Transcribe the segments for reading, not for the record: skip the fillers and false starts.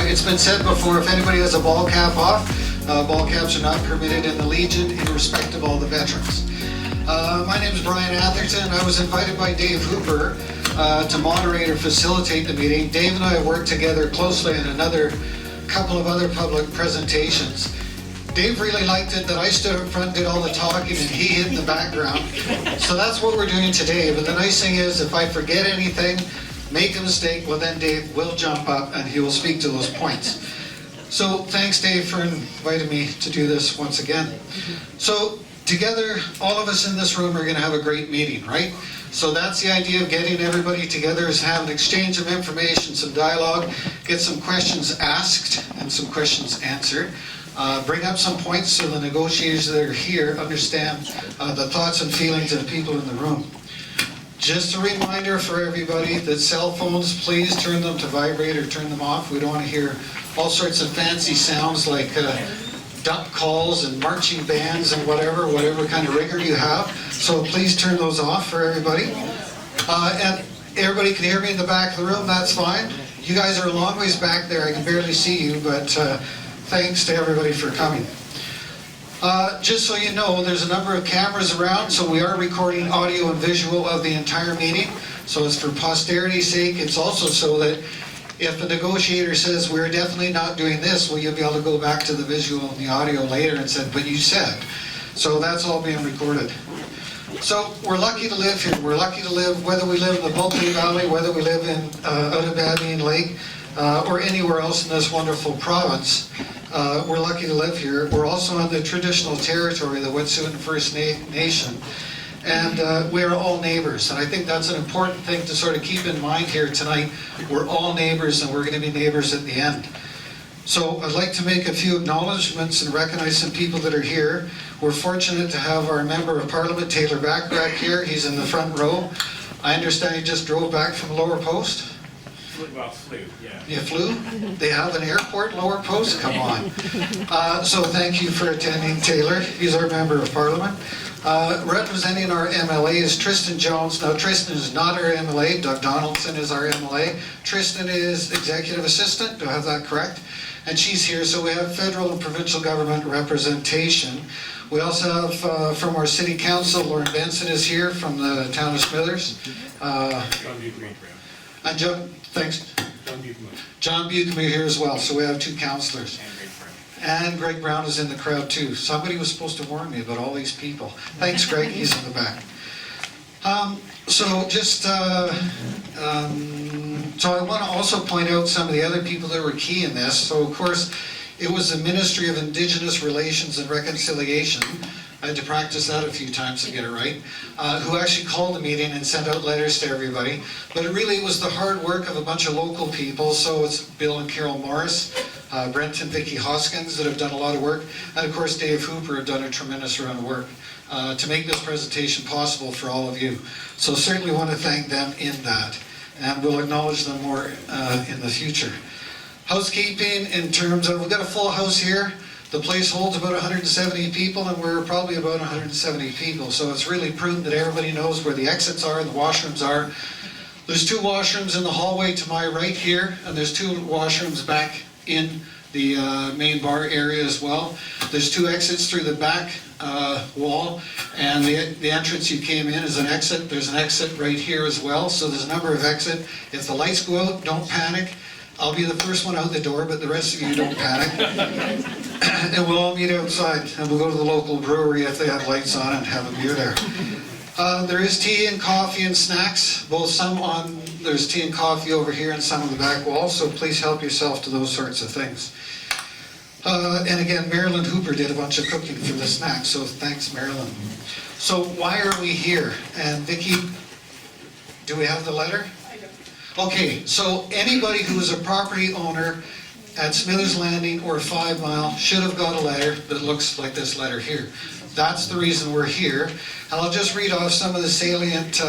it's been said before, if anybody has a ball cap off, ball caps are not permitted in the Legion in respect of all the veterans. My name is Brian Atherton. I was invited by Dave Hooper to moderate or facilitate the meeting. Dave and I have worked together closely in another couple of other public presentations. Dave really liked it that I stood up front, did all the talking, and he hid in the background. So that's what we're doing today. But the nice thing is, if I forget anything, make a mistake, well then Dave will jump up and he will speak to those points. So thanks, Dave, for inviting me to do this once again. So together, all of us in this room are going to have a great meeting, right? So that's the idea of getting everybody together, is have an exchange of information, some dialogue, get some questions asked and some questions answered. Bring up some points so the negotiators that are here understand the thoughts and feelings of the people in the room. Just a reminder for everybody that cell phones, please turn them to vibrate or turn them off. We don't want to hear all sorts of fancy sounds like duck calls and marching bands and whatever kind of rigor you have. So please turn those off for everybody. And everybody can hear me in the back of the room, that's fine. You guys are a long ways back there, I can barely see you, but thanks to everybody for coming. Just so you know, there's a number of cameras around, so we are recording audio and visual of the entire meeting. So it's for posterity's sake. It's also so that if a negotiator says, we're definitely not doing this, well, you'll be able to go back to the visual and the audio later and say, but you said. So that's all being recorded. So we're lucky to live here. We're lucky to live, whether we live in the Babine Valley, whether we live in out of Babine Lake, or anywhere else in this wonderful province. We're lucky to live here. We're also on the traditional territory, the Wet'suwet'en First Nation, and we're all neighbors. And I think that's an important thing to sort of keep in mind here tonight. We're all neighbors, and we're going to be neighbors at the end. So I'd like to make a few acknowledgements and recognize some people that are here. We're fortunate to have our Member of Parliament, Taylor Backrack, here. He's in the front row. I understand he just drove back from Lower Post. Well, flew, yeah. You flew? They have an airport, Lower Post? Come on. So thank you for attending, Taylor. He's our Member of Parliament. Representing our MLA is Tristan Jones. Now, Tristan is not our MLA. Doug Donaldson is our MLA. Tristan is Executive Assistant. Do I have that correct? And she's here, so we have federal and provincial government representation. We also have from our City Council, Lauren Benson is here from the town of Smithers. And John, thanks. John Buchman here as well, so we have two councillors. And Greg Brown is in the crowd too. Somebody was supposed to warn me about all these people. Thanks, Greg, he's in the back. So I want to also point out some of the other people that were key in this. So of course, it was the Ministry of Indigenous Relations and Reconciliation. I had to practice that a few times to get it right, who actually called the meeting and sent out letters to everybody. But it really was the hard work of a bunch of local people. So it's Bill and Carol Morris, Brent and Vicki Hoskins that have done a lot of work. And of course, Dave Hooper have done a tremendous amount of work to make this presentation possible for all of you. So certainly want to thank them in that. And we'll acknowledge them more in the future. Housekeeping in terms of, we've got a full house here. The place holds about 170 people, and we're probably about 170 people. So it's really prudent that everybody knows where the exits are and the washrooms are. There's two washrooms in the hallway to my right here, and there's two washrooms back in the main bar area as well. There's two exits through the back wall, and the entrance you came in is an exit. There's an exit right here as well, so there's a number of exits. If the lights go out, don't panic. I'll be the first one out the door, but the rest of you don't panic. And we'll all meet outside, and we'll go to the local brewery if they have lights on and have a beer there. There is tea and coffee and snacks, there's tea and coffee over here and some on the back wall, so please help yourself to those sorts of things. And again, Marilyn Hooper did a bunch of cooking for the snacks, so thanks, Marilyn. So why are we here? And Vicki, do we have the letter? Okay, so anybody who is a property owner at Smithers Landing or 5 Mile should have got a letter that looks like this letter here. That's the reason we're here. And I'll just read off some of the salient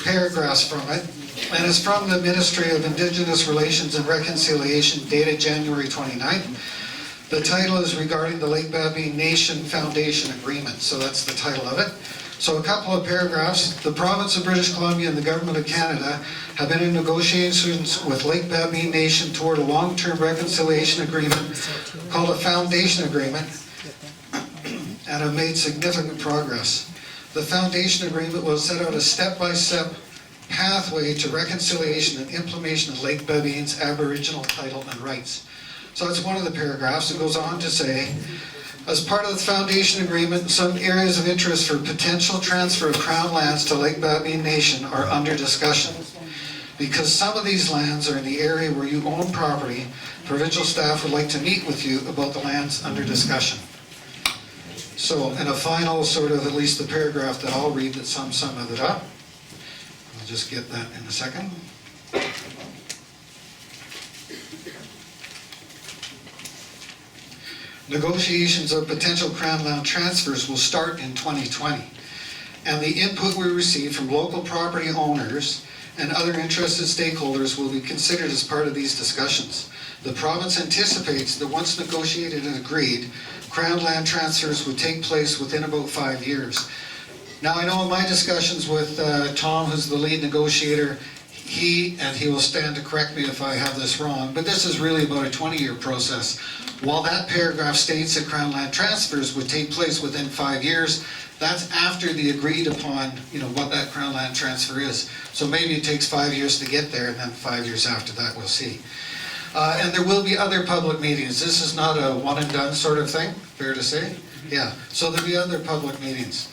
paragraphs from it. And it's from the Ministry of Indigenous Relations and Reconciliation, dated January 29th. The title is regarding the Lake Babine Nation Foundation Agreement, so that's the title of it. So a couple of paragraphs. The province of British Columbia and the government of Canada have been in negotiations with Lake Babine Nation toward a long-term reconciliation agreement called a foundation agreement and have made significant progress. The foundation agreement will set out a step-by-step pathway to reconciliation and implementation of Lake Babine's Aboriginal title and rights. So that's one of the paragraphs. It goes on to say, as part of the foundation agreement, some areas of interest for potential transfer of Crown lands to Lake Babine Nation are under discussion. Because some of these lands are in the area where you own property, provincial staff would like to meet with you about the lands under discussion. So, and a final sort of, at least the paragraph that I'll read that sums some of it up. I'll just get that in a second. Negotiations of potential Crown land transfers will start in 2020, and the input we receive from local property owners and other interested stakeholders will be considered as part of these discussions. The province anticipates that once negotiated and agreed, Crown land transfers would take place within about 5 years. Now, I know in my discussions with Tom, who's the lead negotiator, he will stand to correct me if I have this wrong, but this is really about a 20-year process. While that paragraph states that Crown land transfers would take place within 5 years, that's after the agreed upon, what that Crown land transfer is. So maybe it takes 5 years to get there, and then 5 years after that, we'll see. And there will be other public meetings. This is not a one and done sort of thing, fair to say? Yeah, so there'll be other public meetings.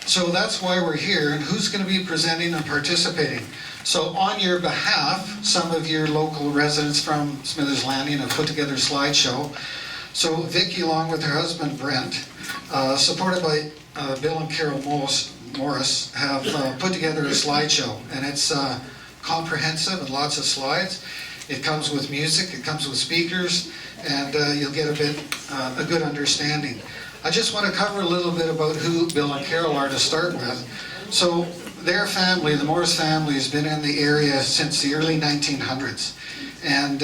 So that's why we're here, and who's going to be presenting and participating. So on your behalf, some of your local residents from Smithers Landing have put together a slideshow. So Vicki, along with her husband Brent, supported by Bill and Carol Morris, have put together a slideshow, and it's comprehensive and lots of slides. It comes with music, it comes with speakers, and you'll get a good understanding. I just want to cover a little bit about who Bill and Carol are to start with. So their family, the Morris family, has been in the area since the early 1900s. And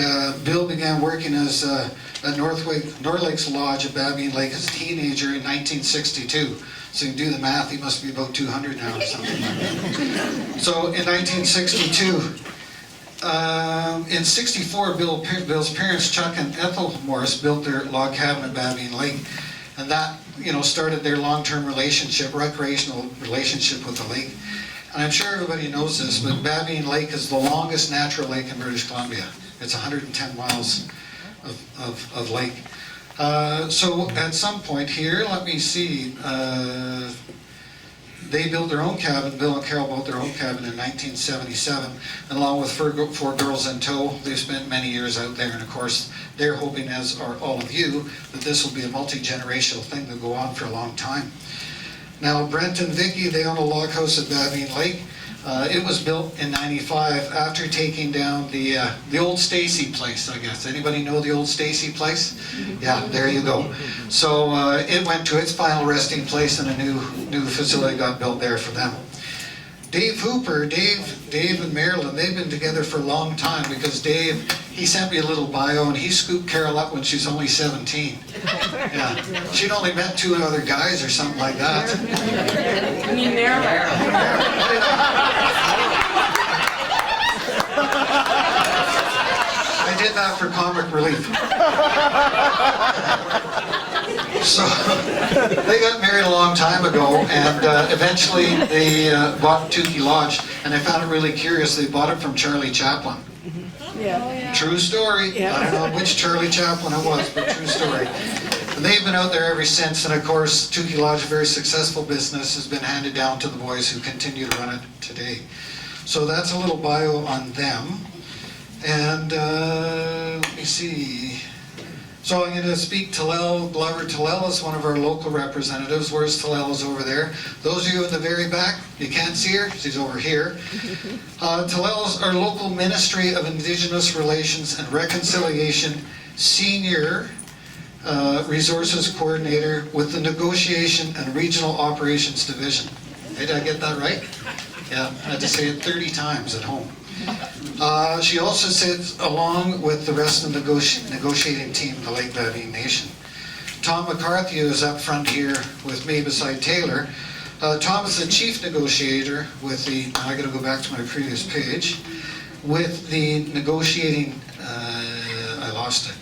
Bill began working as at North Lakes Lodge at Babine Lake as a teenager in 1962. So you can do the math, he must be about 200 now or something like that. So in 1962, in 64, Bill's parents, Chuck and Ethel Morris, built their log cabin at Babine Lake. And that, started their long-term relationship, recreational relationship with the lake. And I'm sure everybody knows this, but Babine Lake is the longest natural lake in British Columbia. It's 110 miles of lake. So at some point here, let me see, they built their own cabin. Bill and Carol built their own cabin in 1977, and along with four girls in tow, they've spent many years out there. And of course, they're hoping, as are all of you, that this will be a multi-generational thing that will go on for a long time. Now, Brent and Vicki, they own a log house at Babine Lake. It was built in '95 after taking down the old Stacy place, I guess. Anybody know the old Stacy place? Yeah, there you go. So it went to its final resting place, and a new facility got built there for them. Dave Hooper, Dave and Marilyn, they've been together for a long time, because Dave, he sent me a little bio, and he scooped Carol up when she was only 17. Yeah, she'd only met 2 other guys or something like that. You mean Marilyn? I did that for comic relief. So they got married a long time ago, and eventually they bought Tukey Lodge, and I found it really curious. They bought it from Charlie Chaplin. Yeah. True story. Yeah. I don't know which Charlie Chaplin it was, but true story. And they've been out there ever since, and of course Tukey Lodge, a very successful business, has been handed down to the boys who continue to run it today. So that's a little bio on them. And let me see. So I'm going to speak Talel Glover. Talel is one of our local representatives. Where's Talel? Is over there. Those of you in the very back, you can't see her. She's over here. Talel is our local Ministry of Indigenous Relations and Reconciliation Senior Resources Coordinator with the Negotiation and Regional Operations Division. Did I get that right? Yeah, I had to say it 30 times at home. She also sits along with the rest of the negotiating team of the Lake Babine Nation. Tom McCarthy is up front here with me beside Taylor. Tom is the chief negotiator with the, I gotta go back to my previous page, with the negotiating, I lost it.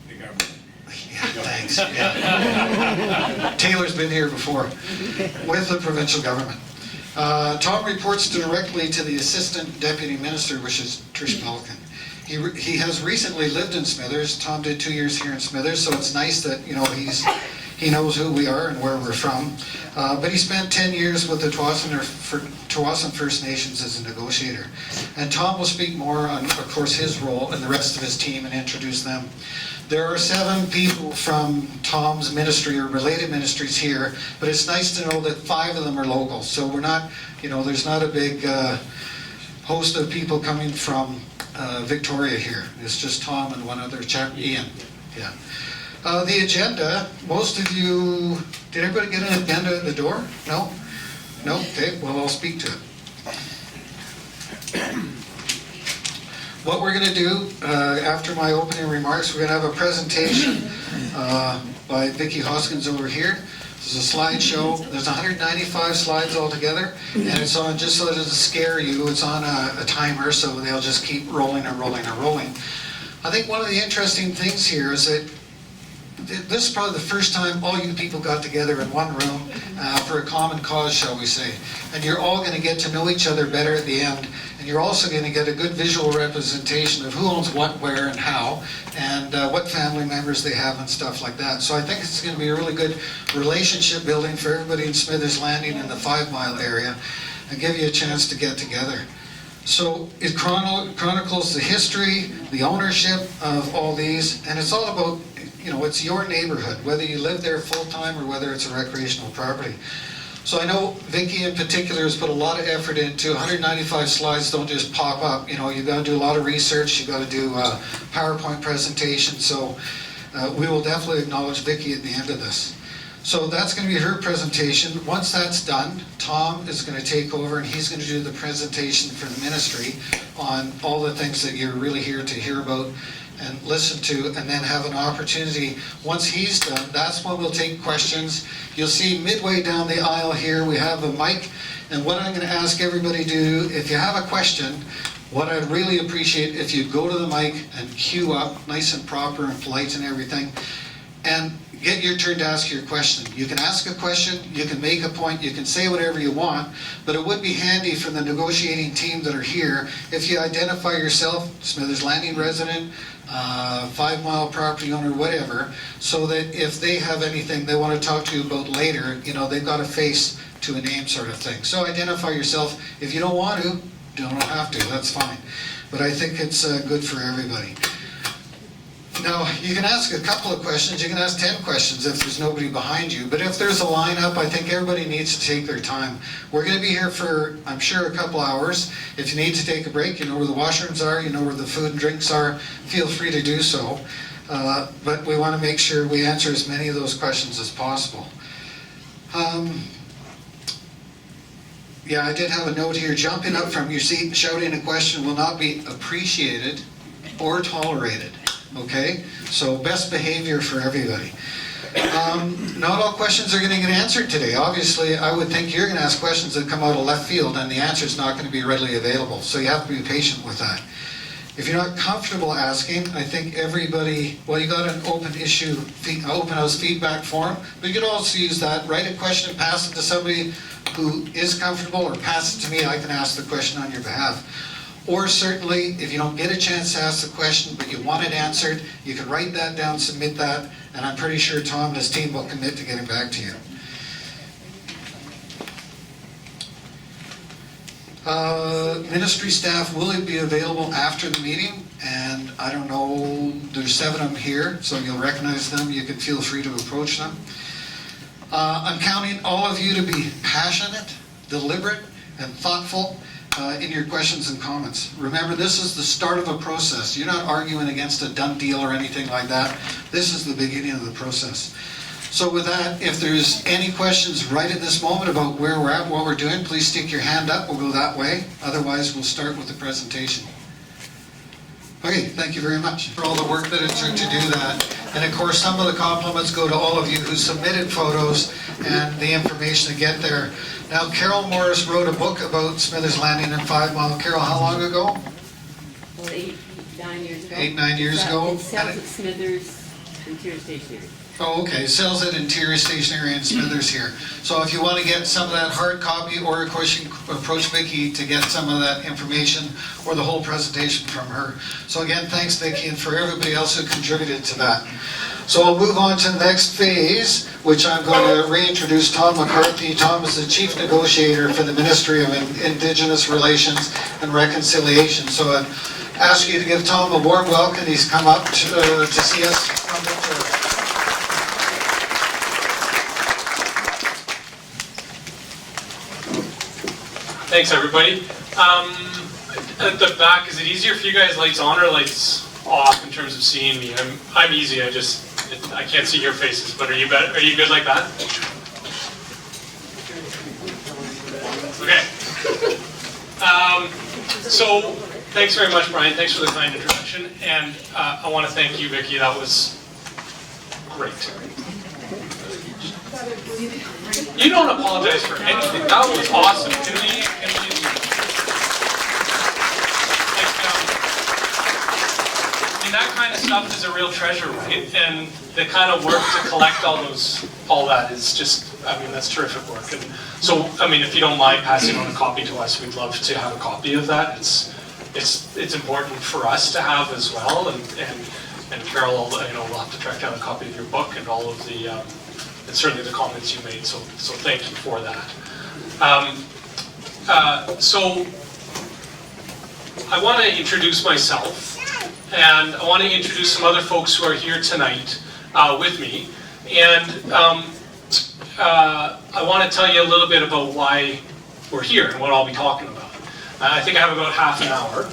The government. Yeah, thanks. Yeah. Taylor's been here before, with the provincial government. Tom reports directly to the assistant deputy minister, which is Trish Balkin. He has recently lived in Smithers. Tom did 2 years here in Smithers, so it's nice that he knows who we are and where we're from. But he spent 10 years with the Tawasin First Nations as a negotiator. And Tom will speak more on, of course, his role and the rest of his team and introduce them. There are 7 people from Tom's ministry or related ministries here, but it's nice to know that 5 of them are local. So we're not, there's not a big host of people coming from Victoria here. It's just Tom and one other chap, Ian. Yeah. The agenda, most of you, did everybody get an agenda at the door? No? No? Okay, well, I'll speak to it. What we're going to do, after my opening remarks, we're going to have a presentation by Vicki Hoskins over here. This is a slideshow. There's 195 slides altogether, and it's on, just so that it doesn't scare you, it's on a timer, so they'll just keep rolling and rolling and rolling. I think one of the interesting things here is that this is probably the first time all you people got together in one room for a common cause, shall we say. And you're all going to get to know each other better at the end. And you're also going to get a good visual representation of who owns what, where, and how, and what family members they have and stuff like that. So I think it's going to be a really good relationship building for everybody in Smithers Landing in the 5 Mile area and give you a chance to get together. So it chronicles the history, the ownership of all these, and it's all about, it's your neighborhood, whether you live there full-time or whether it's a recreational property. So I know Vicki in particular has put a lot of effort into 195 slides. Don't just pop up. You've got to do a lot of research. You've got to do a PowerPoint presentation. So we will definitely acknowledge Vicki at the end of this. So that's going to be her presentation. Once that's done, Tom is going to take over and he's going to do the presentation for the ministry on all the things that you're really here to hear about and listen to, and then have an opportunity. Once he's done, that's when we'll take questions. You'll see midway down the aisle here, we have a mic, and what I'm going to ask everybody to do, if you have a question, what I'd really appreciate if you go to the mic and queue up, nice and proper and polite and everything, and get your turn to ask your question. You can ask a question, you can make a point, you can say whatever you want, but it would be handy for the negotiating team that are here if you identify yourself, Smithers Landing resident, 5 Mile property owner, whatever, so that if they have anything they want to talk to you about later, they've got a face to a name sort of thing. So identify yourself. If you don't want to, don't have to, that's fine. But I think it's good for everybody. Now, you can ask a couple of questions, you can ask 10 questions if there's nobody behind you, but if there's a lineup, I think everybody needs to take their time. We're going to be here for, I'm sure, a couple hours. If you need to take a break, you know where the washrooms are, you know where the food and drinks are, feel free to do so. But we want to make sure we answer as many of those questions as possible. Yeah, I did have a note here, jumping up from your seat and shouting a question will not be appreciated or tolerated. Okay, so best behavior for everybody. Not all questions are going to get answered today. Obviously, I would think you're going to ask questions that come out of left field and the answer is not going to be readily available. So you have to be patient with that. If you're not comfortable asking, I think everybody, well, you got an open house feedback form, but you could also use that, write a question and pass it to somebody who is comfortable, or pass it to me, I can ask the question on your behalf. Or certainly, if you don't get a chance to ask the question, but you want it answered, you can write that down, submit that, and I'm pretty sure Tom and his team will commit to getting back to you. Ministry staff will be available after the meeting, and I don't know, there's 7 of them here, so you'll recognize them. You can feel free to approach them. I'm counting all of you to be passionate, deliberate, and thoughtful in your questions and comments. Remember, this is the start of a process. You're not arguing against a done deal or anything like that. This is the beginning of the process. So with that, if there's any questions right at this moment about where we're at, what we're doing, please stick your hand up. We'll go that way. Otherwise, we'll start with the presentation. Okay, thank you very much for all the work that it took to do that. And of course, some of the compliments go to all of you who submitted photos and the information to get there. Now, Carol Morris wrote a book about Smithers Landing and 5 Mile. Carol, how long ago? Well, 8, 9 years ago. 8, 9 years ago. It sells at Smithers Interior Stationery. Oh, okay. Sells at Interior Stationery and Smithers here. So if you want to get some of that hard copy, or of course you can approach Vicki to get some of that information or the whole presentation from her. So again, thanks Vicki, and for everybody else who contributed to that. So we'll move on to the next phase, which I'm going to reintroduce Tom McCarthy. Tom is the Chief Negotiator for the Ministry of Indigenous Relations and Reconciliation. So I ask you to give Tom a warm welcome. He's come up to see us from Victoria. Thanks, everybody. At the back, is it easier for you guys, lights on or lights off in terms of seeing me? I'm easy. I can't see your faces, but are you better? Are you good like that? Okay. So thanks very much, Brian. Thanks for the kind introduction, and I want to thank you, Vicki. That was great. You don't apologize for anything. That was awesome. Can we that kind of stuff is a real treasure, right? And the kind of work to collect all that is just, I mean, that's terrific work. And so, I mean, if you don't mind passing on a copy to us, we'd love to have a copy of that. It's important for us to have as well. And Carol, you know, we'll have to track down a copy of your book and all of the, and certainly the comments you made. So thank you for that. So I want to introduce myself. And I want to introduce some other folks who are here tonight with me. And I want to tell you a little bit about why we're here and what I'll be talking about. I think I have about half an hour,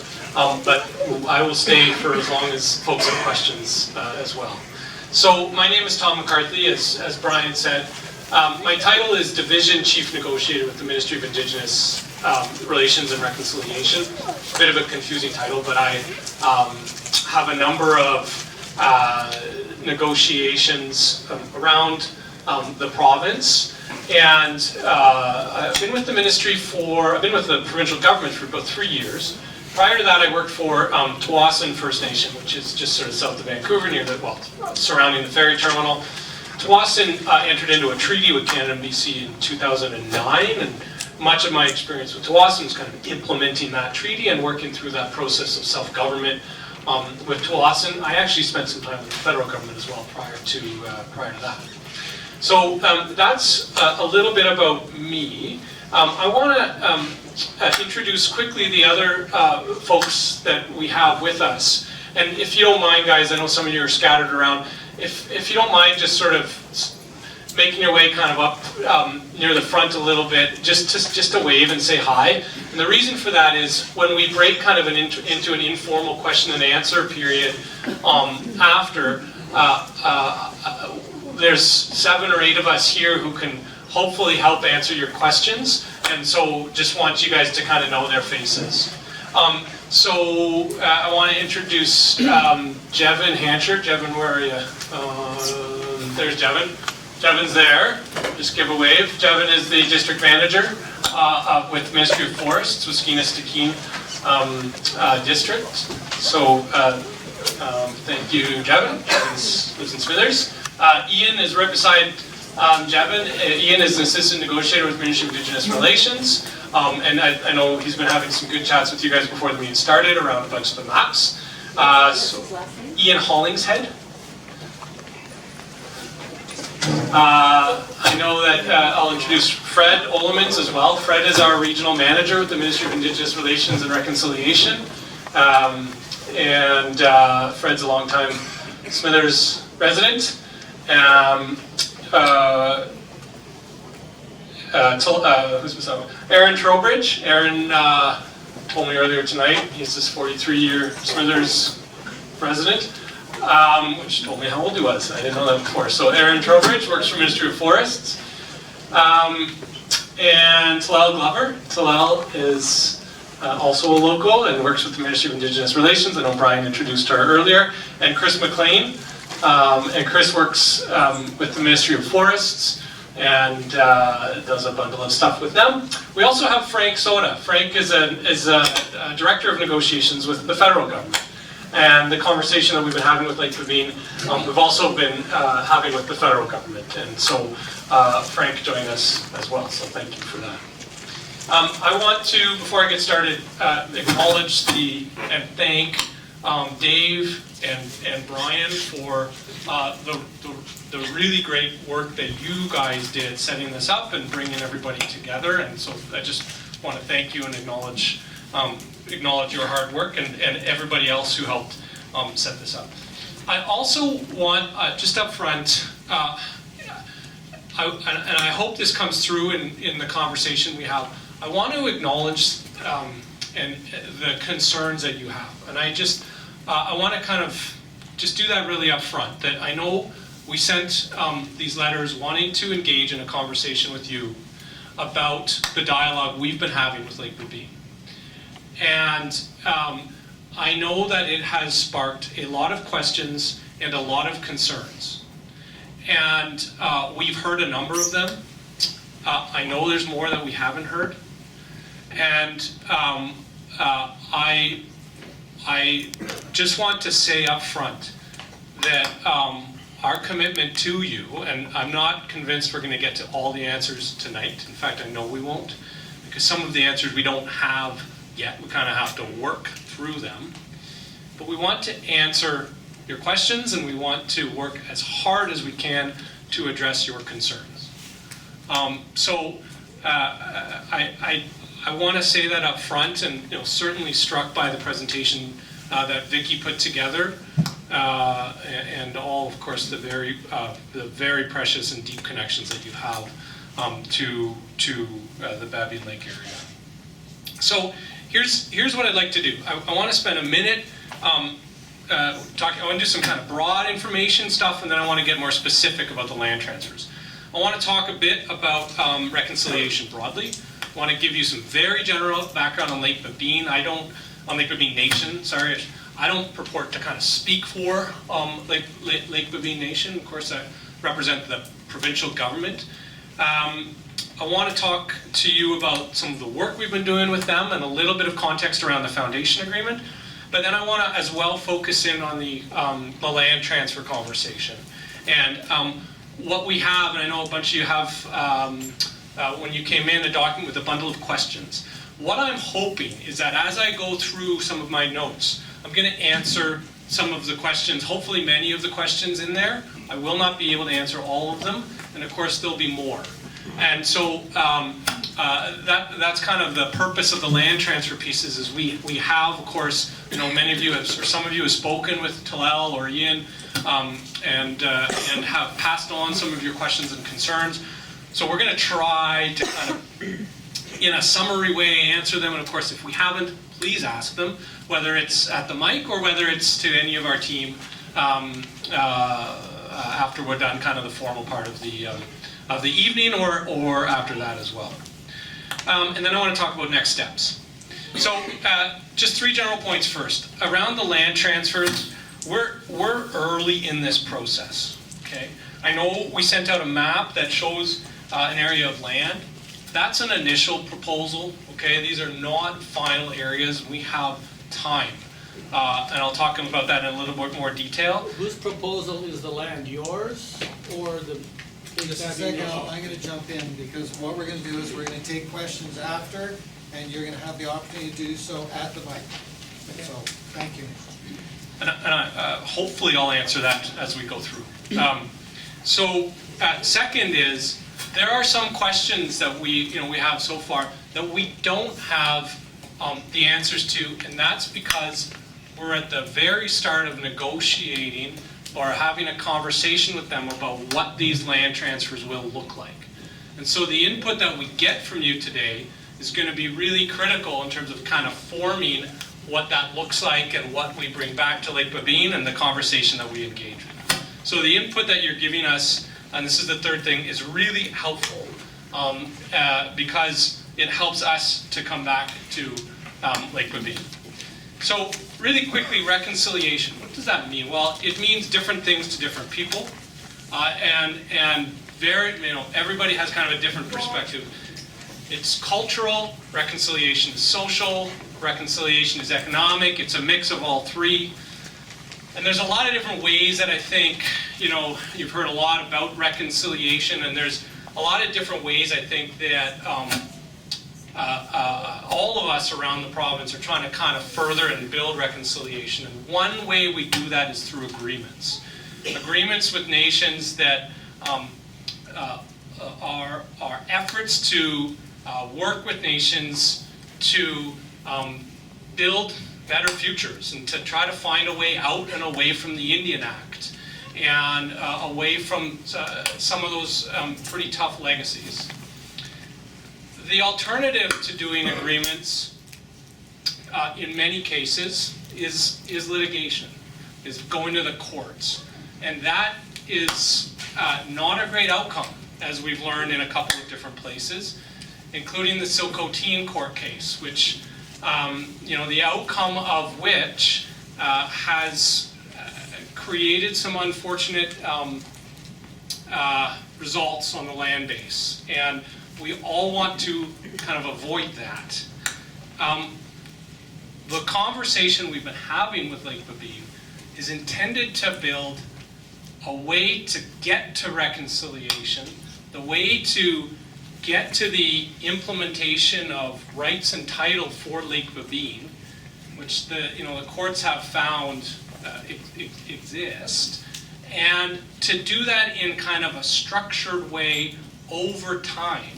but I will stay for as long as folks have questions as well. So my name is Tom McCarthy, as Brian said. My title is Division Chief Negotiator with the Ministry of Indigenous Relations and Reconciliation. A bit of a confusing title, but I have a number of negotiations around the province, and I've been with the ministry I've been with the provincial government for about 3 years. Prior to that, I worked for Tsawwassen First Nation, which is just sort of south of Vancouver, surrounding the ferry terminal. Tsawwassen entered into a treaty with Canada and BC in 2009, and much of my experience with Tsawwassen is kind of implementing that treaty and working through that process of self-government with Tsawwassen. I actually spent some time with the federal government as well prior to that. So that's a little bit about me. I want to introduce quickly the other folks that we have with us. And if you don't mind, guys, I know some of you are scattered around. If you don't mind just sort of making your way kind of up near the front a little bit, just to wave and say hi. And the reason for that is when we break kind of into an informal question and answer period after, there's 7 or 8 of us here who can hopefully help answer your questions. And so just want you guys to kind of know their faces. So I want to introduce Jevin Hancher. Jevin, where are you? There's Jevin. Jevin's there. Just give a wave. Jevin is the district manager with Ministry of Forests, Waskena's-Stikine district. So thank you, Jevin. Jevin lives in Smithers. Ian is right beside Jevin. Ian is an assistant negotiator with Ministry of Indigenous Relations. And I know he's been having some good chats with you guys before the meeting started around a bunch of the maps. So Ian Hollingshead. I know that I'll introduce Fred Olemans as well. Fred is our regional manager with the Ministry of Indigenous Relations and Reconciliation. And Fred's a longtime Smithers resident. Who's beside me? Aaron Trowbridge. Aaron told me earlier tonight he's this 43-year Smithers resident, which told me how old he was. I didn't know that before. So Aaron Trowbridge works for Ministry of Forests. And Talal Glover. Talal is also a local and works with the Ministry of Indigenous Relations. I know Brian introduced her earlier. And Chris McLean. And Chris works with the Ministry of Forests and does a bundle of stuff with them. We also have Frank Soda. Frank is a director of negotiations with the federal government. And the conversation that we've been having with Lake Babine, we've also been having with the federal government. And so Frank joined us as well, so thank you for that. I want to, before I get started, acknowledge and thank Dave and Brian for the really great work that you guys did setting this up and bringing everybody together. And so I just want to thank you and acknowledge your hard work and everybody else who helped set this up. I also want, just up front, and I hope this comes through in the conversation we have, I want to acknowledge and the concerns that you have. And I want to kind of just do that really up front, that I know we sent these letters wanting to engage in a conversation with you about the dialogue we've been having with Lake Babine. And I know that it has sparked a lot of questions and a lot of concerns. And we've heard a number of them. I know there's more that we haven't heard. And I just want to say up front that our commitment to you, and I'm not convinced we're going to get to all the answers tonight. In fact, I know we won't, because some of the answers we don't have yet. We kind of have to work through them. But we want to answer your questions, and we want to work as hard as we can to address your concerns. I want to say that up front, and certainly struck by the presentation that Vicki put together, and all, of course, the very precious and deep connections that you have to the Babine Lake area. So here's what I'd like to do. I want to spend a minute I want to do some kind of broad information stuff, and then I want to get more specific about the land transfers. I want to talk a bit about reconciliation broadly. I want to give you some very general background on Lake Babine. On Lake Babine Nation, sorry. I don't purport to kind of speak for Lake Babine Nation. Of course, I represent the Provincial Government. I want to talk to you about some of the work we've been doing with them and a little bit of context around the foundation agreement. But then I want to as well focus in on the land transfer conversation. And what we have, and I know a bunch of you have, when you came in, a document with a bundle of questions. What I'm hoping is that as I go through some of my notes, I'm going to answer some of the questions, hopefully many of the questions in there. I will not be able to answer all of them, and of course there'll be more. And so that's kind of the purpose of the land transfer pieces. Is we have, of course, many of you have, or some of you have spoken with Talal or Ian, and have passed on some of your questions and concerns. So we're going to try to kind of, in a summary way, answer them. And of course, if we haven't, please ask them, whether it's at the mic or whether it's to any of our team after we're done kind of the formal part of the evening, or after that as well. And then I want to talk about next steps. So just 3 general points first. Around the land transfers, we're early in this process. Okay, I know we sent out a map that shows an area of land. That's an initial proposal. Okay, these are not final areas. We have time, and I'll talk about that in a little bit more detail. Whose proposal is the land, yours or the? Just a second, I'm going to jump in, because what we're going to do is we're going to take questions after, and you're going to have the opportunity to do so at the mic. Okay. So, thank you. And hopefully I'll answer that as we go through. Second is, there are some questions that we have so far that we don't have the answers to, and that's because we're at the very start of negotiating or having a conversation with them about what these land transfers will look like. And so the input that we get from you today is going to be really critical in terms of kind of forming what that looks like and what we bring back to Lake Babine and the conversation that we engage with. So the input that you're giving us, and this is the third thing, is really helpful because it helps us to come back to Lake Babine. So really quickly, reconciliation. What does that mean? Well, it means different things to different people, and very, everybody has kind of a different perspective. It's cultural, reconciliation is social, reconciliation is economic. It's a mix of all three. And there's a lot of different ways that I think, you've heard a lot about reconciliation, and there's a lot of different ways I think that all of us around the province are trying to kind of further and build reconciliation. And one way we do that is through agreements. Agreements with nations that are efforts to work with nations to build better futures and to try to find a way out and away from the Indian Act and away from some of those pretty tough legacies. The alternative to doing agreements in many cases is litigation, is going to the courts. And that is not a great outcome, as we've learned in a couple of different places, including the Silcoteen court case, which the outcome of which has created some unfortunate results on the land base. And we all want to kind of avoid that. The conversation we've been having with Lake Babine is intended to build a way to get to reconciliation, the way to get to the implementation of rights and title for Lake Babine, which the courts have found exist, and to do that in kind of a structured way over time,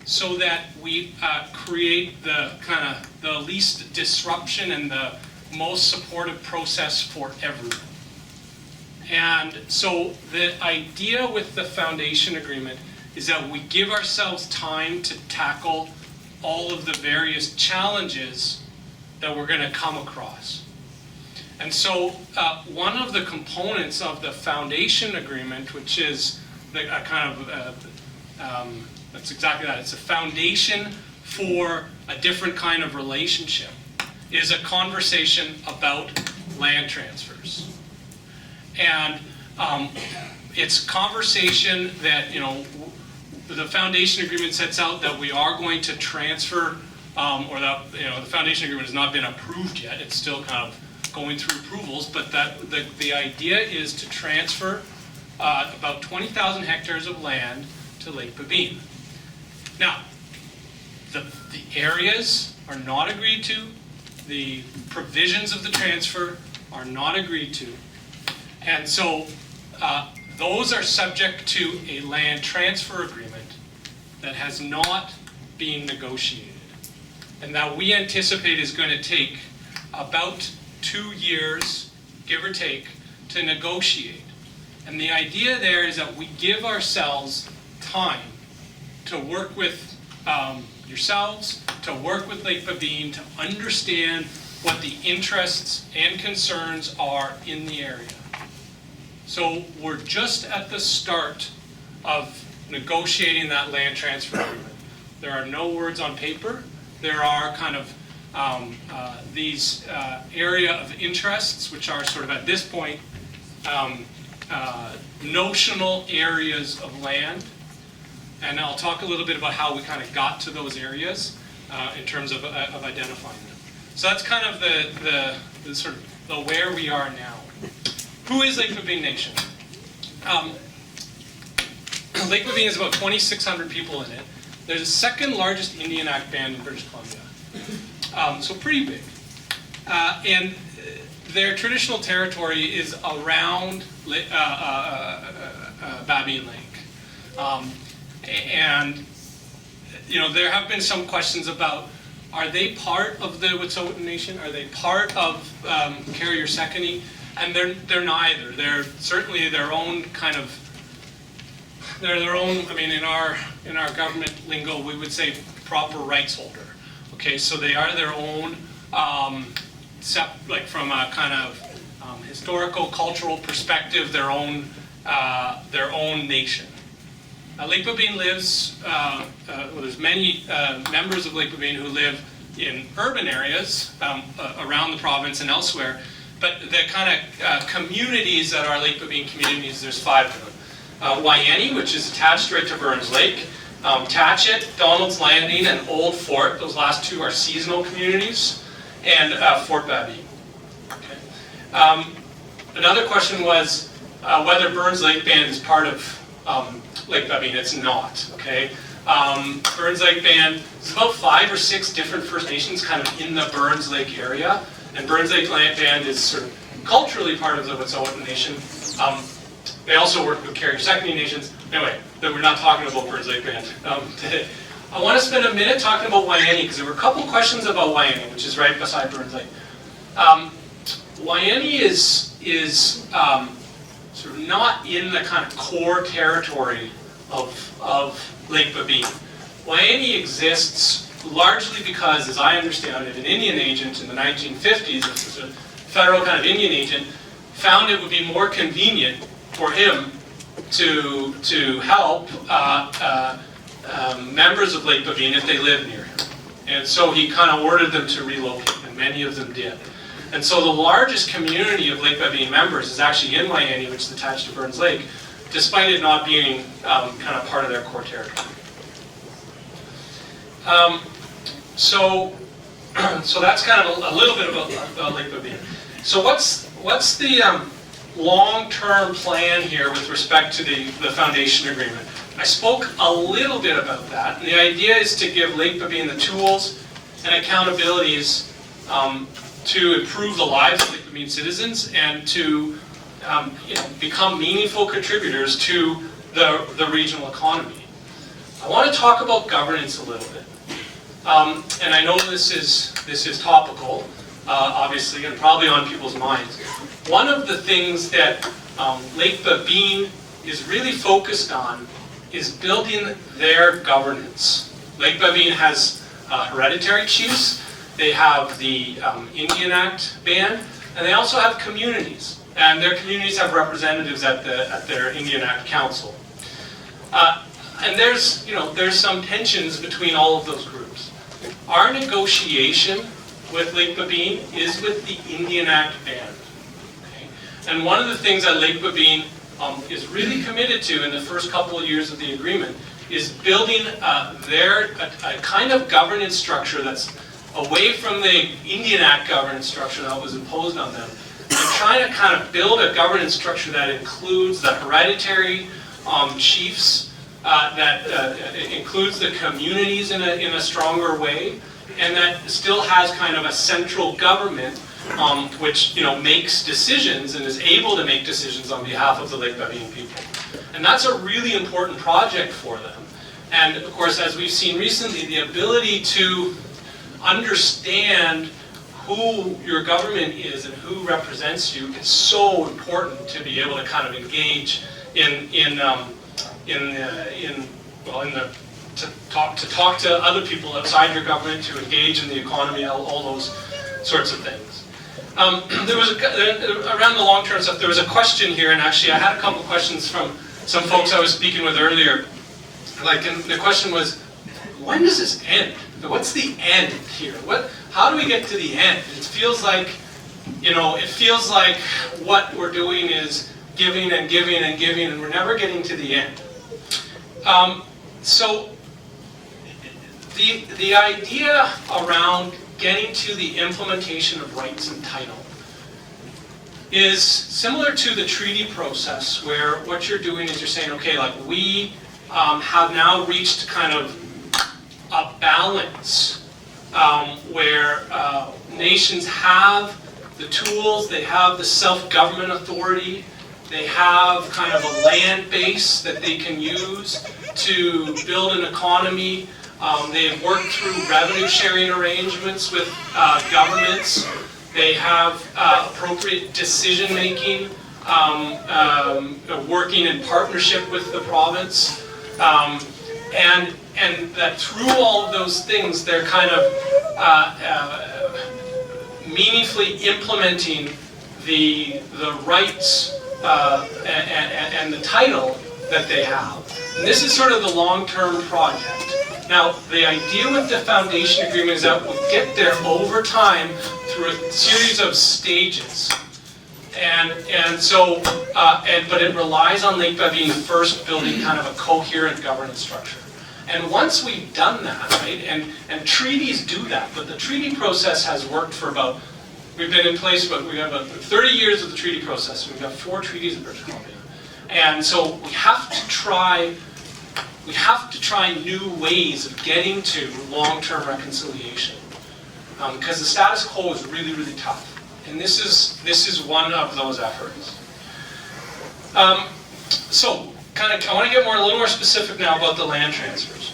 so that we create the kind of the least disruption and the most supportive process for everyone. And so the idea with the foundation agreement is that we give ourselves time to tackle all of the various challenges that we're going to come across. And so one of the components of the foundation agreement, which is the that's exactly that, it's a foundation for a different kind of relationship, is a conversation about land transfers. And it's conversation that, the foundation agreement sets out that we are going to transfer, or that the foundation agreement has not been approved yet. It's still kind of going through approvals, but that the idea is to transfer about 20,000 hectares of land to Lake Babine. Now, the areas are not agreed to. The provisions of the transfer are not agreed to, and so those are subject to a land transfer agreement that has not been negotiated, and that we anticipate is going to take about 2 years, give or take, to negotiate. And the idea there is that we give ourselves time to work with yourselves, to work with Lake Babine, to understand what the interests and concerns are in the area. So we're just at the start of negotiating that land transfer agreement. There are no words on paper. There are kind of these area of interests, which are sort of at this point notional areas of land. And I'll talk a little bit about how we kind of got to those areas in terms of identifying them. So that's kind of the sort of the where we are now. Who is Lake Babine Nation? Lake Babine has about 2,600 people in it. They're the second largest Indian Act band in British Columbia. So pretty big. And their traditional territory is around Babine Lake. And there have been some questions about, are they part of the Wet'suwet'en Nation? Are they part of Carrier-Secondie? And they're neither. They're certainly their own kind of. They're their own. I mean, in our government lingo, we would say proper rights holder. Okay, so they are their own, like from a kind of historical, cultural perspective, their own nation. Lake Babine lives. Well, there's many members of Lake Babine who live in urban areas around the province and elsewhere. But the kind of communities that are Lake Babine communities, there's 5 of them. Waiani, which is attached right to Burns Lake. Tatchett, Donald's Landing, and Old Fort. Those last 2 are seasonal communities. And Fort Babine. Okay. Another question was whether Burns Lake Band is part of Lake Babine. It's not. Okay. Burns Lake Band, there's about 5 or 6 different First Nations kind of in the Burns Lake area. And Burns Lake Band is sort of culturally part of the Wet'suwet'en Nation. They also work with Carrier Second Nations. Anyway, we're not talking about Burns Lake Band today. I want to spend a minute talking about Waiani, because there were a couple questions about Waiani, which is right beside Burns Lake. Waiani is sort of not in the kind of core territory of Lake Babine. Waiani exists largely because, as I understand it, an Indian agent in the 1950s, this was a federal kind of Indian agent, found it would be more convenient for him to help members of Lake Babine if they lived near him. And so he kind of ordered them to relocate, and many of them did. And so the largest community of Lake Babine members is actually in Waiani, which is attached to Burns Lake, despite it not being kind of part of their core territory. So that's kind of a little bit about Lake Babine. So what's the long-term plan here with respect to the foundation agreement? I spoke a little bit about that. And the idea is to give Lake Babine the tools and accountabilities to improve the lives of Lake Babine citizens and to become meaningful contributors to the regional economy. I want to talk about governance a little bit. And I know this is topical, obviously, and probably on people's minds. One of the things that Lake Babine is really focused on is building their governance. Lake Babine has hereditary chiefs, they have the Indian Act band, and they also have communities. And their communities have representatives at their Indian Act Council. And there's some tensions between all of those groups. Our negotiation with Lake Babine is with the Indian Act band. Okay? And one of the things that Lake Babine is really committed to in the first couple of years of the agreement is building a kind of governance structure that's away from the Indian Act governance structure that was imposed on them. They're trying to kind of build a governance structure that includes the hereditary chiefs, that includes the communities in a stronger way, and that still has kind of a central government which makes decisions and is able to make decisions on behalf of the Lake Babine people. And that's a really important project for them. And of course, as we've seen recently, the ability to understand who your government is and who represents you is so important to be able to kind of engage to talk to other people outside your government, to engage in the economy, all those sorts of things. There was around the long-term stuff. There was a question here, and actually I had a couple questions from some folks I was speaking with earlier. And the question was, when does this end? What's the end here? How do we get to the end? It feels like, what we're doing is giving and giving and giving, and we're never getting to the end. So the idea around getting to the implementation of rights and title is similar to the treaty process, where what you're doing is you're saying, okay, we have now reached kind of a balance where nations have the tools, they have the self-government authority, they have kind of a land base that they can use to build an economy. They've worked through revenue sharing arrangements with governments. They have appropriate decision making, working in partnership with the province. And that through all of those things, they're kind of meaningfully implementing the rights and the title that they have. And this is sort of the long-term project. Now, the idea with the foundation agreement is that we get there over time through a series of stages. But it relies on Lake Babine first building kind of a coherent governance structure. And once we've done that, right, and treaties do that, but the treaty process has worked for about, we've been in place, but we have about 30 years of the treaty process. We've got 4 treaties in British Columbia. And so we have to try new ways of getting to long-term reconciliation. Because the status quo is really, really tough. And this is one of those efforts. So, I want to get a little more specific now about the land transfers.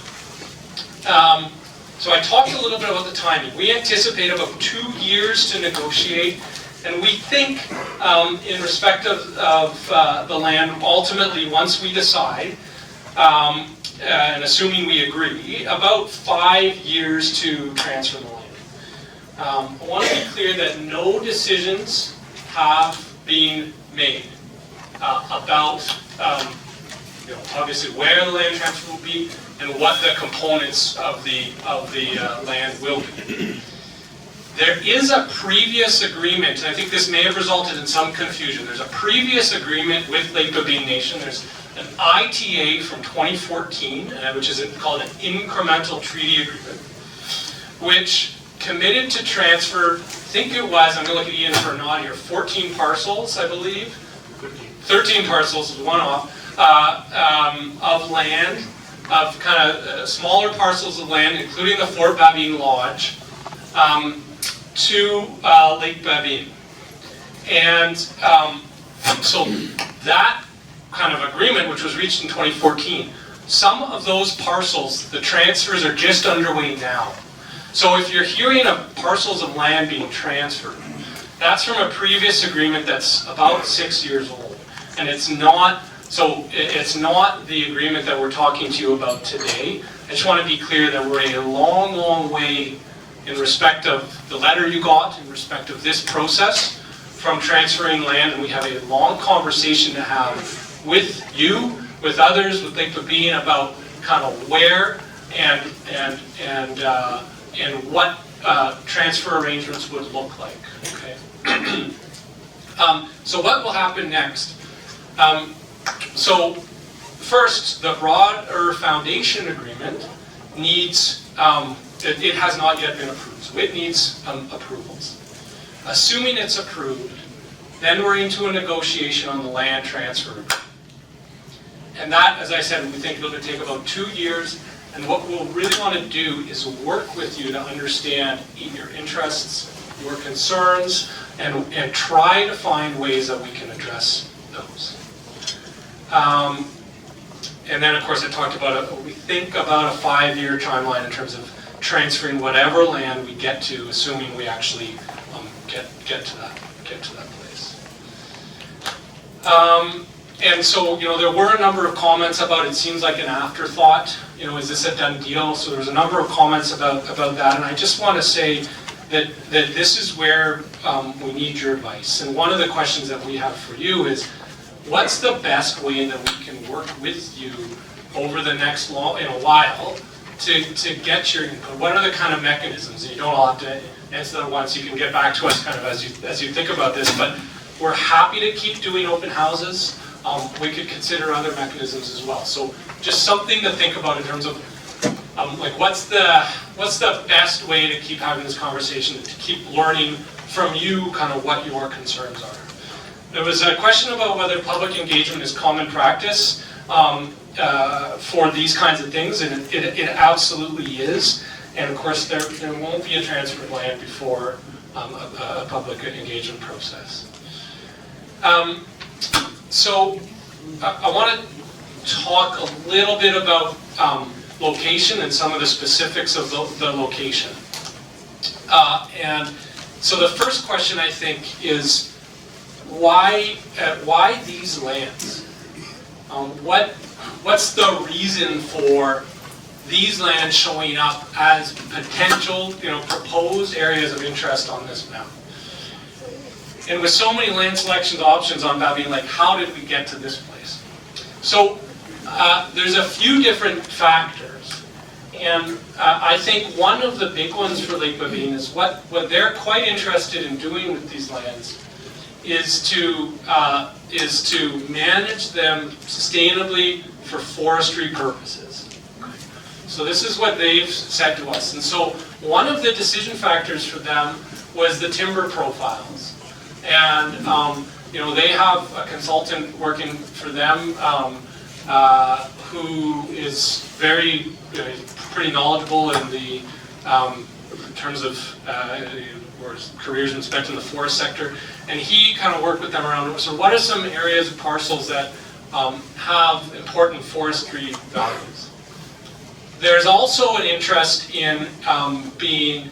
So I talked a little bit about the timing. We anticipate about 2 years to negotiate, and we think, in respect of the land, ultimately, once we decide, and assuming we agree, about 5 years to transfer the land. I want to be clear that no decisions have been made about obviously where the land transfer will be and what the components of the land will be. There is a previous agreement, and I think this may have resulted in some confusion. There's a previous agreement with Lake Babine Nation. There's an ITA from 2014, which is called an incremental treaty agreement, which committed to transfer, I think it was, I'm going to look at Ian for a nod here, 14 parcels, I believe. 13 parcels is one off, of land, of kind of smaller parcels of land, including the Fort Babine Lodge, to Lake Babine. And so that kind of agreement, which was reached in 2014, some of those parcels, the transfers are just underway now. So if you're hearing of parcels of land being transferred, that's from a previous agreement that's about 6 years old. And it's not the agreement that we're talking to you about today. I just want to be clear that we're a long, long way in respect of the letter you got, in respect of this process from transferring land, and we have a long conversation to have with you, with others, with Lake Babine about kind of where and what transfer arrangements would look like. Okay. So what will happen next? So first, the broader foundation agreement needs, it has not yet been approved, so it needs approvals. Assuming it's approved, then we're into a negotiation on the land transfer agreement. And that, as I said, we think it'll take about 2 years. And what we'll really want to do is work with you to understand your interests, your concerns, and try to find ways that we can address those. And then, of course, I talked about we think about a 5-year timeline in terms of transferring whatever land we get to, assuming we actually get to that place. And so, there were a number of comments about it seems like an afterthought. Is this a done deal? So there was a number of comments about that, and I just want to say that this is where we need your advice. And one of the questions that we have for you is, what's the best way that we can work with you over the next while to get your input? What are the kind of mechanisms? You don't all have to answer that once. You can get back to us kind of as you think about this. But we're happy to keep doing open houses. We could consider other mechanisms as well. So just something to think about in terms of what's the best way to keep having this conversation, to keep learning from you kind of what your concerns are. There was a question about whether public engagement is common practice for these kinds of things, and it absolutely is. And of course, there won't be a transfer of land before a public engagement process. So I want to talk a little bit about location and some of the specifics of the location. And so the first question, I think, is why these lands? What's the reason for these lands showing up as potential, proposed areas of interest on this map? And with so many land selection options on Babine Lake, how did we get to this place? So there's a few different factors. I think one of the big ones for Lake Babine is what they're quite interested in doing with these lands is to manage them sustainably for forestry purposes. So this is what they've said to us. And so one of the decision factors for them was the timber profiles. And they have a consultant working for them who is pretty knowledgeable in the in terms of or his career's been spent in the forest sector, and he kind of worked with them around. So, what are some areas of parcels that have important forestry values? There's also an interest in being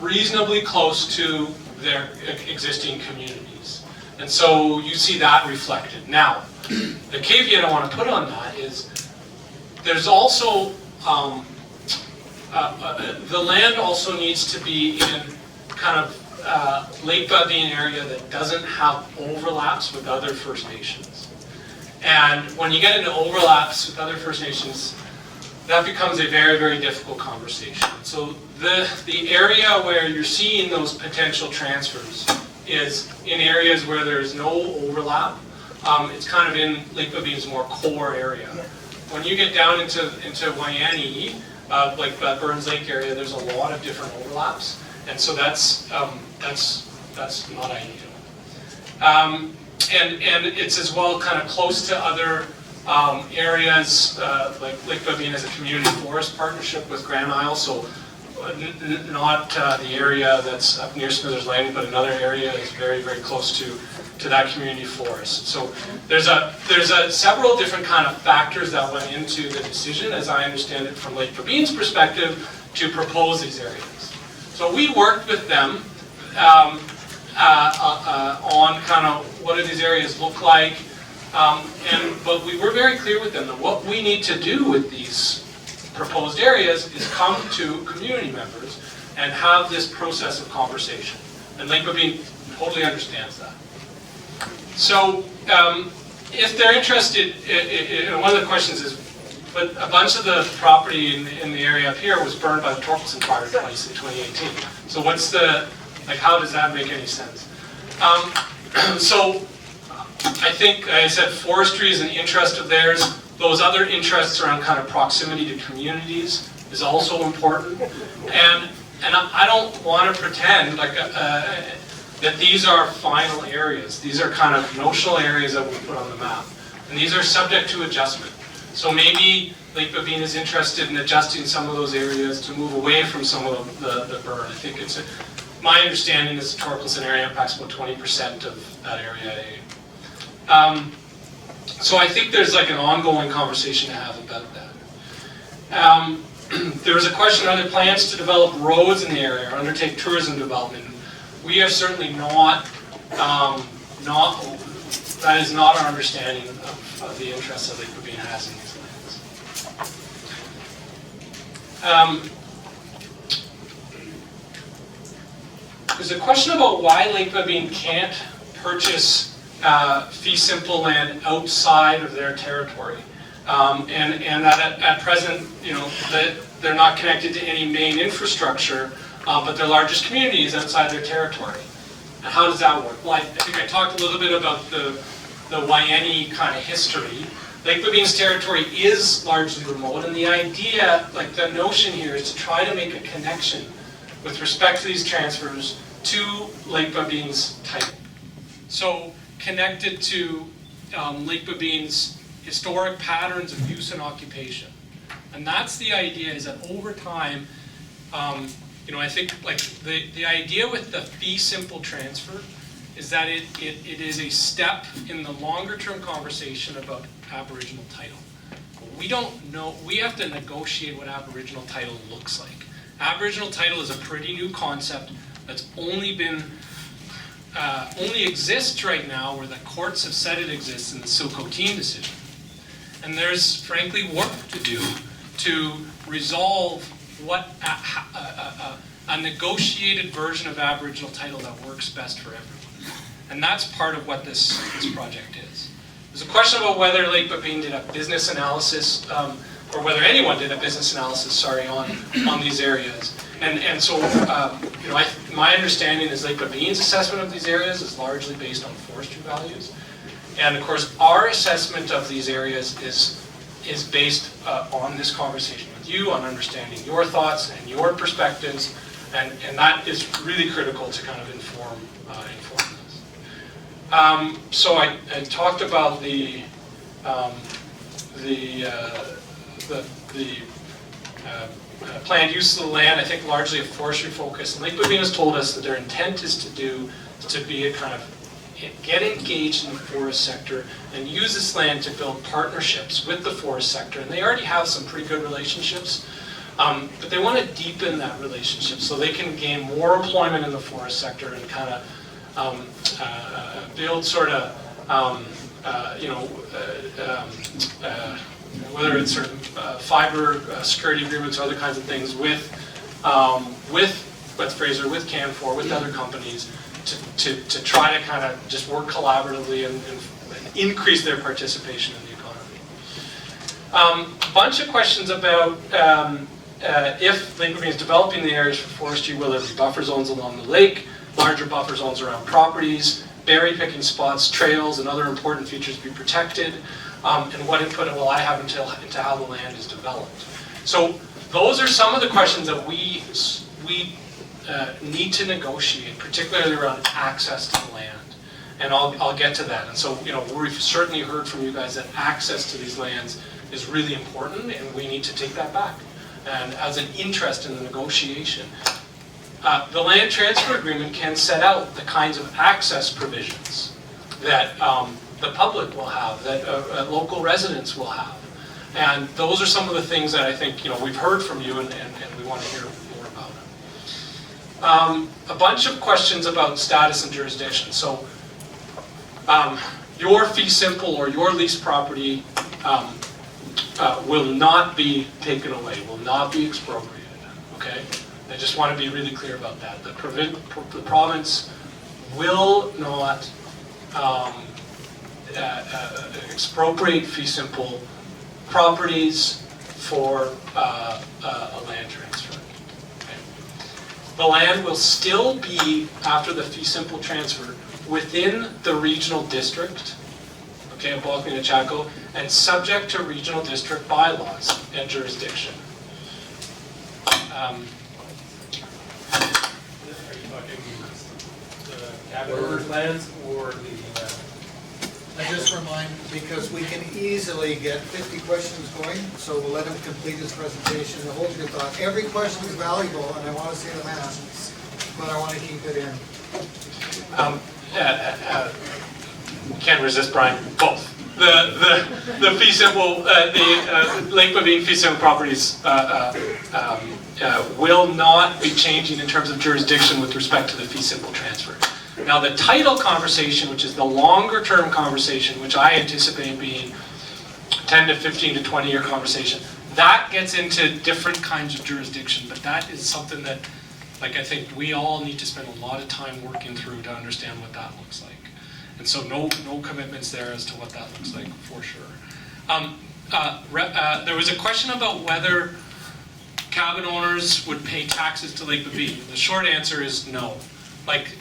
reasonably close to their existing communities, and so you see that reflected. Now, the caveat I want to put on that is there's also the land also needs to be in kind of Lake Babine area that doesn't have overlaps with other First Nations. And when you get into overlaps with other First Nations, that becomes a very, very difficult conversation. So the area where you're seeing those potential transfers is in areas where there's no overlap. It's kind of in Lake Babine's more core area. When you get down into Waiani, like that Burns Lake area, there's a lot of different overlaps, and so that's not ideal. And it's as well kind of close to other areas, like Lake Babine has a community forest partnership with Grand Isle, so not the area that's up near Smithers Landing, but another area is very, very close to that community forest. So there's several different kind of factors that went into the decision, as I understand it from Lake Babine's perspective, to propose these areas. So we worked with them on kind of what do these areas look like, but we were very clear with them that what we need to do with these proposed areas is come to community members and have this process of conversation. And Lake Babine totally understands that. So if they're interested, one of the questions is, but a bunch of the property in the area up here was burned by the Torkelson fire twice in 2018. So what's how does that make any sense? So I think, like I said, forestry is an interest of theirs. Those other interests around kind of proximity to communities is also important. And I don't want to pretend like that these are final areas. These are kind of notional areas that we put on the map. And these are subject to adjustment. So maybe Lake Babine is interested in adjusting some of those areas to move away from some of the burn. I think my understanding is the Torkelson area impacts about 20% of that area. So I think there's like an ongoing conversation to have about that. There was a question, are there plans to develop roads in the area or undertake tourism development? We are certainly not, that is not our understanding of the interests that Lake Babine has in these lands. There's a question about why Lake Babine can't purchase fee simple land outside of their territory. And that at present, that they're not connected to any main infrastructure, but their largest community is outside their territory. And how does that work? Well, I think I talked a little bit about the Waiani kind of history. Lake Babine's territory is largely remote, and the idea, like the notion here, is to try to make a connection with respect to these transfers to Lake Babine's title. So connected to Lake Babine's historic patterns of use and occupation. And that's the idea, is that over time, I think like the idea with the fee simple transfer is that it is a step in the longer term conversation about Aboriginal title. We don't know, we have to negotiate what Aboriginal title looks like. Aboriginal title is a pretty new concept that's only exists right now where the courts have said it exists in the Silcoteen decision. And there's frankly work to do to resolve what a negotiated version of Aboriginal title that works best for everyone. And that's part of what this project is. There's a question about whether Lake Babine did a business analysis. or whether anyone did a business analysis, sorry, on these areas. And so, you know, my understanding is Lake Babine's assessment of these areas is largely based on forestry values. And of course, our assessment of these areas is based on this conversation with you, on understanding your thoughts and your perspectives, and that is really critical to kind of inform this. So I talked about the planned use of the land, I think largely a forestry focus. And Lake Babine has told us that their intent is to be a kind of get engaged in the forest sector and use this land to build partnerships with the forest sector. And they already have some pretty good relationships, but they want to deepen that relationship so they can gain more employment in the forest sector and kind of build sort of, whether it's sort of fiber security agreements or other kinds of things with Fraser, with Canfor, with other companies to try to kind of just work collaboratively and increase their participation in the economy. A bunch of questions about if Lake Babine is developing the areas for forestry, will there be buffer zones along the lake, larger buffer zones around properties, berry picking spots, trails, and other important features be protected, and what input will I have into how the land is developed. So those are some of the questions that we need to negotiate, particularly around access to the land. And I'll get to that. And so, you know, we've certainly heard from you guys that access to these lands is really important, and we need to take that back. And as an interest in the negotiation, the land transfer agreement can set out the kinds of access provisions that the public will have, that local residents will have. And those are some of the things that I think, you know, we've heard from you and we want to hear more about. A bunch of questions about status and jurisdiction. So your fee simple or your leased property will not be taken away, will not be expropriated, okay? I just want to be really clear about that. The province will not expropriate fee simple properties for a land transfer. Okay? The land will still be, after the fee simple transfer, within the regional district, okay, of Babine and Chaco, and subject to regional district bylaws and jurisdiction. Are you talking the cabin owner's lands or the? I just remind, because we can easily get 50 questions going, so we'll let him complete his presentation. The whole good thought. Every question is valuable, and I want to see them asked, but I want to keep it in. Can't resist, Brian. Both. The fee simple, the Lake Babine fee simple properties will not be changing in terms of jurisdiction with respect to the fee simple transfer. Now the title conversation, which is the longer term conversation, which I anticipate being 10 to 15 to 20 year conversation, that gets into different kinds of jurisdiction, but that is something that, like, I think we all need to spend a lot of time working through to understand what that looks like. And so no commitments there as to what that looks like for sure. There was a question about whether cabin owners would pay taxes to Lake Babine. The short answer is no. Like,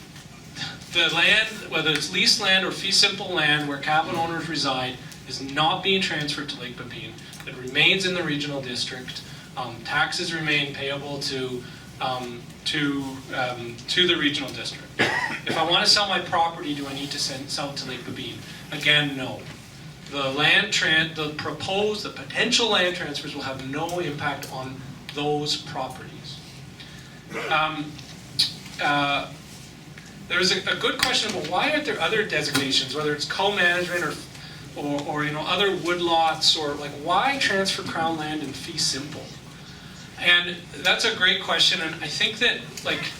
the land, whether it's leased land or fee simple land where cabin owners reside, is not being transferred to Lake Babine. It remains in the regional district. Taxes remain payable to the regional district. If I want to sell my property, do I need to sell it to Lake Babine? Again, no. The potential land transfers will have no impact on those properties. There was a good question about why aren't there other designations, whether it's co-management or you know, other woodlots, or like, why transfer crown land in fee simple? And that's a great question, and I think that, like,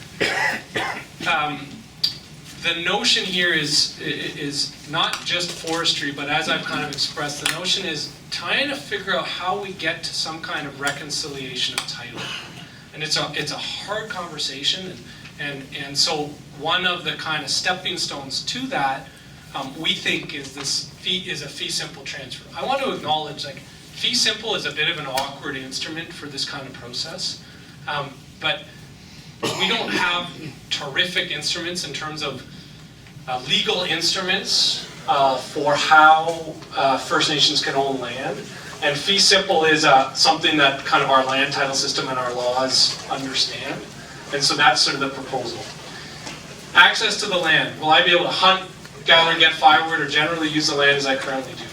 the notion here is not just forestry, but as I've kind of expressed, the notion is trying to figure out how we get to some kind of reconciliation of title. And it's a hard conversation, and so one of the kind of stepping stones to that, we think, is a fee simple transfer. I want to acknowledge, like, Fee simple is a bit of an awkward instrument for this kind of process, but we don't have terrific instruments in terms of legal instruments for how First Nations can own land. And fee simple is something that kind of our land title system and our laws understand. And so that's sort of the proposal. Access to the land. Will I be able to hunt, gather, get firewood, or generally use the land as I currently do?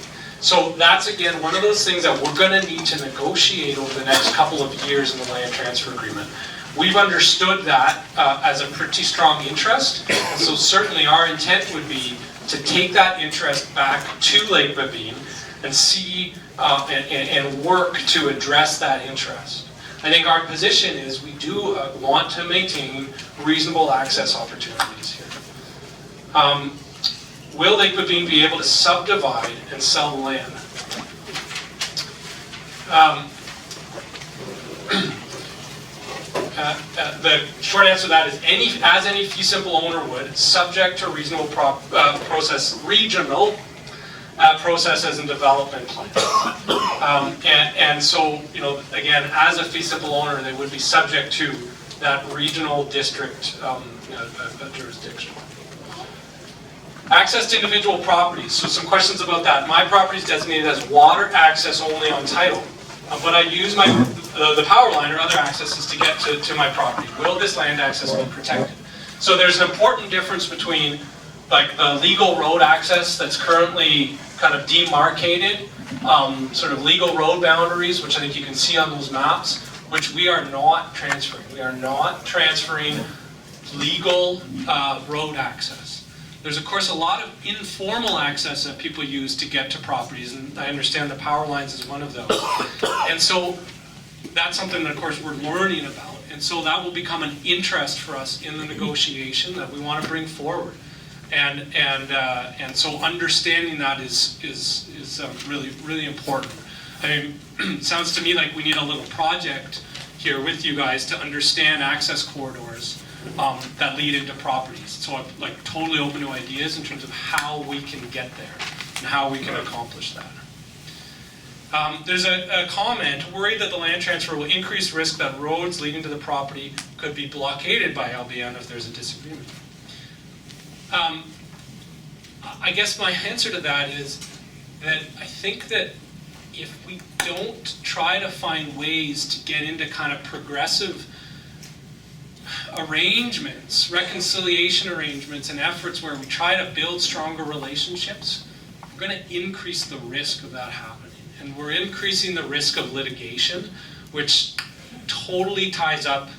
So that's, again, one of those things that we're going to need to negotiate over the next couple of years in the land transfer agreement. We've understood that as a pretty strong interest, and so certainly our intent would be to take that interest back to Lake Babine and see and work to address that interest. I think our position is we do want to maintain reasonable access opportunities here. Will Lake Babine be able to subdivide and sell the land? The short answer to that is as any fee simple owner would, subject to reasonable regional processes and development plans. And so, you know, again, as a fee simple owner, they would be subject to that regional district jurisdiction. Access to individual properties. So some questions about that. My property is designated as water access only on title, but I use the power line or other accesses to get to my property. Will this land access be protected? So there's an important difference between like the legal road access that's currently kind of demarcated, sort of legal road boundaries, which I think you can see on those maps, which we are not transferring. We are not transferring legal road access. There's of course a lot of informal access that people use to get to properties, and I understand the power lines is one of those. And so that's something that of course we're learning about, and so that will become an interest for us in the negotiation that we want to bring forward. And so understanding that is really important. I mean, it sounds to me like we need a little project here with you guys to understand access corridors that lead into properties. So I'm like totally open to ideas in terms of how we can get there and how we can accomplish that. There's a comment, worried that the land transfer will increase risk that roads leading to the property could be blockaded by LBN if there's a disagreement. I guess my answer to that is that I think that if we don't try to find ways to get into kind of progressive arrangements, reconciliation arrangements, and efforts where we try to build stronger relationships, we're going to increase the risk of that happening. And we're increasing the risk of litigation, which totally ties up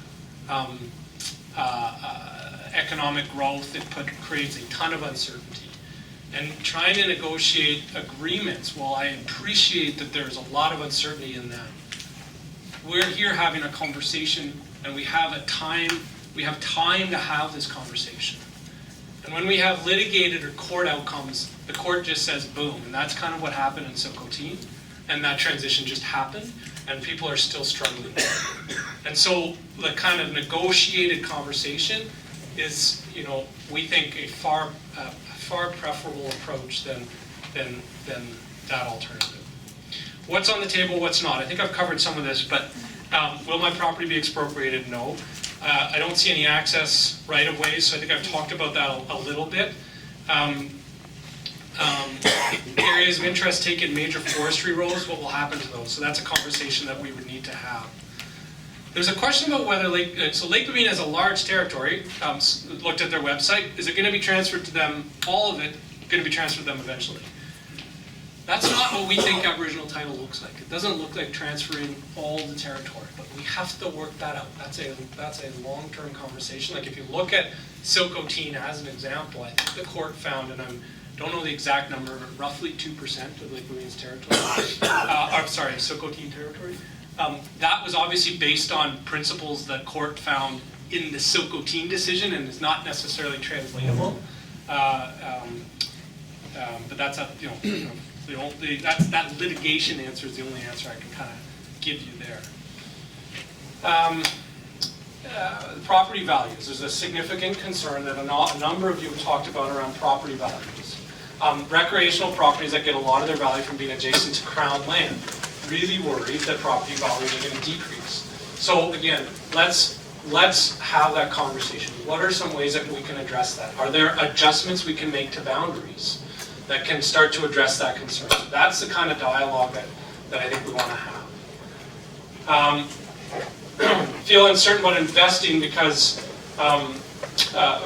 economic growth. It creates a ton of uncertainty. And trying to negotiate agreements, while I appreciate that there's a lot of uncertainty in that, we're here having a conversation, and we have time to have this conversation. And when we have litigated or court outcomes, the court just says boom, and that's kind of what happened in Silcotin, and that transition just happened, and people are still struggling. And so the kind of negotiated conversation is, you know, we think a far preferable approach than that alternative. What's on the table, what's not? I think I've covered some of this, but will my property be expropriated? No. I don't see any access right-of-ways, so I think I've talked about that a little bit. Areas of interest taken major forestry roads, what will happen to those? So that's a conversation that we would need to have. There's a question about whether Lake Babine has a large territory, looked at their website. Is it going to be transferred to them, all of it, going to be transferred to them eventually? That's not what we think Aboriginal title looks like. It doesn't look like transferring all the territory, but we have to work that out. That's a long-term conversation. Like if you look at Silcotin as an example, I think the court found, and I don't know the exact number, but roughly 2% of Lake Babine's territory, Silcotin territory. That was obviously based on principles that court found in the Silcotin decision, and is not necessarily translatable. But that's that litigation answer is the only answer I can kind of give you there. Property values. There's a significant concern that a number of you have talked about around property values. Recreational properties that get a lot of their value from being adjacent to crown land. really worried that property values are going to decrease. So again, let's have that conversation. What are some ways that we can address that? Are there adjustments we can make to boundaries that can start to address that concern? So that's the kind of dialogue that I think we want to have. Feel uncertain about investing because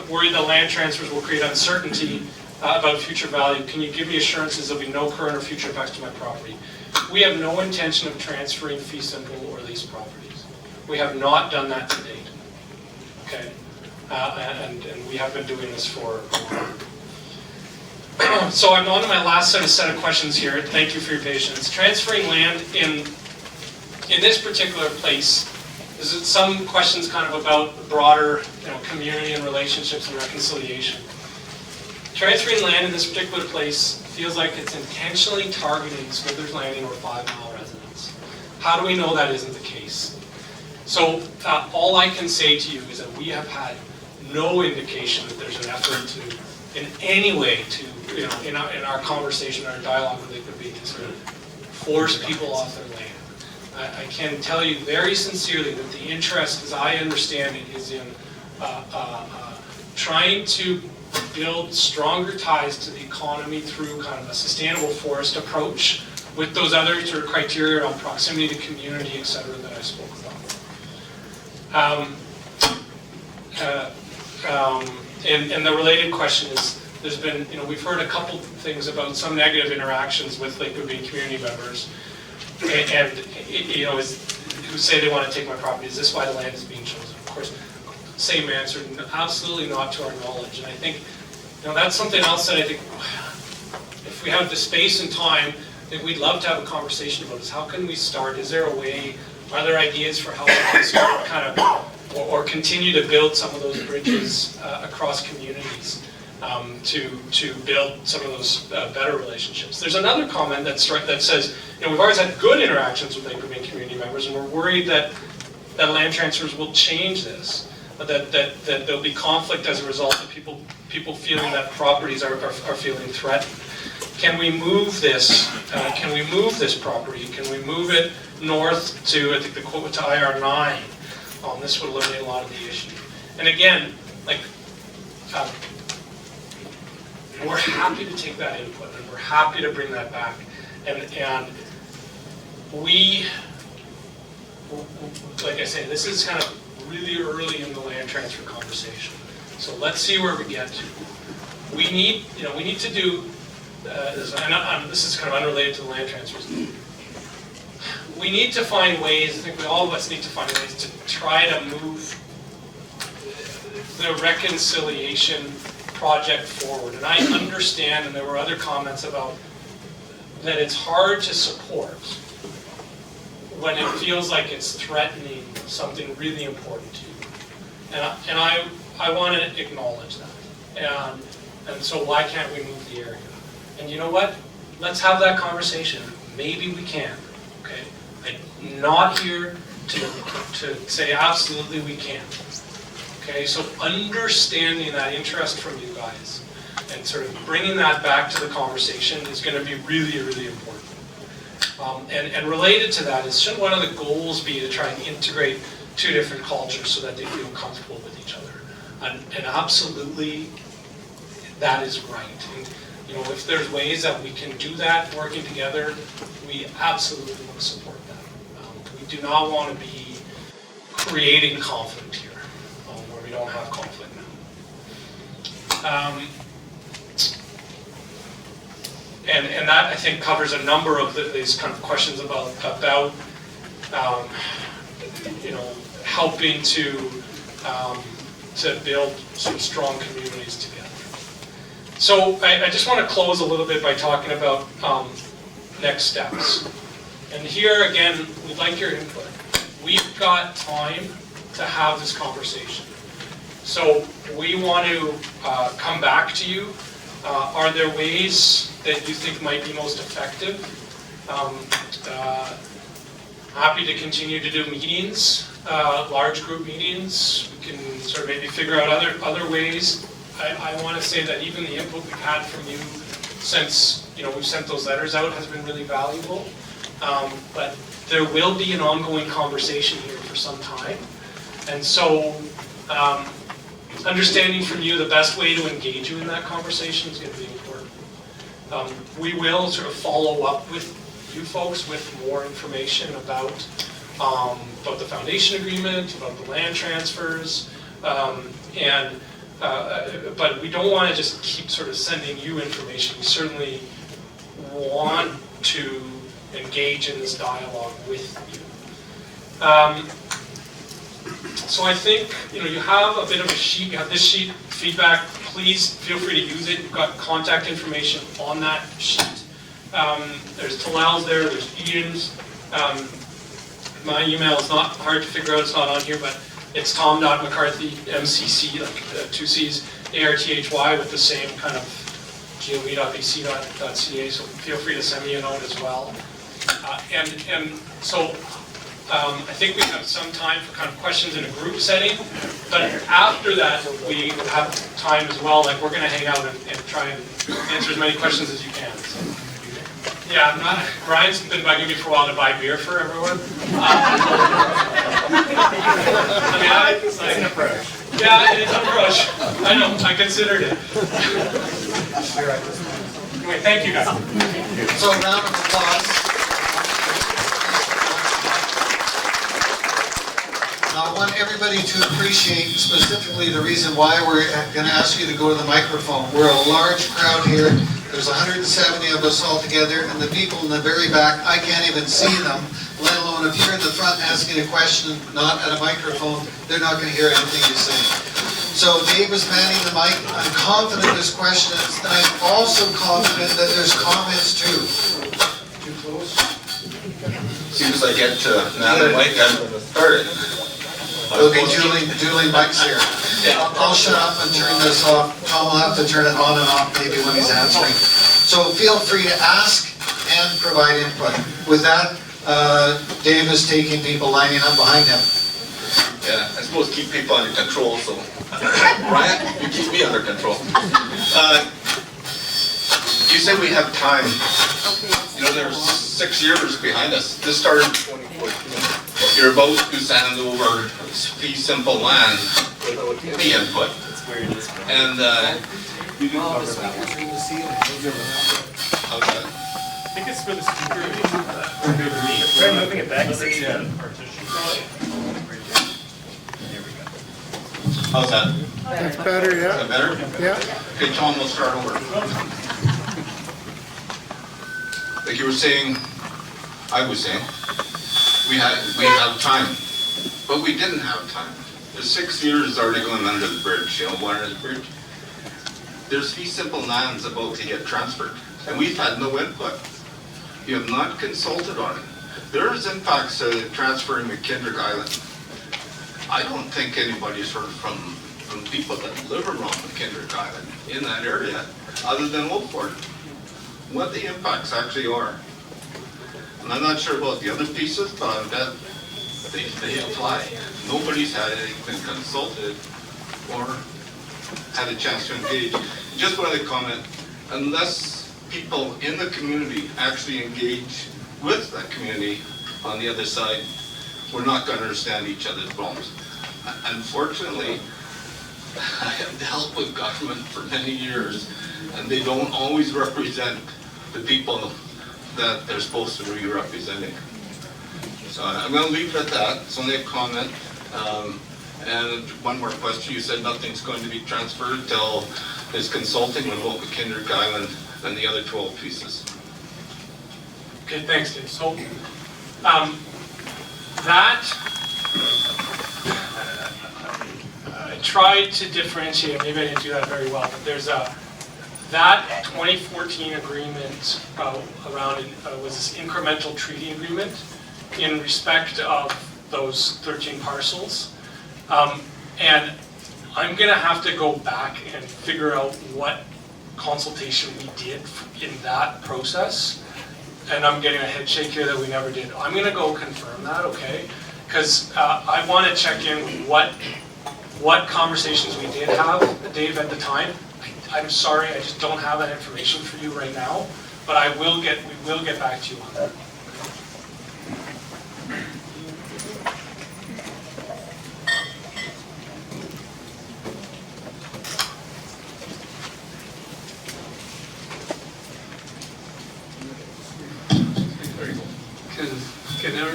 worried that land transfers will create uncertainty about future value. Can you give me assurances there'll be no current or future impacts to my property? We have no intention of transferring fee simple or lease properties. We have not done that to date. Okay, and we have been doing this for a while. So I'm on to my last set of questions here. Thank you for your patience. Transferring land in this particular place, there's some questions kind of about the broader community and relationships and reconciliation. Transferring land in this particular place feels like it's intentionally targeting Smithers Landing or 5 Mile residents. How do we know that isn't the case? So all I can say to you is that we have had no indication that there's an effort to, in any way, to in our conversation, our dialogue with Lake Babine, to sort of force people off their land. I can tell you very sincerely that the interest, as I understand it, is in trying to build stronger ties to the economy through kind of a sustainable forest approach with those other sort of criteria on proximity to community, et cetera, that I spoke about. And the related question is, there's been, we've heard a couple things about some negative interactions with Lake Babine community members, and who say they want to take my property. Is this why the land is being chosen? Of course, same answer, absolutely not to our knowledge. And I think, that's something else that I think, if we have the space and time, that we'd love to have a conversation about is how can we start? Is there a way? Are there ideas for how we can start kind of, or continue to build some of those bridges across communities to build some of those better relationships? There's another comment that says, we've always had good interactions with Lake Babine community members, and we're worried that land transfers will change this. That there'll be conflict as a result of people feeling that properties are feeling threatened. Can we move this? Can we move this property? Can we move it north to, I think the quote to IR9? This would eliminate a lot of the issue. And again, we're happy to take that input, and we're happy to bring that back. And we, like I say, this is kind of really early in the land transfer conversation. So let's see where we get to. We need to do, this is kind of unrelated to the land transfers. We need to find ways, I think all of us need to find ways to try to move the reconciliation project forward. And I understand, and there were other comments about that it's hard to support when it feels like it's threatening something really important to you. And I want to acknowledge that. And so why can't we move the area? And you know what? Let's have that conversation. Maybe we can. Okay? I'm not here to say absolutely we can't. Okay? So understanding that interest from you guys and sort of bringing that back to the conversation is going to be really, really important. And related to that is, shouldn't one of the goals be to try and integrate two different cultures so that they feel comfortable with each other? And absolutely, that is right. And, if there's ways that we can do that working together, we absolutely want to support that. We do not want to be creating conflict here, where we don't have conflict now. And that, I think, covers a number of these kind of questions about helping to build some strong communities together. So I just want to close a little bit by talking about next steps. And here, again, we'd like your input. We've got time to have this conversation. So we want to come back to you. Are there ways that you think might be most effective? Happy to continue to do meetings, large group meetings. We can sort of maybe figure out other ways. I want to say that even the input we've had from you since we've sent those letters out has been really valuable. but there will be an ongoing conversation here for some time. And so, understanding from you the best way to engage you in that conversation is going to be important. We will sort of follow up with you folks with more information about the foundation agreement, about the land transfers, but we don't want to just keep sort of sending you information. We certainly want to engage in this dialogue with you. So I think, you have a bit of a sheet, you have this sheet, feedback, please feel free to use it. You've got contact information on that sheet. There's Talal's there, there's Eden's. My email is not hard to figure out, it's not on here, but it's tom.mccarthy, MCC, like 2 C's, ARTHY with the same kind of gov.bc.ca, so feel free to send me a note as well. So I think we have some time for kind of questions in a group setting, but after that we have time as well, like we're going to hang out and try and answer as many questions as you can. So. Yeah, Brian's been bugging me for a while to buy beer for everyone. It's an approach. Yeah, it's an approach. I know, I considered it. Anyway, thank you guys. So a round of applause. Now, I want everybody to appreciate specifically the reason why we're going to ask you to go to the microphone. We're a large crowd here. There's 170 of us all together, and the people in the very back, I can't even see them, let alone if you're in the front asking a question, not at a microphone, they're not going to hear anything you say. So Dave is manning the mic. I'm confident there's questions, and I'm also confident that there's comments too. Too close? As soon as I get to man the mic, I'm going to start it. There'll be dueling mics here. I'll shut up and turn this off. Tom will have to turn it on and off maybe when he's answering. So feel free to ask and provide input. With that, Dave is taking people lining up behind him. Yeah, I'm supposed to keep people under control, so Brian, you keep me under control. You said we have time. There's 6 years behind us. This started in 2014. You're about to send over fee simple land without any input. And how's that? I think it's for the speaker. Try moving it back 6 feet. How's that? That's better, Is yeah. that better? Yeah. Okay, Tom, we'll start over. Like you were saying, I was saying, we have time, but we didn't have time. There's 6 years already going under the bridge, water the bridge. There's fee simple lands about to get transferred, and we've had no input. You have not consulted on it. There is impacts to transferring McKendrick Island. I don't think anybody's heard from people that live around McKendrick Island in that area, other than Wolford, what the impacts actually are. And I'm not sure about the other pieces, but I bet they apply. Nobody's had anything consulted or had a chance to engage. Just wanted to comment, unless people in the community actually engage with that community on the other side, we're not going to understand each other's problems. Unfortunately, I have dealt with government for many years, and they don't always represent the people that they're supposed to be representing. So I'm going to leave it at that. It's only a comment. And one more question. You said nothing's going to be transferred till there's consulting with both McKendrick Island and the other 12 pieces. Okay, thanks, Dave. So I tried to differentiate, maybe I didn't do that very well, but there's that 2014 agreement around was this incremental treaty agreement in respect of those 13 parcels. And I'm gonna have to go back and figure out what consultation we did in that process. And I'm getting a head shake here that we never did. I'm gonna go confirm that, okay? Because I wanna check in with what conversations we did have, Dave, at the time. I'm sorry, I just don't have that information for you right now, but we will get back to you on that.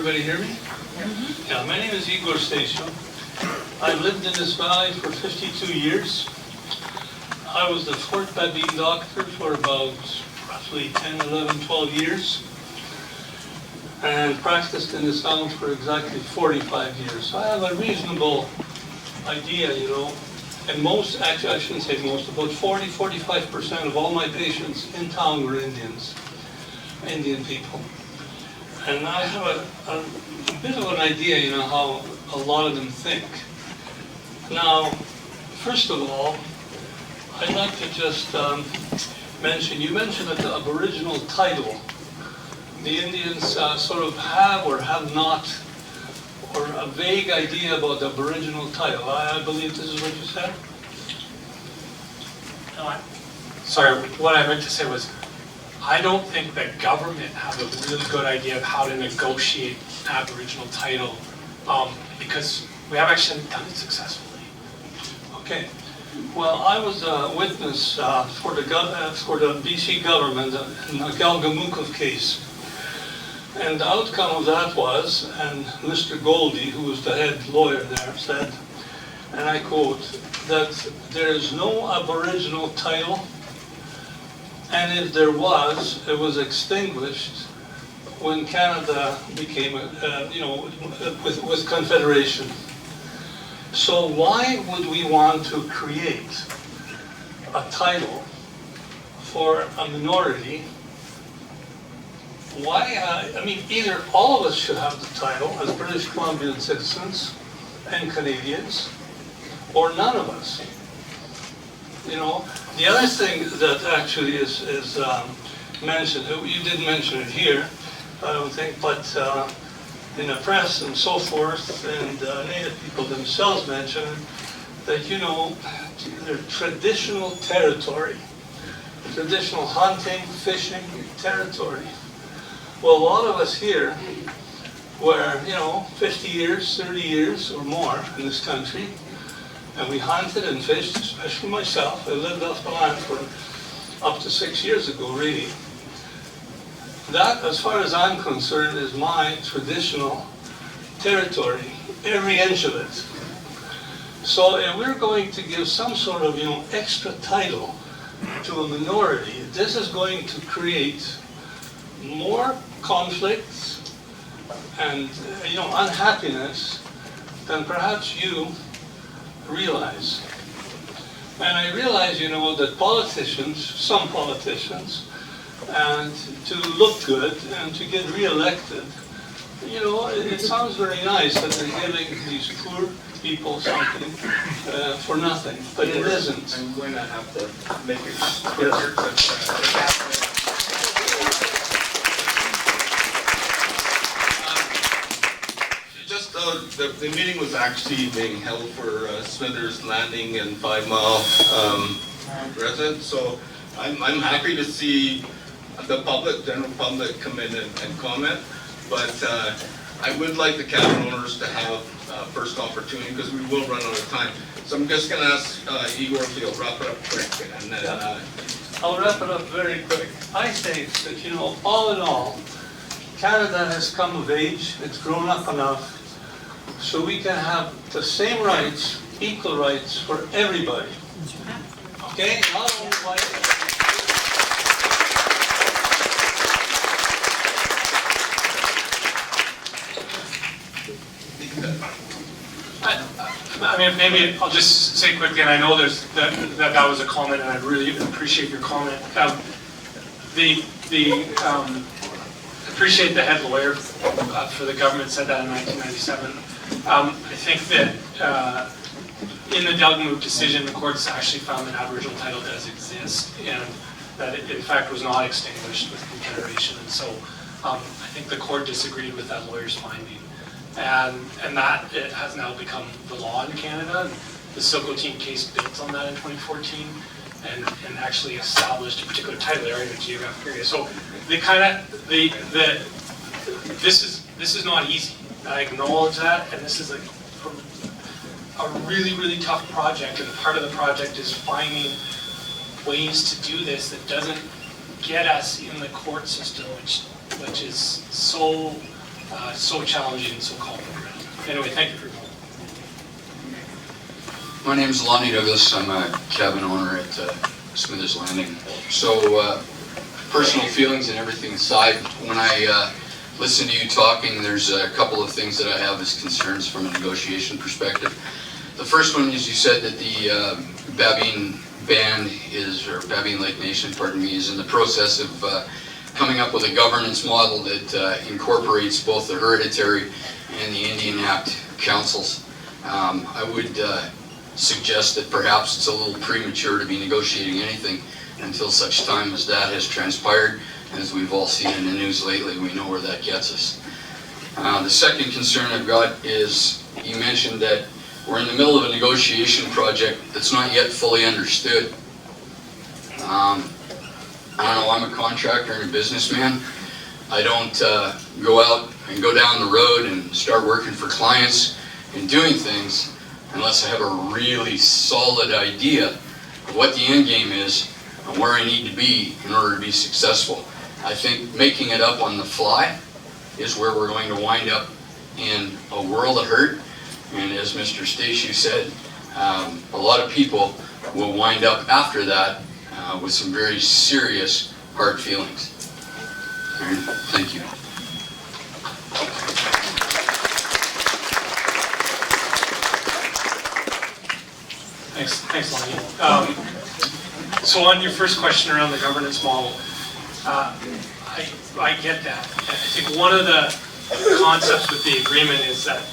everybody hear me? Yeah, my name is Igor Station. I've lived in this valley for 52 years. I was the Fort Babine doctor for about roughly 10, 11, 12 years. And practiced in this town for exactly 45 years. So I have a reasonable idea, you know. And most, actually I shouldn't say most, about 40-45% of all my patients in town were Indians, Indian people. And I have a bit of an idea, you know, how a lot of them think. Now, first of all, I'd like to just mention, you mentioned that the Aboriginal title, the Indians sort of have or have not, or a vague idea about the Aboriginal title. I believe this is what you said? No, sorry, what I meant to say was, I don't think that government have a really good idea of how to negotiate Aboriginal title, because we have actually done it successfully. Okay. Well, I was a witness for the BC government in the Galgamukov case. And the outcome of that was, and Mr. Goldie, who was the head lawyer there, said, and I quote, that there is no Aboriginal title, and if there was, it was extinguished when Canada became, with Confederation. So why would we want to create a title for a minority? Why, I mean, either all of us should have the title as British Columbian citizens and Canadians, or none of us. You know, the other thing that actually is mentioned, you didn't mention it here, I don't think, but in the press and so forth, and Native people themselves mention that, you know, their traditional territory, traditional hunting, fishing territory. Well, a lot of us here were, you know, 50 years, 30 years or more in this country, and we hunted and fished, especially myself. I lived off the land for up to 6 years ago, really. That, as far as I'm concerned, is my traditional territory, every inch of it. So if we're going to give some sort of, you know, extra title to a minority, this is going to create more conflicts and, you know, unhappiness than perhaps you realize. And I realize, you know, that politicians, some politicians, and to look good and to get re-elected, you know, it sounds very nice that they're giving these poor people something for nothing, but it isn't. I'm going to have to make it quicker. The meeting was actually being held for Smithers Landing and 5 Mile residents, so I'm happy to see the public, general public, come in and comment, but I would like the cabin owners to have first opportunity because we will run out of time. So I'm just going to ask Igor if he'll wrap it up quick, and then I'll wrap it up very quick. I think that, you know, all in all, Canada has come of age, it's grown up enough, so we can have the same rights, equal rights for everybody. Okay? Not only white. I mean, maybe I'll just say quickly, and I know there's that was a comment, and I really appreciate your comment. Appreciate the head lawyer for the government said that in 1997. I think that in the Delgamuukw decision, the courts actually found that Aboriginal title does exist, and that it in fact was not extinguished with Confederation. And so I think the court disagreed with that lawyer's finding. And that it has now become the law in Canada. The Silcotin case built on that in 2014 and actually established a particular title area and a geographic area. So this is not easy. I acknowledge that, and this is a really, really tough project, and part of the project is finding ways to do this that doesn't get us in the court system, which is so so challenging and so called for. Anyway, thank you for coming. My name is Lonnie Douglas. I'm a cabin owner at Smithers Landing. So personal feelings and everything aside, when I listen to you talking, there's a couple of things that I have as concerns from a negotiation perspective. The first one is you said that the Babine Band or Babine Lake Nation, pardon me, is in the process of coming up with a governance model that incorporates both the hereditary and the Indian Act councils. I would suggest that perhaps it's a little premature to be negotiating anything until such time as that has transpired. And as we've all seen in the news lately, we know where that gets us. The second concern I've got is you mentioned that we're in the middle of a negotiation project that's not yet fully understood. I don't know, I'm a contractor and a businessman. I don't go out and go down the road and start working for clients and doing things unless I have a really solid idea of what the end game is and where I need to be in order to be successful. I think making it up on the fly is where we're going to wind up in a world of hurt. And as Mr. Stacey said, a lot of people will wind up after that with some very serious hard feelings. All right, thank you. Thanks, Lonnie. So on your first question around the governance model, I get that. I think one of the concepts with the agreement is that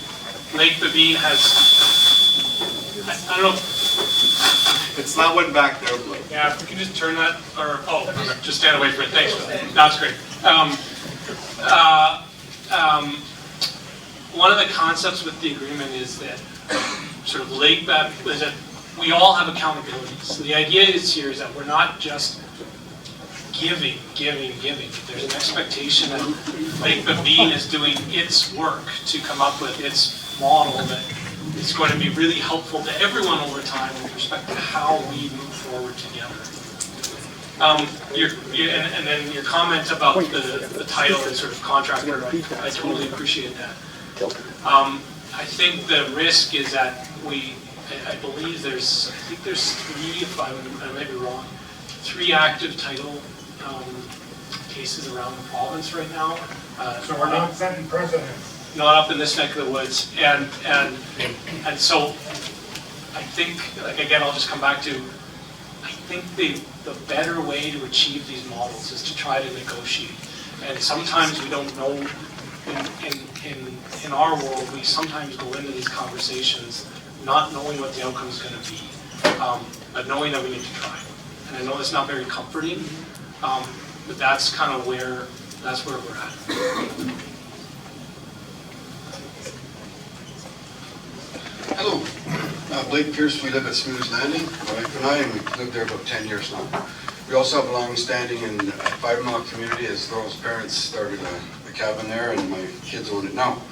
Lake Babine has, I don't know. It's not one back there, Blake. Yeah, if we can just turn that, or, oh, just stand away from it, thanks for that. That's great. One of the concepts with the agreement is that sort of Lake Babine, is that we all have accountability. So the idea is here is that we're not just giving. There's an expectation that Lake Babine is doing its work to come up with its model that is going to be really helpful to everyone over time with respect to how we move forward together. And then your comment about the title and sort of contractor, I totally appreciate that. I think the risk is that I believe there's 3, if I may be wrong, 3 active title cases around the province right now. So we're not setting precedents. Not up in this neck of the woods, and so I think, like again, I'll just come back to, I think the better way to achieve these models is to try to negotiate. And sometimes we don't know. In our world, we sometimes go into these conversations not knowing what the outcome is going to be, but knowing that we need to try. And I know it's not very comforting, but that's kind of where we're at. Hello, Blake Pierce. We live at Smithers Landing. My wife and I, and we've lived there about 10 years now. We also have a long-standing in 5 Mile community, as Laurel's parents started a cabin there, and my kids own it now.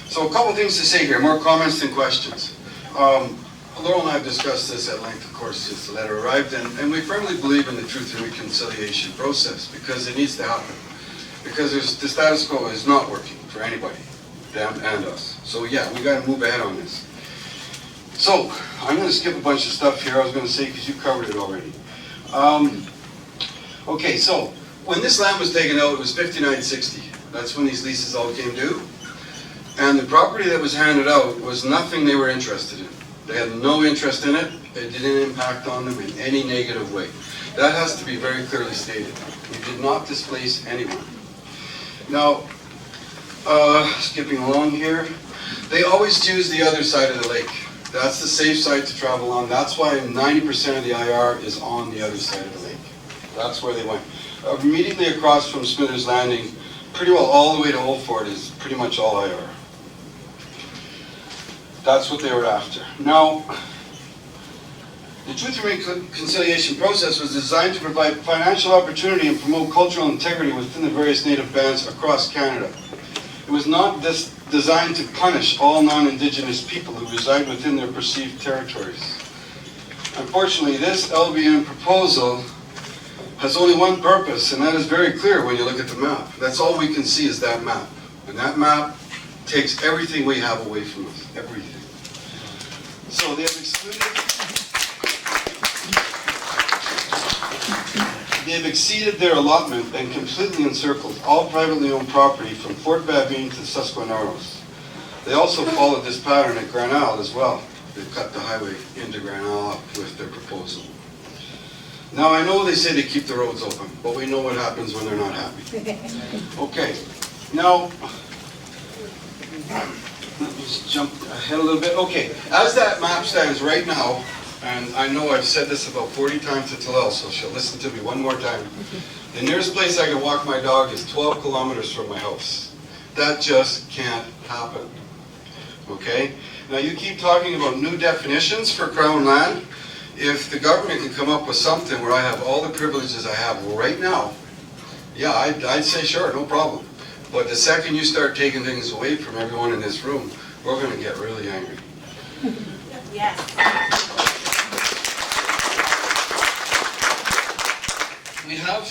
So a couple things to say here, more comments than questions. Laurel and I have discussed this at length, of course, since the letter arrived, and we firmly believe in the truth and reconciliation process because it needs to happen. Because the status quo is not working for anybody, them and us. So yeah, we got to move ahead on this. So I'm going to skip a bunch of stuff here I was going to say because you covered it already. Okay, so when this land was taken out, it was 5960. That's when these leases all came due. And the property that was handed out was nothing they were interested in. They had no interest in it. It didn't impact on them in any negative way. That has to be very clearly stated. We did not displace anyone. Now, skipping along here, they always choose the other side of the lake. That's the safe side to travel on. That's why 90% of the IR is on the other side of the lake. That's where they went. Immediately across from Smithers Landing, pretty well all the way to Old Fort is pretty much all IR. That's what they were after. Now, the Truth and Reconciliation process was designed to provide financial opportunity and promote cultural integrity within the various native bands across Canada. It was not designed to punish all non-Indigenous people who reside within their perceived territories. Unfortunately, this LBN proposal has only one purpose, and that is very clear when you look at the map. That's all we can see is that map. And that map takes everything we have away from us, everything. So they have exceeded their allotment and completely encircled all privately owned property from Fort Babine to Susquehannaros. They also followed this pattern at Granal as well. They've cut the highway into Granal up with their proposal. Now, I know they say they keep the roads open, but we know what happens when they're not happy. Okay, now, let me just jump ahead a little bit. Okay, as that map stands right now, and I know I've said this about 40 times to Talal, so she'll listen to me one more time. The nearest place I can walk my dog is 12 kilometers from my house. That just can't happen. Okay? Now you keep talking about new definitions for Crown land. If the government can come up with something where I have all the privileges I have right now, yeah, I'd say sure, no problem. But the second you start taking things away from everyone in this room, we're going to get really angry. Yes. We have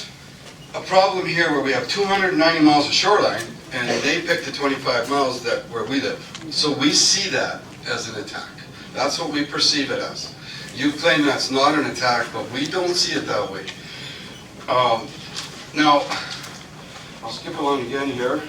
a problem here where we have 290 miles of shoreline, and they picked the 25 miles where we live. So we see that as an attack. That's what we perceive it as. You claim that's not an attack, but we don't see it that way. Now, I'll skip along again here.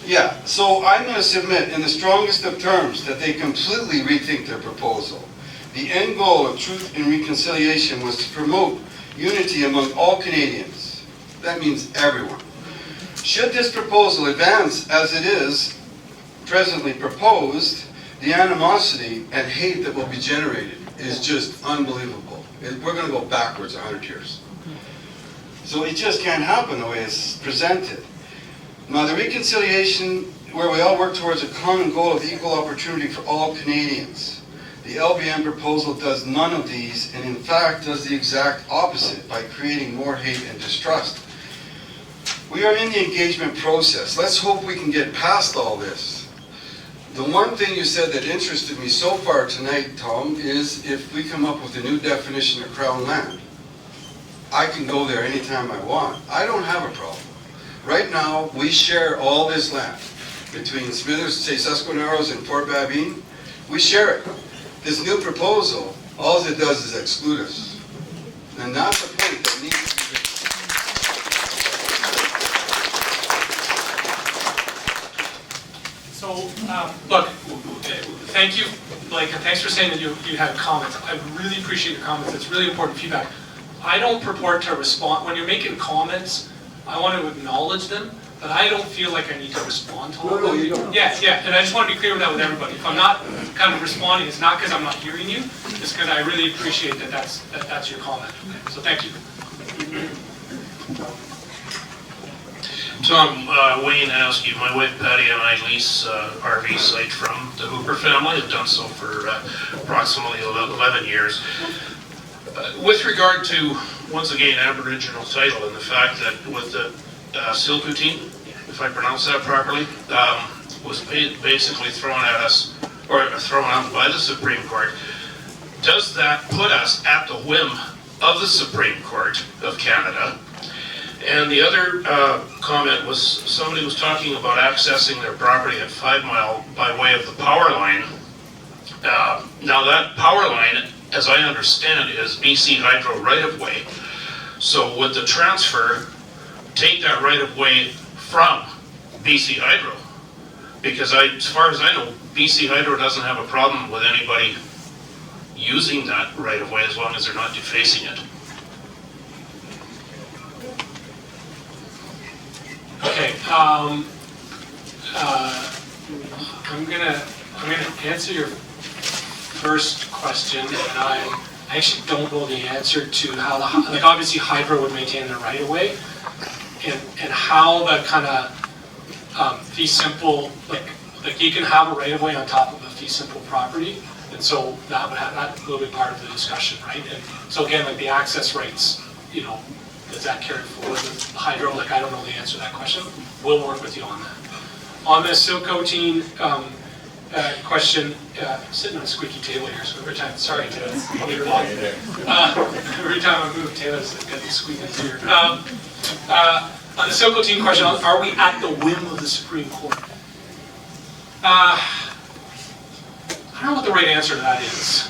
Yeah, so I'm going to submit in the strongest of terms that they completely rethink their proposal. The end goal of truth and reconciliation was to promote unity among all Canadians. That means everyone. Should this proposal advance as it is presently proposed, the animosity and hate that will be generated is just unbelievable. We're going to go backwards 100 years. So it just can't happen the way it's presented. Now the reconciliation where we all work towards a common goal of equal opportunity for all Canadians. The LBN proposal does none of these, and in fact does the exact opposite by creating more hate and distrust. We are in the engagement process. Let's hope we can get past all this. The one thing you said that interested me so far tonight, Tom, is if we come up with a new definition of Crown land. I can go there anytime I want. I don't have a problem. Right now, we share all this land between Smithers, say Susquehannaros and Fort Babine. We share it. This new proposal, all it does is exclude us. And that's a point that needs to be So, look, thank you, Blake, and thanks for saying that you had comments. I really appreciate your comments. It's really important feedback. I don't purport to respond. When you're making comments, I want to acknowledge them, but I don't feel like I need to respond to all of them. No, you don't. Yeah, and I just want to be clear with that with everybody. If I'm not kind of responding, it's not because I'm not hearing you, it's because I really appreciate that that's your comment. So thank you. Tom, Wayne asked you, my wife Patty and I lease RV site from the Hooper family. Have done so for approximately 11 years. With regard to, once again, Aboriginal title and the fact that with the Silcoutine, if I pronounce that properly, was basically thrown at us, or thrown out by the Supreme Court, does that put us at the whim of the Supreme Court of Canada? And the other comment was somebody was talking about accessing their property at 5 Mile by way of the power line. Now that power line, as I understand it, is BC Hydro right-of-way. So would the transfer take that right-of-way from BC Hydro? Because as far as I know, BC Hydro doesn't have a problem with anybody using that right-of-way as long as they're not defacing it. Okay, I'm gonna answer your first question, and I actually don't know the answer to how like obviously Hydro would maintain their right of way, and how the kind of fee simple like you can have a right of way on top of a fee simple property, and so that will be part of the discussion, right? And so again, like the access rights, you know. Does that carry forward with Hydro? Like, I don't know the answer to that question. We'll work with you on that. On the Silcoutine question, I'm sitting on a squeaky table here, so every time, sorry to every time I move, Taylor's got the squeaky here. On the Silco team question, are we at the whim of the Supreme Court? I don't know what the right answer to that is.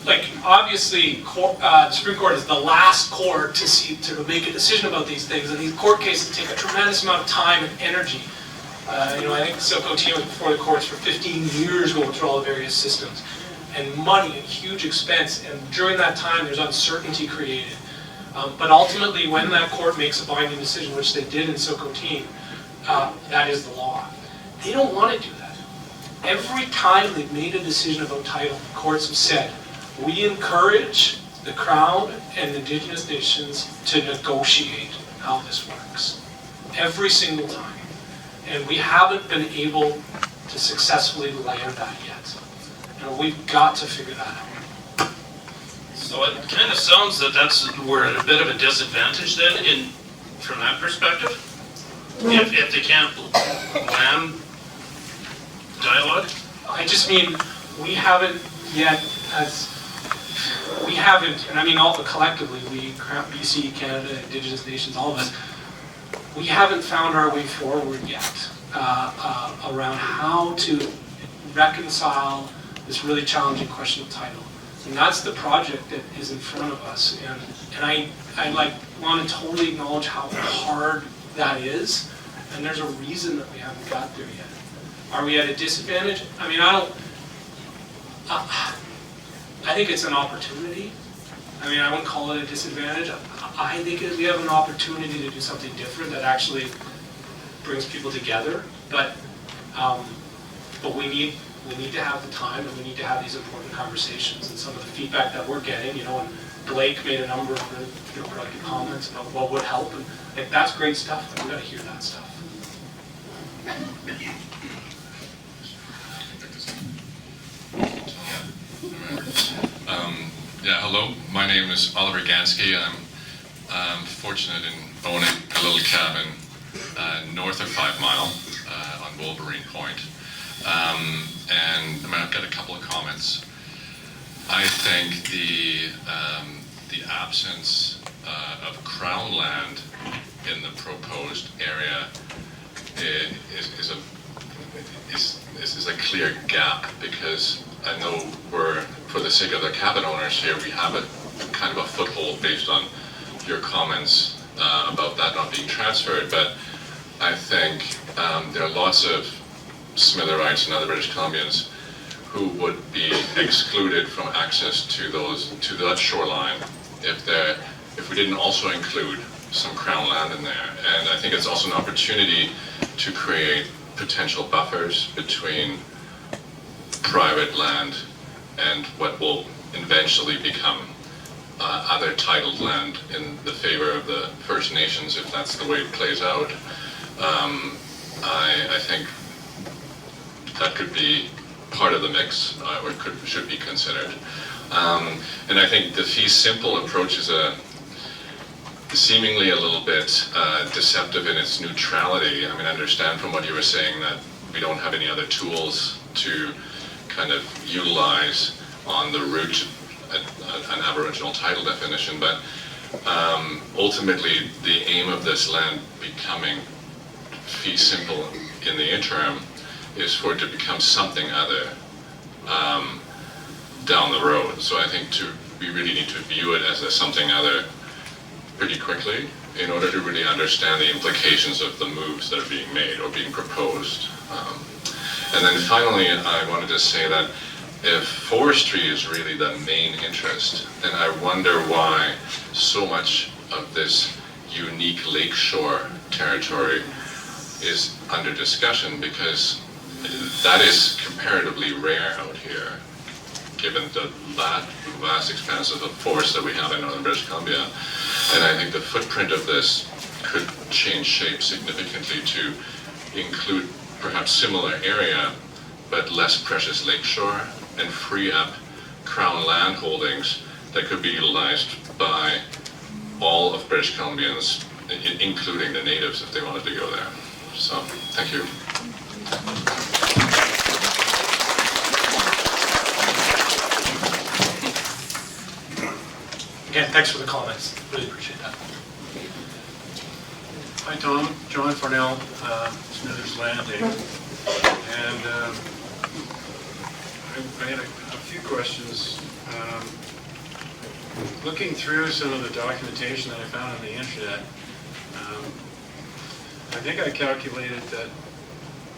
Like, obviously, the Supreme Court is the last court to make a decision about these things, and these court cases take a tremendous amount of time and energy. I think the Silco team was before the courts for 15 years going through all the various systems, and money and huge expense, and during that time there's uncertainty created. But ultimately, when that court makes a binding decision, which they did in Silco team, that is the law. They don't want to do that. Every time they've made a decision about title, the courts have said, we encourage the Crown and Indigenous nations to negotiate how this works. Every single time. And we haven't been able to successfully land that yet. And we've got to figure that out. So it kind of sounds that we're at a bit of a disadvantage then from that perspective? If they can't land dialogue? I just mean, we haven't yet, and I mean all collectively, BC, Canada, Indigenous nations, all of us, we haven't found our way forward yet around how to reconcile this really challenging question of title. And that's the project that is in front of us. And I want to totally acknowledge how hard that is. And there's a reason that we haven't got there yet. Are we at a disadvantage? I mean, I think it's an opportunity. I mean, I wouldn't call it a disadvantage. I think we have an opportunity to do something different that actually brings people together. But we need to have the time, and we need to have these important conversations. And some of the feedback that we're getting, and Blake made a number of really productive comments about what would help, and like, that's great stuff. Like, we got to hear that stuff. Hello. My name is Oliver Gansky. I'm fortunate in owning a little cabin north of 5 Mile on Wolverine Point. And I've got a couple of comments. I think the absence of Crown land in the proposed area is a clear gap, because I know for the sake of the cabin owners here, we have a kind of a foothold based on your comments about that not being transferred. But I think there are lots of Smitherites and other British Columbians who would be excluded from access to that shoreline if we didn't also include some Crown land in there. And I think it's also an opportunity to create potential buffers between private land and what will eventually become other titled land in the favor of the First Nations, if that's the way it plays out. I think that could be part of the mix, or should be considered. And I think the fee simple approach is seemingly a little bit deceptive in its neutrality. I mean, I understand from what you were saying that we don't have any other tools to kind of utilize on the route an Aboriginal title definition, but ultimately the aim of this land becoming fee simple in the interim is for it to become something other down the road. So I think we really need to view it as a something other pretty quickly in order to really understand the implications of the moves that are being made or being proposed. And then finally, I wanted to say that if forestry is really the main interest, then I wonder why so much of this unique lakeshore territory is under discussion, because that is comparatively rare out here, given the vast expanses of forest that we have in northern British Columbia. And I think the footprint of this could change shape significantly to include perhaps similar area, but less precious lakeshore, and free up Crown land holdings that could be utilized by all of British Columbians, including the natives if they wanted to go there. So, thank you. Again, thanks for the comments. Really appreciate that. Hi, Tom. John Farnell, Smithers Landing. And I had a few questions. Looking through some of the documentation that I found on the internet, I think I calculated that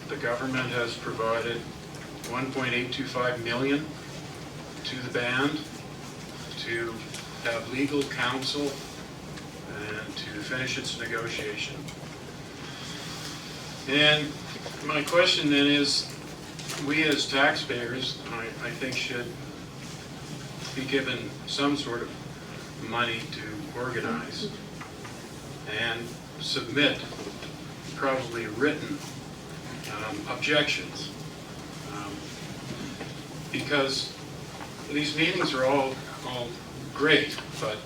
the government has provided $1.825 million to the band to have legal counsel and to finish its negotiation. And my question then is, we as taxpayers, I think, should be given some sort of money to organize and submit probably written objections. Because these meetings are all great, but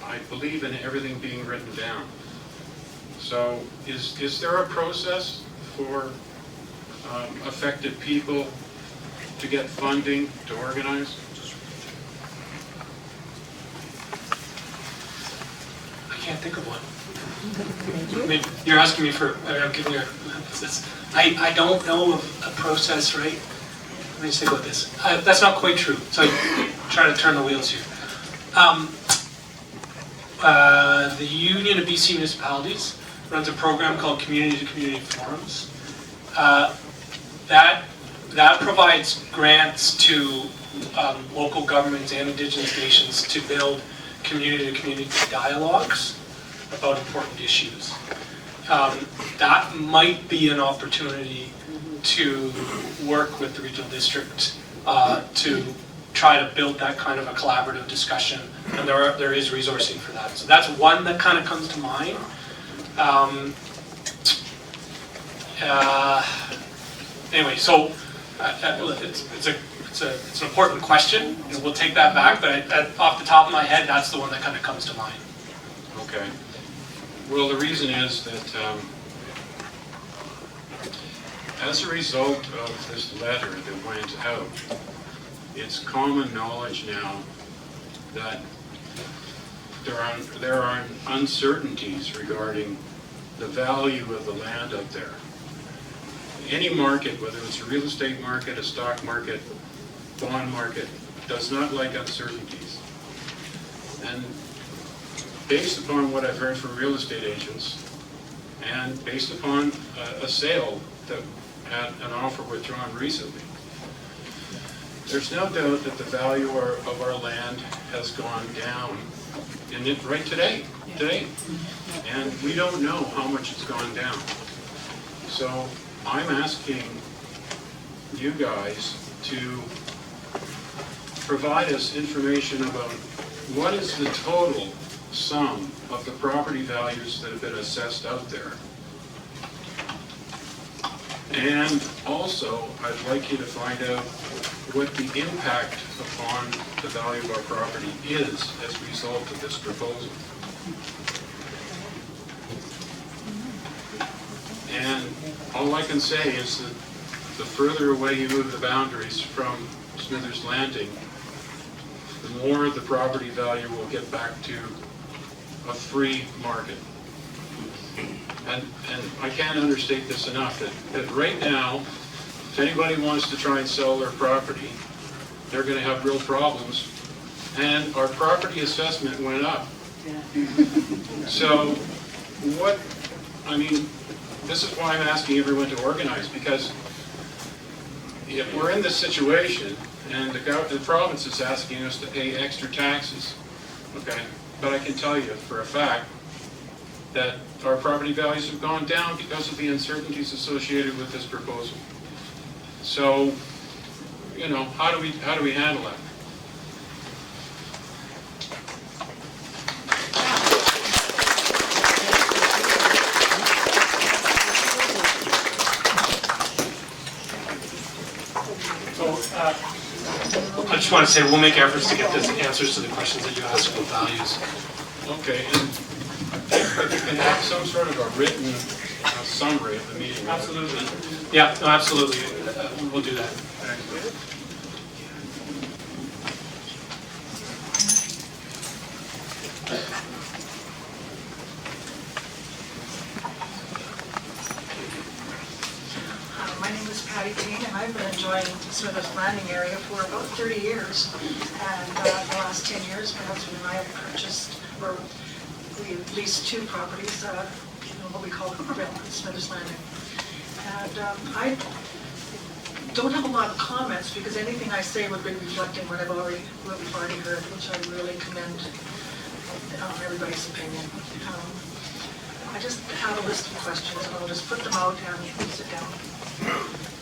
I believe in everything being written down. So is there a process for affected people to get funding to organize? I can't think of one. I mean, you're asking me for, I'm giving you I don't know of a process, right? Let me just think about this. That's not quite true, so I'm trying to turn the wheels here. The Union of BC Municipalities runs a program called Community-to-Community Forums. That provides grants to local governments and Indigenous nations to build community-to-community dialogues about important issues. That might be an opportunity to work with the regional district to try to build that kind of a collaborative discussion, and there is resourcing for that. So that's one that kind of comes to mind. Anyway, so it's an important question, and we'll take that back. But off the top of my head, that's the one that kind of comes to mind. Okay. Well, the reason is that as a result of this letter that went out, it's common knowledge now that there are uncertainties regarding the value of the land out there. Any market, whether it's a real estate market, a stock market, bond market, does not like uncertainties. And based upon what I've heard from real estate agents, and based upon a sale that had an offer withdrawn recently, there's no doubt that the value of our land has gone down right today. And we don't know how much it's gone down. So I'm asking you guys to provide us information about what is the total sum of the property values that have been assessed out there. And also, I'd like you to find out what the impact upon the value of our property is as a result of this proposal. And all I can say is that the further away you move the boundaries from Smithers Landing, the more the property value will get back to a free market. And I can't understate this enough, that right now, if anybody wants to try and sell their property, they're going to have real problems. And our property assessment went up. So this is why I'm asking everyone to organize, because if we're in this situation and the province is asking us to pay extra taxes, okay, but I can tell you for a fact that our property values have gone down because of the uncertainties associated with this proposal. So, how do we handle that? I just want to say we'll make efforts to get the answers to the questions that you asked about values. Okay, and if you can have some sort of a written summary of the meeting. Absolutely. Yeah, no, absolutely. We'll do that. been enjoying Smithers Landing area for about 30 years. And the last 10 years, my husband and I have purchased, or we leased 2 properties, what we call Hooperville and Smithers Landing. And I don't have a lot of comments because anything I say would be reflecting what we've already heard, which I really commend everybody's opinion. I just have a list of questions, and I'll just put them out and sit down.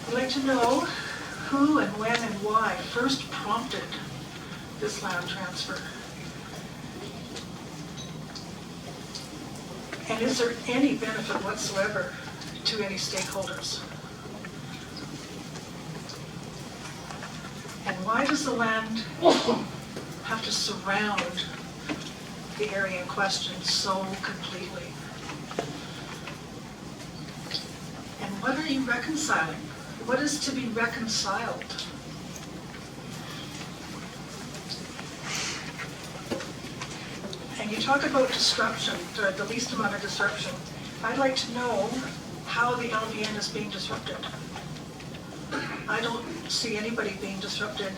I'd like to know who and when and why first prompted this land transfer. And is there any benefit whatsoever to any stakeholders? And why does the land have to surround the area in question so completely? And what are you reconciling? What is to be reconciled? And you talk about disruption, or the least amount of disruption. I'd like to know how the LBN is being disrupted. I don't see anybody being disrupted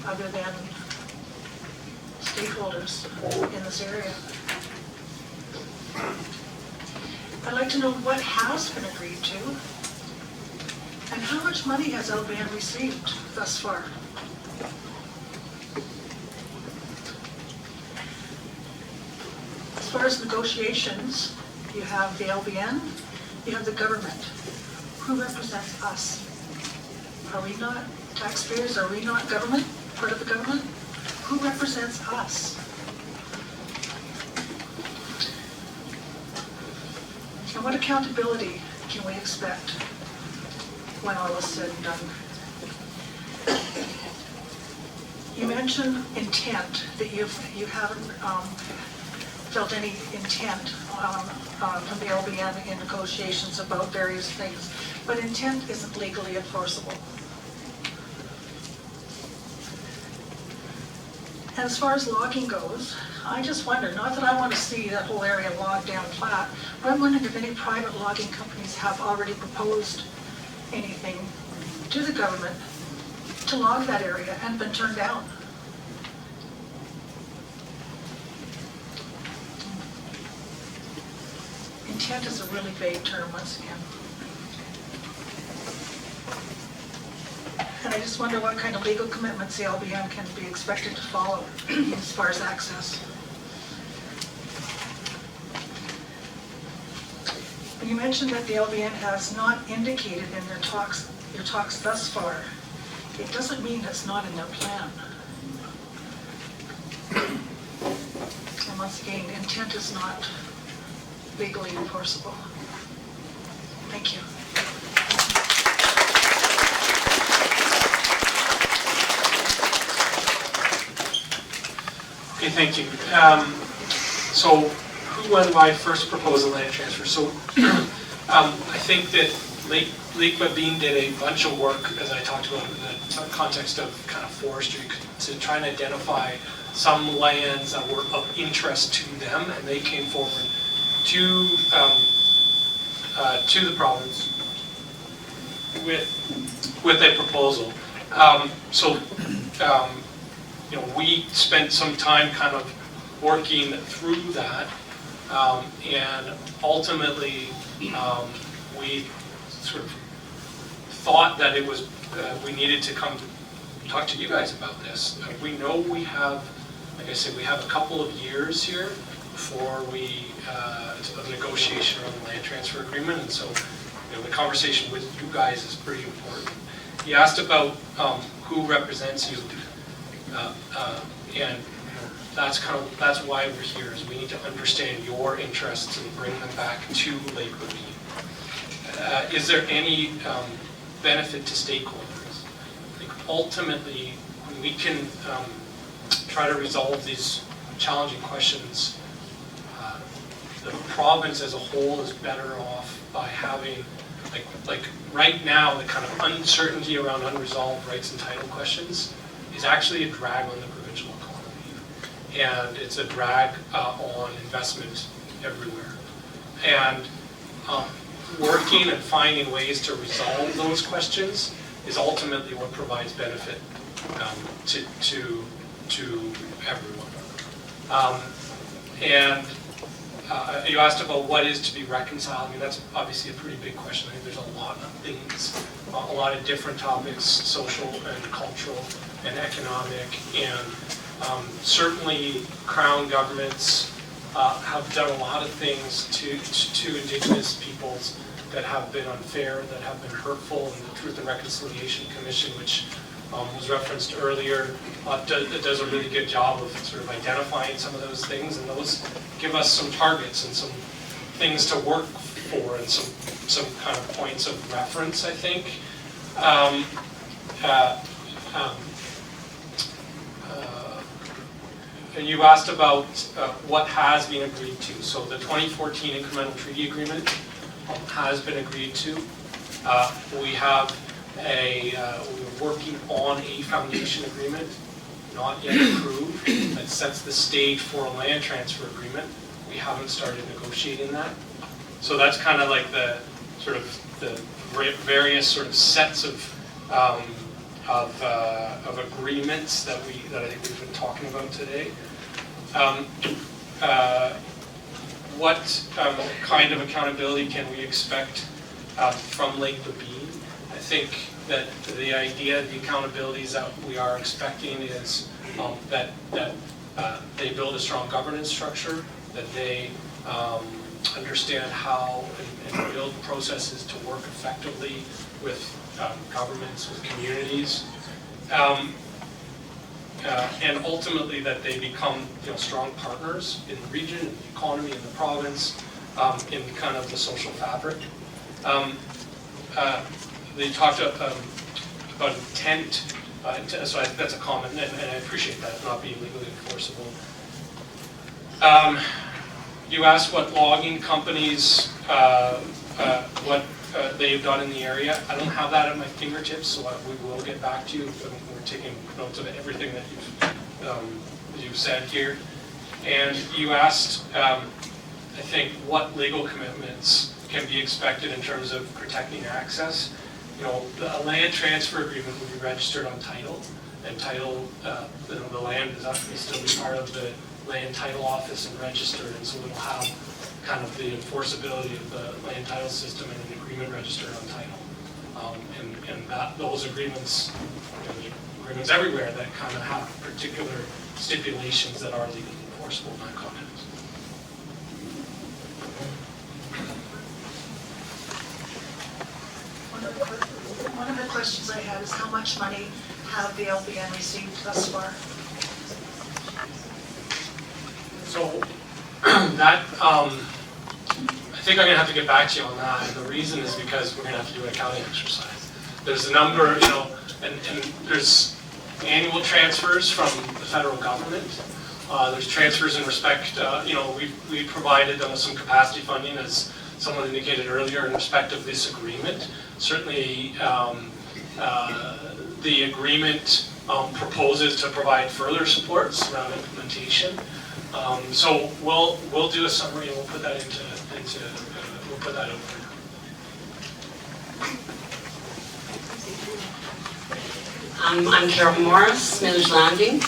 other than stakeholders in this area. I'd like to know what has been agreed to and how much money has LBN received thus far. As far as negotiations, you have the LBN, you have the government. Who represents us? Are we not taxpayers? Are we not government, part of the government? Who represents us? And what accountability can we expect when all is said and done? You mentioned intent, that you haven't felt any intent from the LBN in negotiations about various things, but intent isn't legally enforceable. And as far as logging goes, I just wonder, not that I want to see that whole area logged down flat, but I'm wondering if any private logging companies have already proposed anything to the government to log that area and been turned down. Intent is a really vague term once again. And I just wonder what kind of legal commitments the LBN can be expected to follow as far as access. You mentioned that the LBN has not indicated in your talks thus far. It doesn't mean it's not in their plan. And once again, intent is not legally enforceable. Thank you. Okay, thank you. So who and why first proposed a land transfer? So I think that Lake Babine did a bunch of work, as I talked about, in the context of kind of forestry, to try and identify some lands that were of interest to them, and they came forward to the province with a proposal. We spent some time kind of working through that, and ultimately we sort of thought that it was we needed to come talk to you guys about this. We know we have, like I said, we have a couple of years here before we a negotiation on the land transfer agreement, and so the conversation with you guys is pretty important. You asked about who represents you, and that's why we're here. Is we need to understand your interests and bring them back to Lake Babine. Is there any benefit to stakeholders? I think ultimately we can try to resolve these challenging questions. The province as a whole is better off by having, like right now, the kind of uncertainty around unresolved rights and title questions is actually a drag on the provincial economy. And it's a drag on investment everywhere. And working and finding ways to resolve those questions is ultimately what provides benefit to everyone. You asked about what is to be reconciled. I mean, that's obviously a pretty big question. I think there's a lot of things, a lot of different topics, social and cultural and economic, and certainly Crown governments have done a lot of things to Indigenous peoples that have been unfair, that have been hurtful, and the Truth and Reconciliation Commission, which was referenced earlier, does a really good job of sort of identifying some of those things, and those give us some targets and some things to work for and some kind of points of reference, I think. You asked about what has been agreed to. So the 2014 Incremental Treaty Agreement has been agreed to. We have we're working on a foundation agreement, not yet approved, that sets the stage for a land transfer agreement. We haven't started negotiating that. So that's kind of like the sort of the various sort of sets of agreements that I think we've been talking about today. What kind of accountability can we expect from Lake Babine? I think that the idea, the accountabilities that we are expecting is that they build a strong governance structure, that they understand how and build processes to work effectively with governments, with communities, and ultimately that they become strong partners in the region, in the economy, in the province, in kind of the social fabric. They talked about intent, so that's a comment, and I appreciate that, not being legally enforceable. You asked what logging companies, what they've done in the area. I don't have that at my fingertips, so we will get back to you. We're taking notes of everything that you've said here. And you asked, I think, what legal commitments can be expected in terms of protecting access. A land transfer agreement will be registered on title, and title, the land is actually still be part of the land title office and registered, and so it'll have kind of the enforceability of the land title system and an agreement registered on title. And those agreements, there's agreements everywhere that kind of have particular stipulations that are legally enforceable in that context. One of the questions I had is how much money have the LBN received thus far? So that, I think I'm going to have to get back to you on that. And the reason is because we're going to have to do an accounting exercise. There's a number, and there's annual transfers from the federal government. There's transfers in respect, we provided some capacity funding, as someone indicated earlier, in respect of this agreement. Certainly, the agreement proposes to provide further supports around implementation. So we'll do a summary and we'll put that we'll put that over. I'm Carol Morris, Smithers Landing.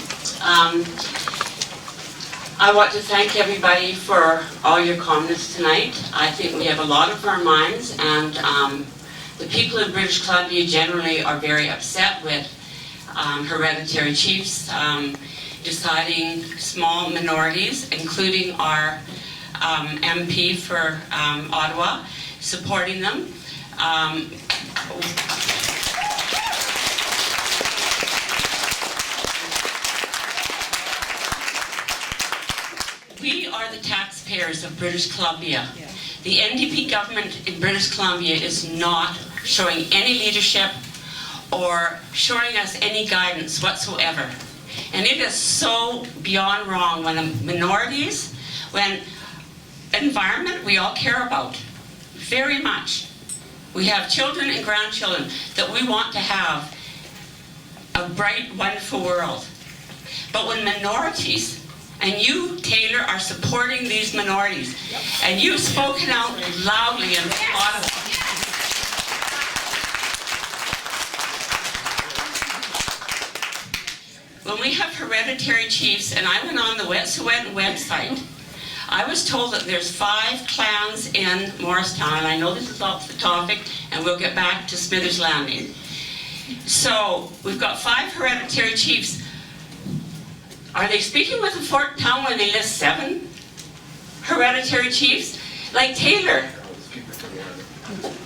I want to thank everybody for all your comments tonight. I think we have a lot of our minds, and the people of British Columbia generally are very upset with hereditary chiefs deciding small minorities, including our MP for Ottawa, supporting them. We are the taxpayers of British Columbia. The NDP government in British Columbia is not showing any leadership or showing us any guidance whatsoever. And it is so beyond wrong when minorities, when environment we all care about very much. We have children and grandchildren that we want to have a bright, wonderful world. But when minorities, and you, Taylor, are supporting these minorities, and you've spoken out loudly in Ottawa. when we have hereditary chiefs, and I went on the Wet'suwet'en website, I was told that there's 5 clans in Morristown, and I know this is off the topic, and we'll get back to Smithers Landing. So, we've got 5 hereditary chiefs. Are they speaking with the Fort Town when they list 7 hereditary chiefs? Like Taylor.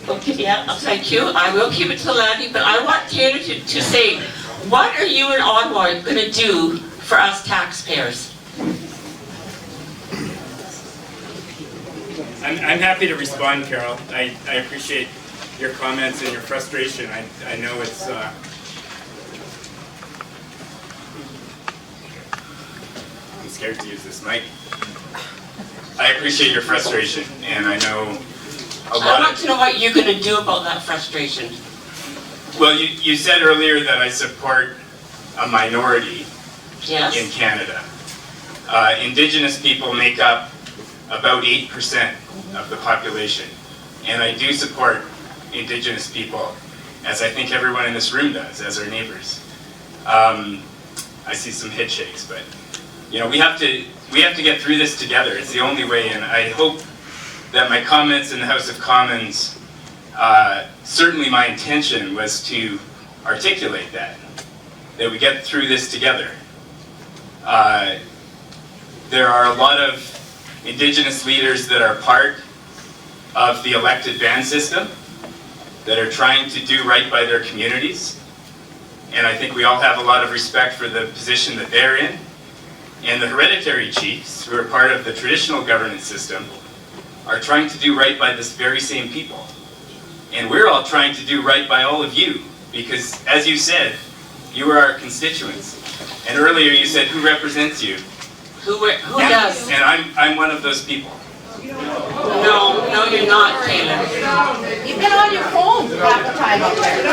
Okay, yeah, thank you. I will keep it to the landing, but I want Taylor to say, what are you in Ottawa going to do for us taxpayers? I'm happy to respond, Carol. I appreciate your comments and your frustration. I know it's... I'm scared to use this mic. I appreciate your frustration, and I know a lot I want to know what you're going to do about that frustration. Well, you said earlier that I support a minority in Canada. Indigenous people make up about 8% of the population, and I do support Indigenous people, as I think everyone in this room does, as our neighbors. I see some head shakes, but you know, we have to get through this together. It's the only way, and I hope that my comments in the House of Commons, certainly my intention was to articulate that we get through this together. There are a lot of Indigenous leaders that are part of the elected band system that are trying to do right by their communities, and I think we all have a lot of respect for the position that they're in. And the hereditary chiefs, who are part of the traditional governance system, are trying to do right by this very same people. And we're all trying to do right by all of you, because as you said, you are our constituents. And earlier you said, who represents you? Who does? And I'm one of those people. No, you're not, Taylor. You've been on your phone half the time up there.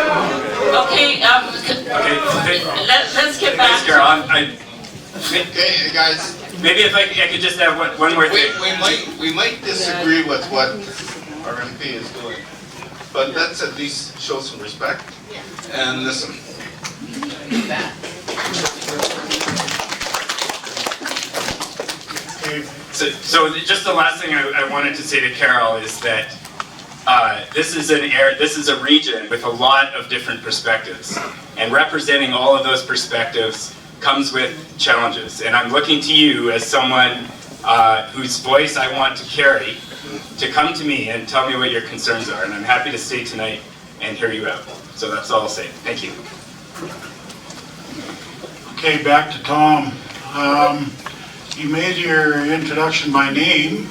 Okay, let's get back. Thanks, Carol. Okay, guys. Maybe if I could just have one more thing. We might disagree with what our MP is doing, but let's at least show some respect and listen. So just the last thing I wanted to say to Carol is that this is a region with a lot of different perspectives, and representing all of those perspectives comes with challenges. And I'm looking to you as someone whose voice I want to carry to come to me and tell me what your concerns are. And I'm happy to stay tonight and hear you out. So that's all I'll say. Thank you. Okay, back to Tom. You made your introduction by name,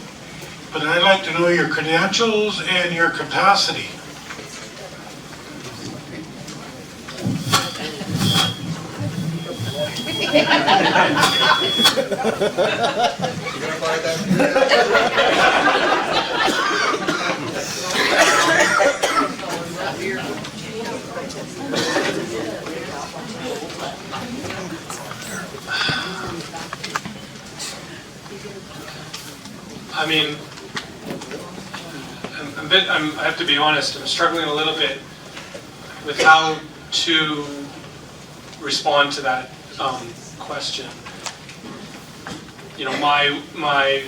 but I'd like to know your credentials and your capacity. I mean, I have to be honest, I'm struggling a little bit with how to respond to that question. You know, my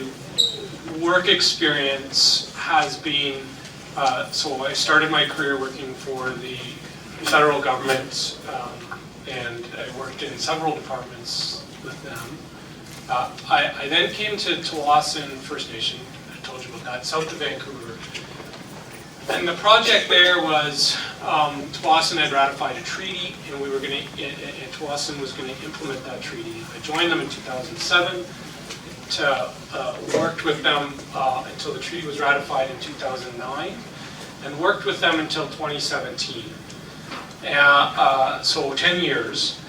work experience has been, so I started my career working for the federal government, and I worked in several departments with them. I then came to Tsawwassen First Nation, I told you about that, south of Vancouver. And the project there was, Tsawwassen had ratified a treaty, and Tsawwassen was going to implement that treaty. I joined them in 2007, worked with them until the treaty was ratified in 2009, and worked with them until 2017. So 10 years.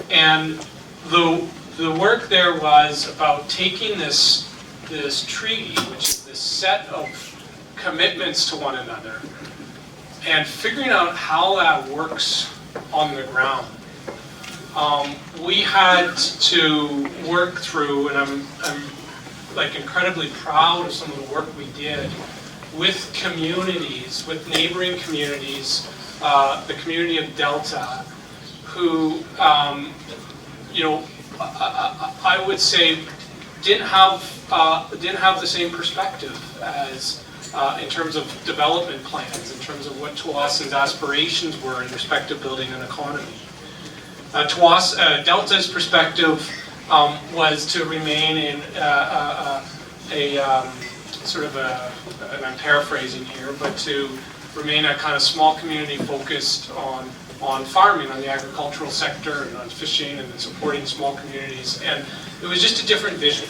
And the work there was about taking this treaty, which is this set of commitments to one another, and figuring out how that works on the ground. We had to work through, and I'm like incredibly proud of some of the work we did with communities, with neighboring communities, the community of Delta, who you know, I would say didn't have the same perspective as in terms of development plans, in terms of what Tsawwassen aspirations were in respect of building an economy. Delta's perspective was to remain in and I'm paraphrasing here, but to remain a kind of small community focused on farming, on the agricultural sector, and on fishing, and supporting small communities. And it was just a different vision.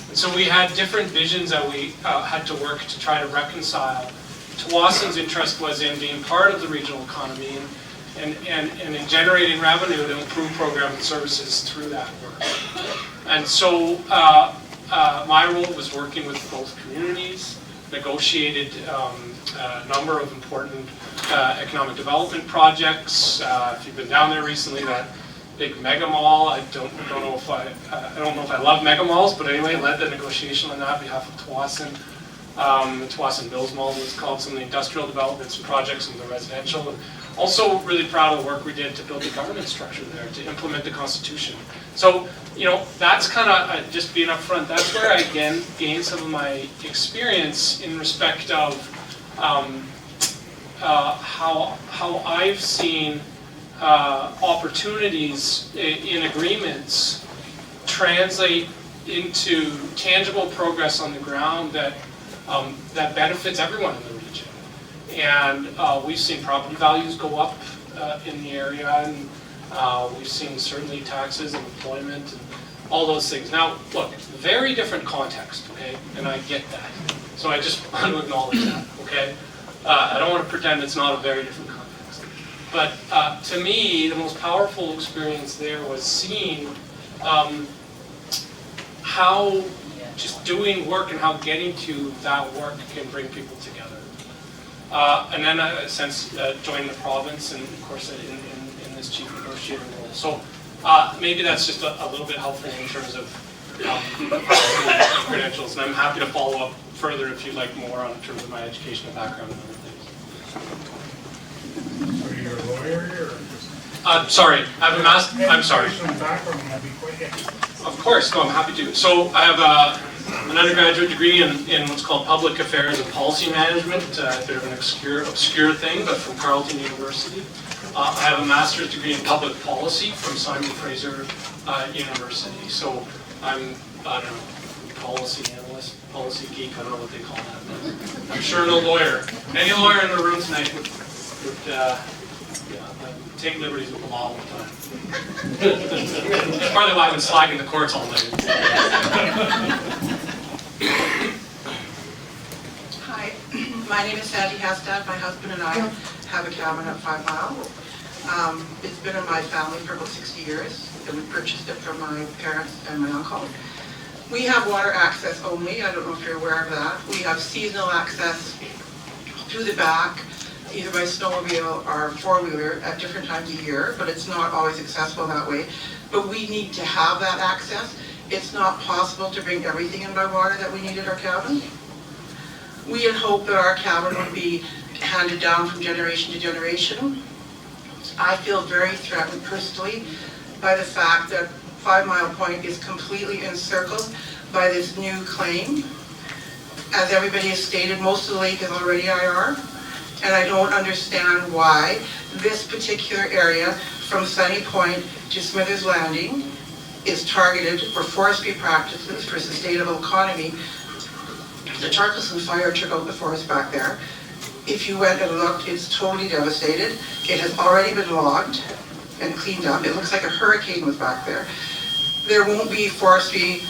And so we had different visions that we had to work to try to reconcile. Tsawwassen's interest was in being part of the regional economy and in generating revenue to improve programs and services through that work. And so my role was working with both communities, negotiated a number of important economic development projects. If you've been down there recently, that big mega mall, I don't know if I love mega malls, but anyway, led the negotiation on that on behalf of Tsawwassen. The Tsawwassen Mills Mall was called, some of the industrial developments and projects, and the residential. And also really proud of the work we did to build the governance structure there, to implement the Constitution. So, you know, that's kind of, just being up front, that's where I again gained some of my experience in respect of how I've seen opportunities in agreements translate into tangible progress on the ground that that benefits everyone in the region. And we've seen property values go up in the area, and we've seen certainly taxes and employment and all those things. Now, look, very different context, okay? And I get that. So I just want to acknowledge that, okay? I don't want to pretend it's not a very different context. But to me, the most powerful experience there was seeing how just doing work and how getting to that work can bring people together. And then since joining the province, and of course in this chief negotiator role. So maybe that's just a little bit helpful in terms of credentials, and I'm happy to follow up further if you'd like more on terms of my educational background and other things. Are you a lawyer or? Sorry, I have a master. I'm sorry. Background, that'd be quite interesting. Of course, no, I'm happy to. So I have an undergraduate degree in what's called public affairs and policy management, a bit of an obscure thing, but from Carleton University. I have a master's degree in public policy from Simon Fraser University. So I'm, I don't know, policy analyst, policy geek, I don't know what they call that. I'm sure no lawyer. Any lawyer in the room tonight would take liberties with the law all the time. That's partly why I've been slagging the courts all night. Hi, my name is Sandy Hastad. My husband and I have a cabin at 5 Mile. It's been in my family for about 60 years, and we purchased it from my parents and my uncle. We have water access only. I don't know if you're aware of that. We have seasonal access to the back, either by snowmobile or four-wheeler at different times of year, but it's not always accessible that way. But we need to have that access. It's not possible to bring everything in by water that we need at our cabin. We had hoped that our cabin would be handed down from generation to generation. I feel very threatened personally by the fact that 5 Mile Point is completely encircled by this new claim. As everybody has stated, most of the lake is already IR. And I don't understand why this particular area from Sunny Point to Smithers Landing is targeted for forestry practices for sustainable economy. The Tarkison fire took out the forest back there. If you went and looked, it's totally devastated. It has already been logged and cleaned up. It looks like a hurricane was back there. There won't be forestry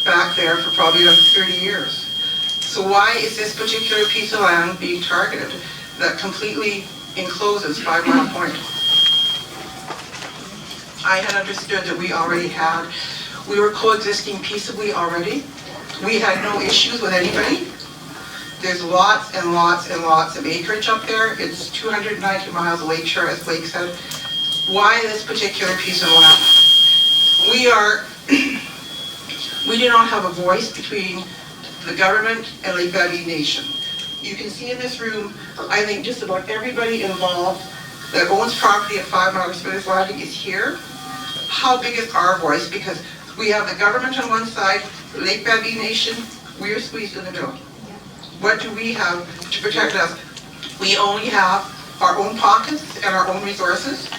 back there for probably another 30 years. So why is this particular piece of land being targeted that completely encloses 5 Mile Point? I had understood that we were coexisting peaceably already. We had no issues with anybody. There's lots and lots and lots of acreage up there. It's 290 miles of lakeshore, as Blake said. Why this particular piece of land? We do not have a voice between the government and Lake Babine Nation. You can see in this room, I think just about everybody involved that owns property at 5 Mile Smithers Landing is here. how big is our voice? Because we have the government on one side, Lake Babine Nation, we're squeezed in the middle. What do we have to protect us? We only have our own pockets and our own resources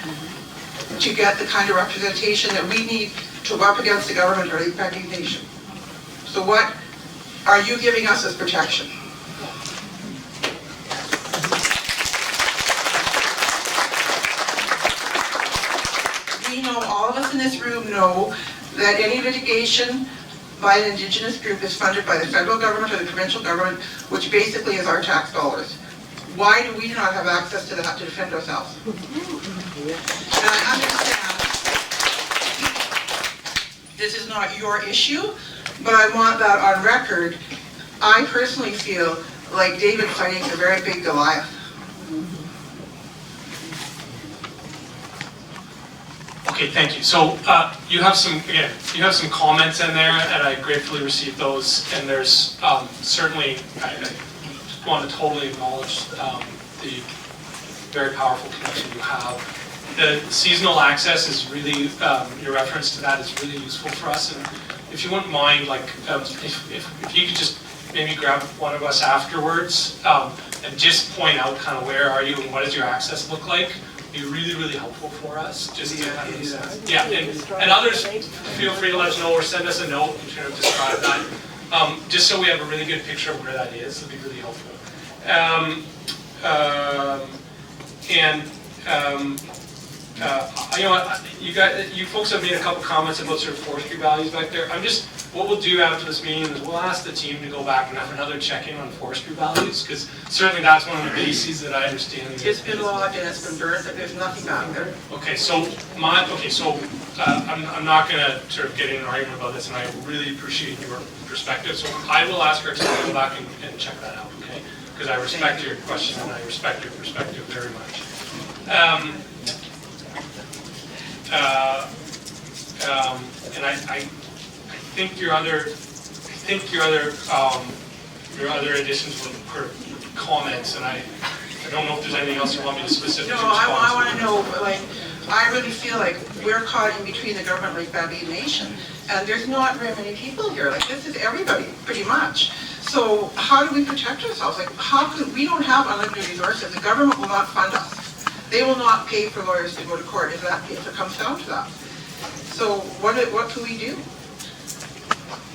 to get the kind of representation that we need to go up against the government or Lake Babine Nation. So what are you giving us as protection? We know, all of us in this room know, that any litigation by an Indigenous group is funded by the federal government or the provincial government, which basically is our tax dollars. Why do we not have access to that to defend ourselves? And I understand this is not your issue, but I want that on record. I personally feel like David fighting a very big Goliath. Okay, thank you. So you have some comments in there, and I gratefully received those. And there's certainly, I want to totally acknowledge the very powerful connection you have. The seasonal access is really, your reference to that is really useful for us. And if you wouldn't mind, like, if you could just maybe grab one of us afterwards and just point out kind of where are you and what does your access look like, be really, really helpful for us. Just to kind of, yeah, and others, feel free to let us know or send us a note and kind of describe that. Just so we have a really good picture of where that is, it'll be really helpful. You know, you folks have made a couple comments about sort of forestry values back there. What we'll do after this meeting is we'll ask the team to go back and have another check-in on forestry values, because certainly that's one of the bases that I understand. It's been logged and it's been burned, but there's nothing back there. Okay, so I'm not going to sort of get in an argument about this, and I really appreciate your perspective. So I will ask our team to go back and check that out, okay? Because I respect your question and I respect your perspective very much. And I think your other additions were comments, and I don't know if there's anything else you want me to specifically respond to. No, I want to know, like, I really feel like we're caught in between the government like Babine Nation, and there's not very many people here. Like, this is everybody, pretty much. So how do we protect ourselves? Like, we don't have unlimited resources. The government will not fund us. They will not pay for lawyers to go to court if it comes down to that. So what can we do?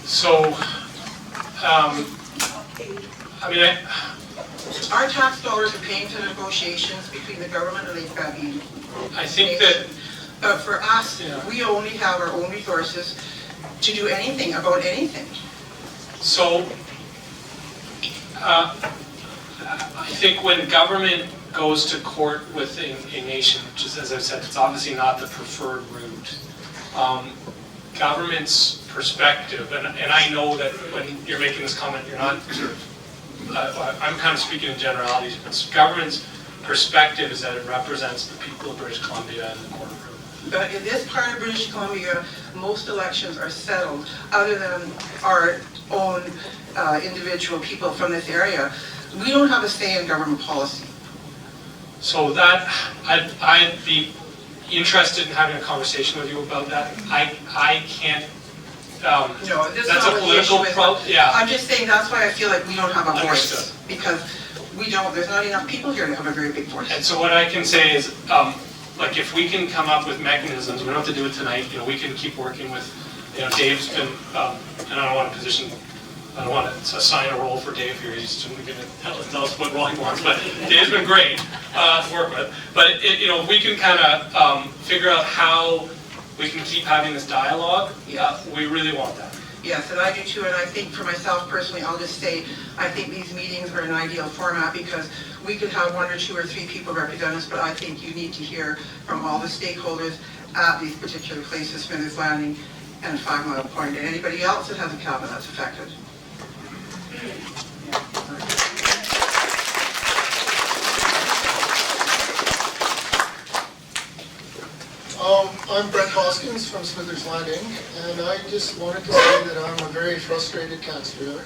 So, our tax dollars are paying for negotiations between the government and Lake Babine. I think that... But for us, we only have our own resources to do anything about anything. So, I think when government goes to court with a nation, which is, as I said, it's obviously not the preferred route, government's perspective, and I know that when you're making this comment, you're not sort of, I'm kind of speaking in generalities, but government's perspective is that it represents the people of British Columbia and the courtroom. But in this part of British Columbia, most elections are settled, other than our own individual people from this area. We don't have a say in government policy. So that, I'd be interested in having a conversation with you about that. I can't, no, this that's is not a political problem. Yeah. I'm just saying that's why I feel like we don't have a voice. Understood. Because there's not enough people here to have a very big voice. And so what I can say is, like, if we can come up with mechanisms, we don't have to do it tonight, we can keep working with, Dave's been, and I don't want to assign a role for Dave here, he's just going to tell us what role he wants, but Dave's been great to work with. But, we can kind of figure out how we can keep having this dialogue. Yes. We really want that. Yes, and I do too, and I think for myself personally, I'll just say, I think these meetings are an ideal format because we could have 1 or 2 or 3 people represent us, but I think you need to hear from all the stakeholders at these particular places, Smithers Landing and 5 Mile Point, and anybody else that has a cabin that's affected. I'm Brent Hoskins from Smithers Landing, and I just wanted to say that I'm a very frustrated councillor.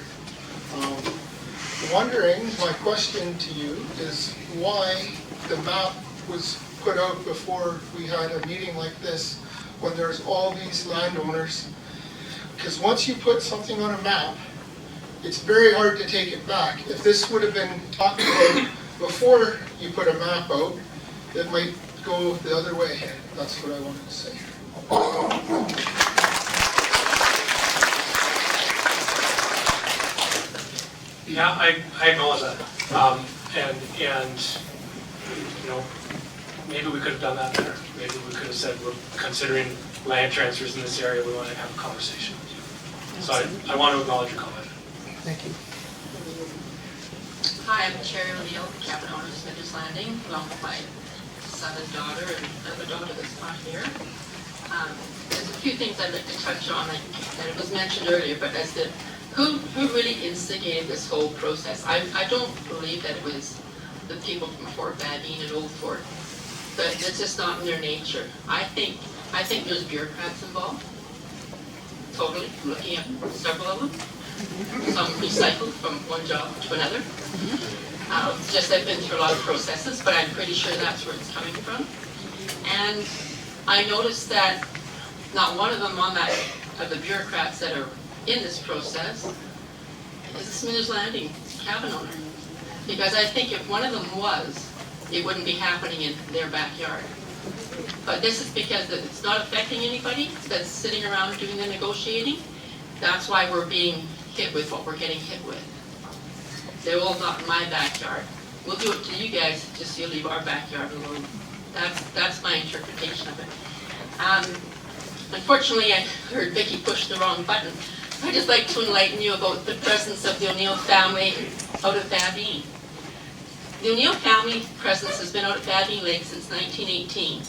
Wondering, my question to you is why the map was put out before we had a meeting like this when there's all these landowners. Because once you put something on a map, it's very hard to take it back. If this would have been talked about before you put a map out, it might go the other way. That's what I wanted to say. Yeah, I acknowledge that. And, you know, maybe we could have done that better. Maybe we could have said, we're considering land transfers in this area, we want to have a conversation. So I want to acknowledge your comment. Thank you. Hi, I'm Carrie O'Neill, cabin owner of Smithers Landing, along with my son and daughter, and a daughter that's not here. There's a few things I'd like to touch on, and it was mentioned earlier, but as to who really instigated this whole process. I don't believe that it was the people from Fort Babine and Old Fort, but it's just not in their nature. I think there's bureaucrats involved, totally, looking at several of them. Some recycled from one job to another. Just I've been through a lot of processes, but I'm pretty sure that's where it's coming from. And I noticed that not one of them of the bureaucrats that are in this process is a Smithers Landing cabin owner. Because I think if one of them was, it wouldn't be happening in their backyard. But this is because it's not affecting anybody that's sitting around doing the negotiating. That's why we're being hit with what we're getting hit with. They're all not in my backyard. We'll do it to you guys, just so you leave our backyard alone. That's my interpretation of it. Unfortunately, I heard Vicki push the wrong button. I'd just like to enlighten you about the presence of the O'Neill family out of Babine. The O'Neill family presence has been out at Babine Lake since 1918.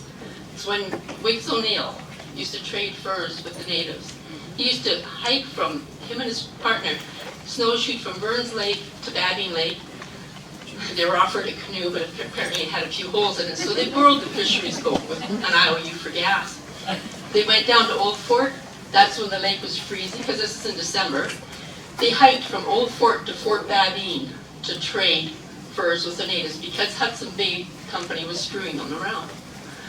It's when Wiggs O'Neill used to trade furs with the natives. He used to hike from, him and his partner, snowshoed from Burns Lake to Babine Lake. They were offered a canoe, but apparently it had a few holes in it, so they borrowed the fisheries boat with an IOU for gas. They went down to Old Fort. That's when the lake was freezing, because this is in December. They hiked from Old Fort to Fort Babine to trade furs with the natives, because Hudson Bay Company was screwing them around.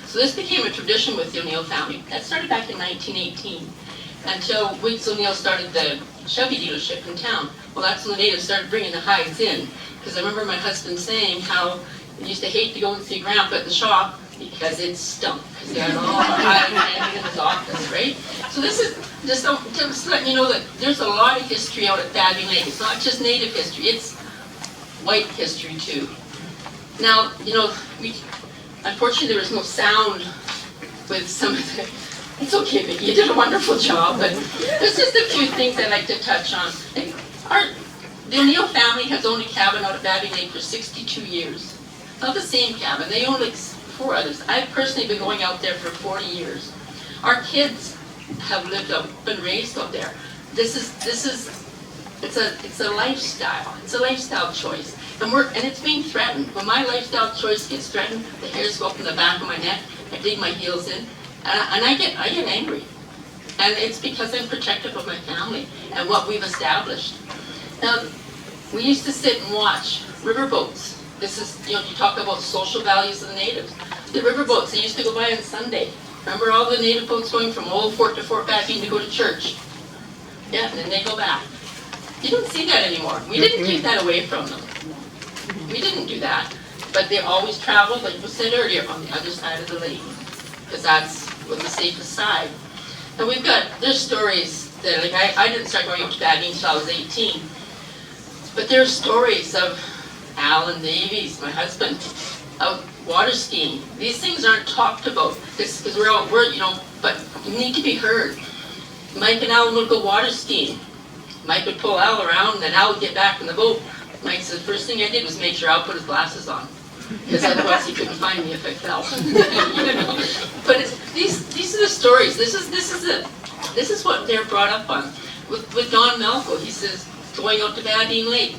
So this became a tradition with the O'Neill family. That started back in 1918. Until Wiggs O'Neill started the Chevy dealership in town. Well, that's when the natives started bringing the hides in. Because I remember my husband saying how he used to hate to go and see Grandpa at the shop because it stunk. Because he had all the hides hanging in his office, right? So this is just letting you know that there's a lot of history out at Babine Lake. It's not just native history, it's white history too. Now, you know, unfortunately there was no sound with some of the. It's okay, Vicki, you did a wonderful job, but there's just a few things I'd like to touch on. The O'Neill family has owned a cabin out at Babine Lake for 62 years. Not the same cabin, they own like 4 others. I've personally been going out there for 40 years. Our kids have been raised out there. It's a lifestyle. It's a lifestyle choice. And it's being threatened. When my lifestyle choice gets threatened, the hairs go up in the back of my neck, I dig my heels in. And I get angry. And it's because I'm protective of my family and what we've established. Now, we used to sit and watch riverboats. This is, you know, you talk about social values of the natives. The riverboats, they used to go by on Sunday. Remember all the native boats going from Old Fort to Fort Babine to go to church? Yeah, and then they go back. You don't see that anymore. We didn't take that away from them. We didn't do that. But they always traveled, like was said earlier, on the other side of the lake. Because that's the safest side. And there's stories that, like I didn't start going up to Babine until I was 18. But there's stories of Alan Davies, my husband, out water skiing. These things aren't talked about because we're, you know, but you need to be heard. Mike and Alan would go water skiing. Mike would pull Al around, and then Al would get back in the boat. Mike said, the first thing I did was make sure Al put his glasses on. Because otherwise he couldn't find me if I fell. You know? But these are the stories. This is what they're brought up on. With Don Melko, he says, going out to Babine Lake,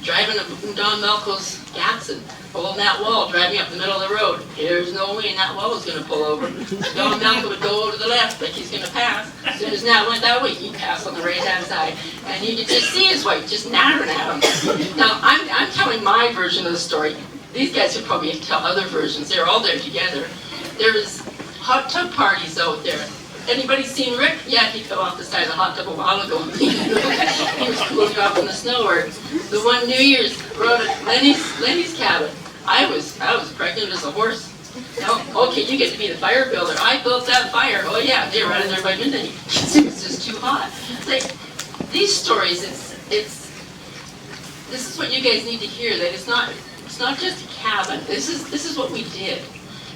driving Don Melko's Gatson, holding that wall, driving up the middle of the road. There's no way that wall was going to pull over. Don Melko would go to the left like he's going to pass. As soon as Nat went that way, he'd pass on the right-hand side. And you could just see his wife just nattering at him. Now, I'm telling my version of the story. These guys would probably tell other versions. They're all there together. hot tub parties out there. Anybody seen Rick? Yeah, he fell off the side of the hot tub a while ago. He was cooling off in the snow. Or the one New Year's, we're out at Lenny's cabin. I was pregnant as a horse. No, okay, you get to be the fire builder. I built that fire. Oh yeah, they were out of there by midnight. It was just too hot. It's like these stories. This is what you guys need to hear. That it's not just a cabin. This is what we did.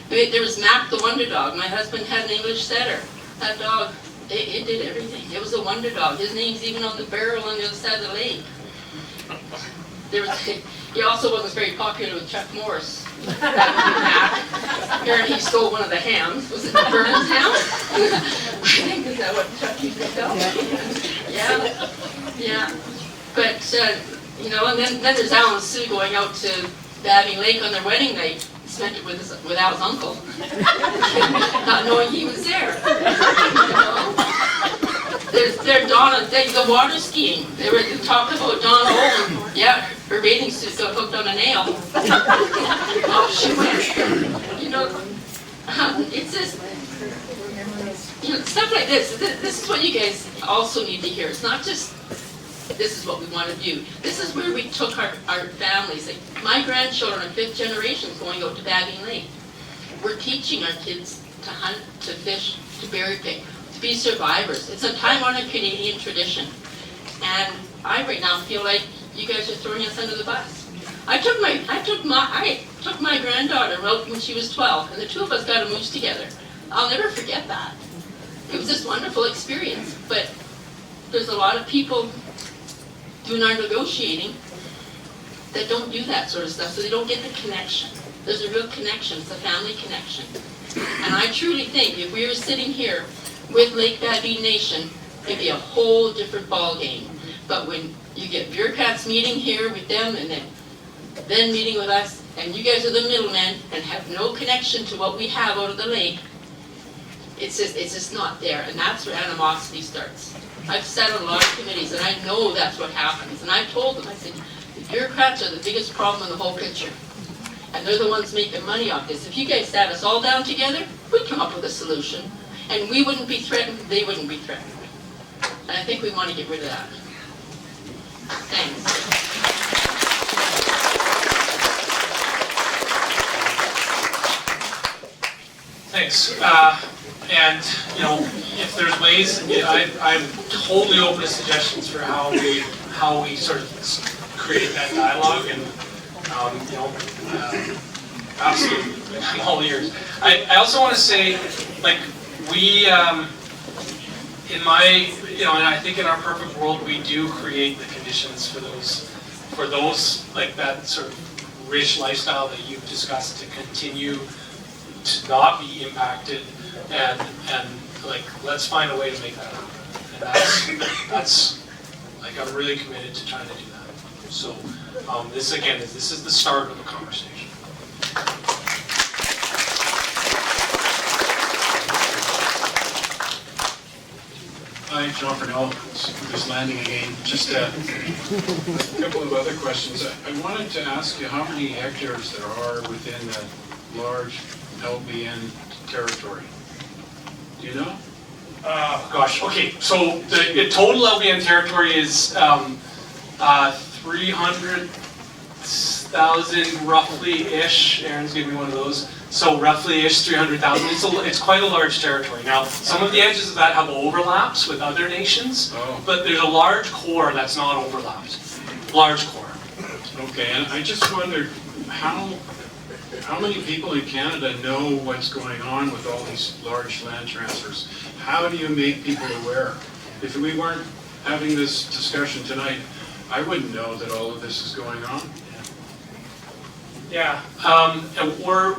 There was Mac the Wonder Dog. My husband had an English setter. That dog, it did everything. It was a wonder dog. His name's even on the barrel on the other side of the lake. He also wasn't very popular with Chuck Morris. Apparently he stole one of the hams. Was it the Burns ham? I think is that what Chuck used to sell? Yeah. But, and then there's Alan Sue going out to Babine Lake on their wedding night. Spent it without his uncle, not knowing he was there. There's Donna, the water skiing. They were talking about Donna Olin. Yeah, her bathing suit got hooked on a nail. Off she went. It's just, stuff like this. This is what you guys also need to hear. It's not just, this is what we want to do. This is where we took our families. Like my grandchildren are 5th generations going out to Babine Lake. We're teaching our kids to hunt, to fish, to berry pick, to be survivors. It's a time-honored Canadian tradition. And I right now feel like you guys are throwing us under the bus. I took my granddaughter out when she was 12, and the two of us got a moose together. I'll never forget that. It was this wonderful experience. But there's a lot of people doing our negotiating that don't do that sort of stuff, so they don't get the connection. There's a real connection, it's a family connection. And I truly think if we were sitting here with Lake Babine Nation, it'd be a whole different ball game. But when you get bureaucrats meeting here with them and then meeting with us, and you guys are the middlemen and have no connection to what we have out of the lake, it's just not there, and that's where animosity starts. I've sat on a lot of committees, and I know that's what happens. And I told them, I said, the bureaucrats are the biggest problem in the whole picture. And they're the ones making money off this. If you guys sat us all down together, we'd come up with a solution. And we wouldn't be threatened, they wouldn't be threatened. And I think we want to get rid of that. Thanks. Thanks. And if there's ways, I'm totally open to suggestions for how we sort of create that dialogue, and absolutely, I'm all ears. I also want to say, like, we in my, and I think in our perfect world, we do create the conditions for those like that sort of rich lifestyle that you've discussed to continue to not be impacted. And like, let's find a way to make that happen. And that's like, I'm really committed to trying to do that. So this is the start of a conversation. Hi, John Purnell, Smithers Landing again. Just a couple of other questions. I wanted to ask you how many hectares there are within the large LBN territory. Do you know? Gosh, okay, so the total LBN territory is 300,000 roughly-ish. Aaron's giving me one of those. So roughly-ish 300,000. It's quite a large territory. Now, some of the edges of that have overlaps with other nations, but there's a large core that's not overlapped. Large core. Okay, and I just wondered how many people in Canada know what's going on with all these large land transfers? How do you make people aware? If we weren't having this discussion tonight, I wouldn't know that all of this is going on. Yeah, and we're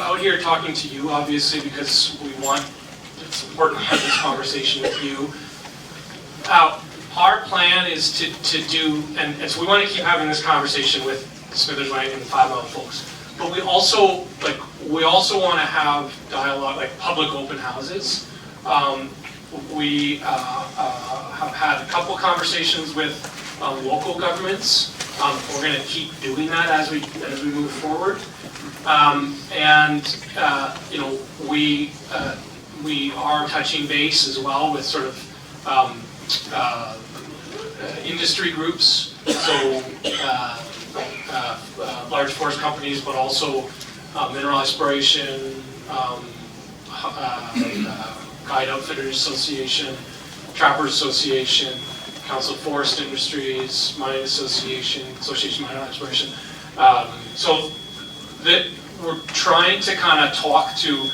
out here talking to you, obviously, because it's important to have this conversation with you. Our plan is to do, and so we want to keep having this conversation with Smithers Landing and the 5 Mile folks. But we also want to have dialogue, like public open houses. We have had a couple conversations with local governments We're going to keep doing that as we move forward. We are touching base as well with sort of industry groups, so large forest companies, but also mineral exploration, Guide Outfitters Association, Trappers Association, Council of Forest Industries, Mining Association, Association of Mineral Exploration. So that we're trying to kind of talk to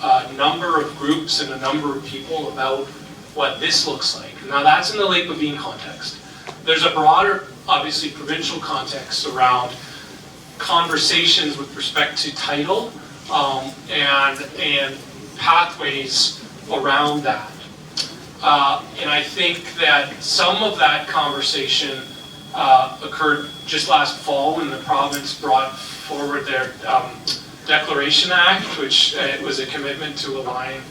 a number of groups and a number of people about what this looks like. Now that's in the Lake Babine context. There's a broader, obviously, provincial context around conversations with respect to title and pathways around that. And I think that some of that conversation occurred just last fall when the province brought forward their Declaration Act, which was a commitment to align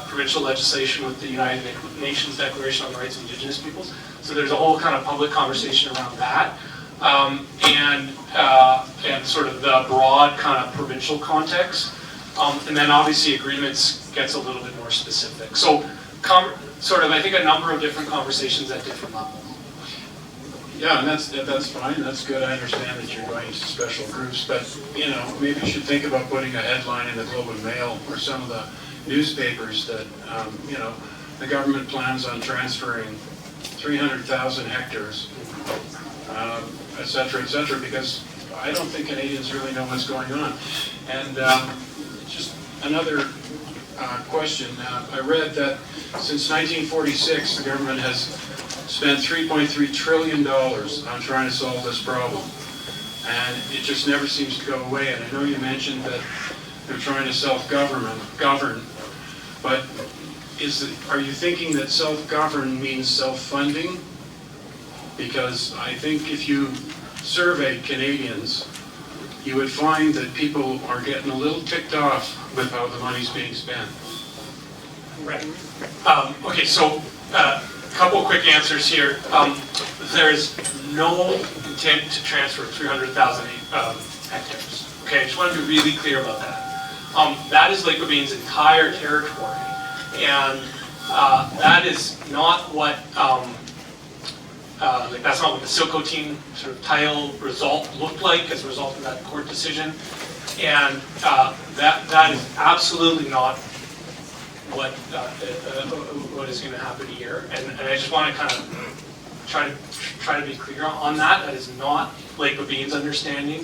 provincial legislation with the United Nations Declaration on the Rights of Indigenous Peoples. So there's a whole kind of public conversation around that, and sort of the broad kind of provincial context. And then obviously agreements gets a little bit more specific. So sort of, I think, a number of different conversations at different levels. Yeah, and that's fine, that's good. I understand that you're going to special groups, but, you know, maybe you should think about putting a headline in the Globe and Mail or some of the newspapers that, you know, the government plans on transferring 300,000 hectares, et cetera, because I don't think Canadians really know what's going on. And just another question. I read that since 1946, the government has spent $3.3 trillion on trying to solve this problem. And it just never seems to go away. And I know you mentioned that they're trying to self-govern, but are you thinking that self-govern means self-funding? Because I think if you surveyed Canadians, you would find that people are getting a little ticked off with how the money's being spent. Right. Okay, so a couple quick answers here. There's no intent to transfer 300,000 hectares. Okay, I just want to be really clear about that. That is Lake Babine's entire territory, and that is not what that's not what the Silco team sort of title result looked like as a result of that court decision, and that is absolutely not what is going to happen here. And I just want to kind of try to be clear on that. That is not Lake Babine's understanding.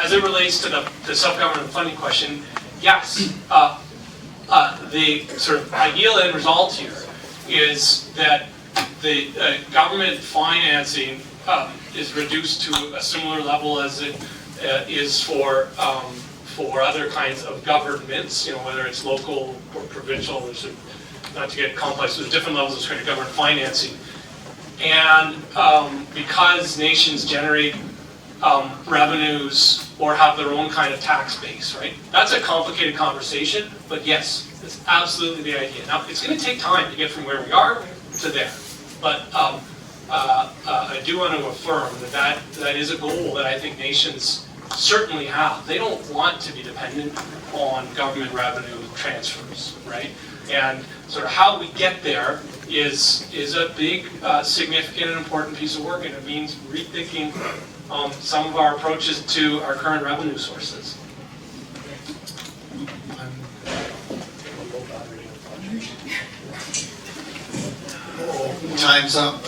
As it relates to the self-government funding question, yes, the sort of ideal end result here is that the government financing is reduced to a similar level as it is for other kinds of governments, you know, whether it's local or provincial. There's not to get complex, there's different levels of sort of government financing. And because nations generate revenues or have their own kind of tax base, right? That's a complicated conversation, but yes, that's absolutely the idea. Now, it's going to take time to get from where we are to there, but I do want to affirm that is a goal that I think nations certainly have. They don't want to be dependent on government revenue transfers, right? And sort of how we get there is a big, significant and important piece of work, and it means rethinking some of our approaches to our current revenue sources. Time's up.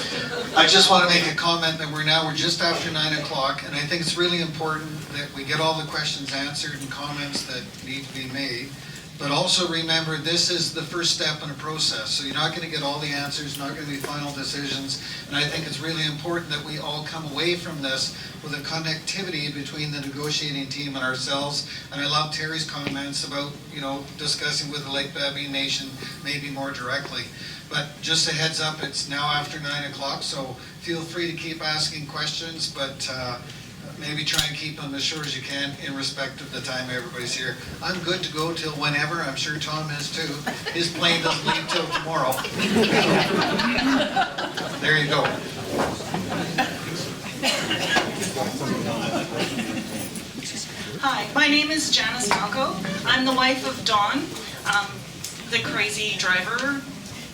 I just want to make a comment that we're just after 9 o'clock, and I think it's really important that we get all the questions answered and comments that need to be made. But also remember, this is the first step in a process, so you're not going to get all the answers, not going to be final decisions, and I think it's really important that we all come away from this with a connectivity between the negotiating team and ourselves. And I love Terry's comments about, you know, discussing with the Lake Babine Nation maybe more directly. But just a heads up, it's now after 9 o'clock, so feel free to keep asking questions, but maybe try and keep them as short as you can in respect of the time everybody's here. I'm good to go till whenever. I'm sure Tom is too. His plane doesn't leave till tomorrow. There you go. Hi, my name is Janice Malco. I'm the wife of Don, the crazy driver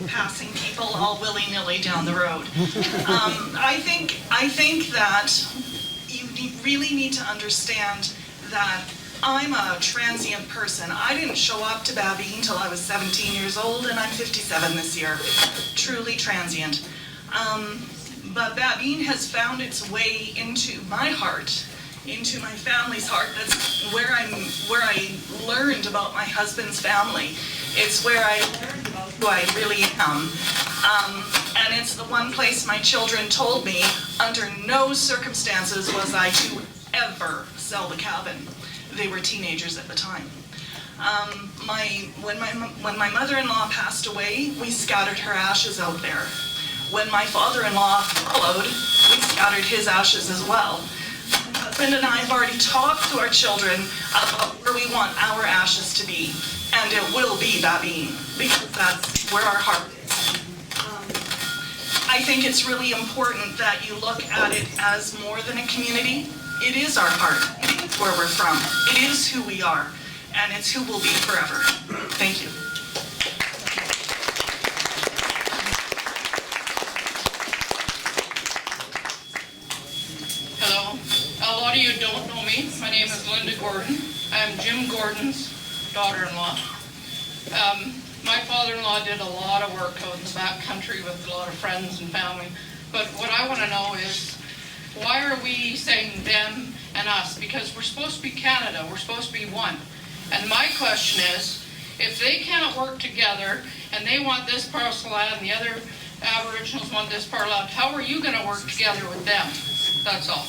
passing people all willy-nilly down the road. I think that you really need to understand that I'm a transient person. I didn't show up to Babine till I was 17 years old, and I'm 57 this year. Truly transient. But Babine has found its way into my heart, into my family's heart. That's where I learned about my husband's family. It's where I learned about who I really am. And it's the one place my children told me under no circumstances was I to ever sell the cabin. They were teenagers at the time. When my mother-in-law passed away, we scattered her ashes out there. When my father-in-law followed, we scattered his ashes as well. My husband and I have already talked to our children about where we want our ashes to be, and it will be Babine, because that's where our heart is. I think it's really important that you look at it as more than a community. It is our heart. It is where we're from. It is who we are, and it's who we'll be forever. Thank you. Hello. A lot of you don't know me. My name is Linda Gordon. I'm Jim Gordon's daughter-in-law. My father-in-law did a lot of work out in the back country with a lot of friends and family. But what I want to know is, why are we saying them and us? Because we're supposed to be Canada. We're supposed to be one. And my question is, if they can't work together and they want this parcel land and the other Aboriginals want this parcel land, how are you going to work together with them? That's all.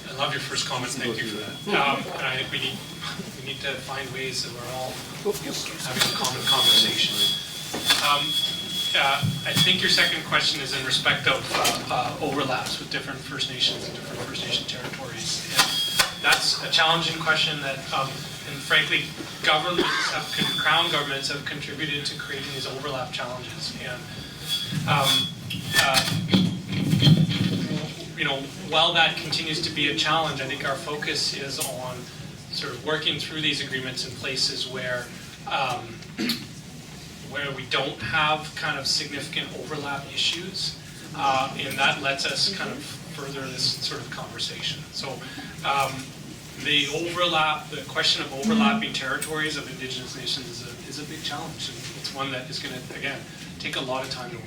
I love your first comment. Thank you for that. And I think we need to find ways that we're all having a common conversation. I think your second question is in respect of overlaps with different First Nations and different First Nation territories. And that's a challenging question that, and frankly, Crown governments have contributed to creating these overlap challenges. And while that continues to be a challenge, I think our focus is on sort of working through these agreements in places where we don't have kind of significant overlap issues, and that lets us kind of further this sort of conversation. So the question of overlapping territories of Indigenous nations is a big challenge, and it's one that is going to, again, take a lot of time to work.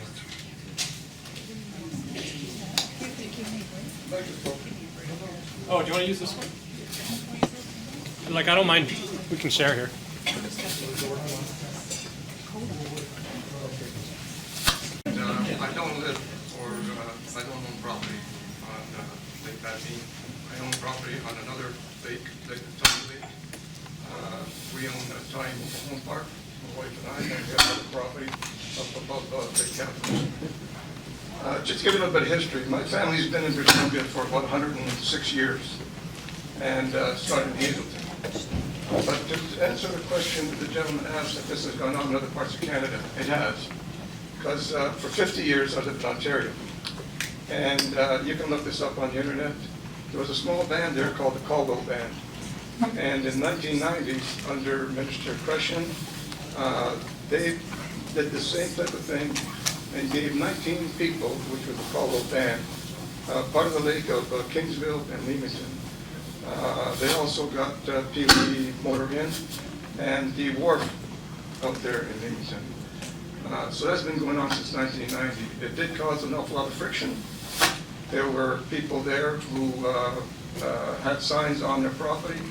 Oh, do you want to use this one? Like, I don't mind. We can share here. I don't live or I don't own property on Lake Babine. I own property on another lake, Lake Babine. We own a tiny mobile home park, my wife and I, and we have other property up above Lake Babine. Just to give you a little bit of history, my family's been in British Columbia for about 106 years, and started in Hazelton. But to answer the question that the gentleman asked, if this has gone on in other parts of Canada, it has. Because for 50 years I lived in Ontario. And you can look this up on the internet. There was a small band there called the Caldwell Band. And in the 1990s, under Minister Crescian, they did the same type of thing and gave 19 people, which was the Caldwell Band, part of the lake of Kingsville and Leamington. They also got Pee-wee Motor Inn and the wharf out there in Leamington. So that's been going on since 1990. It did cause an awful lot of friction. There were people there who had signs on their property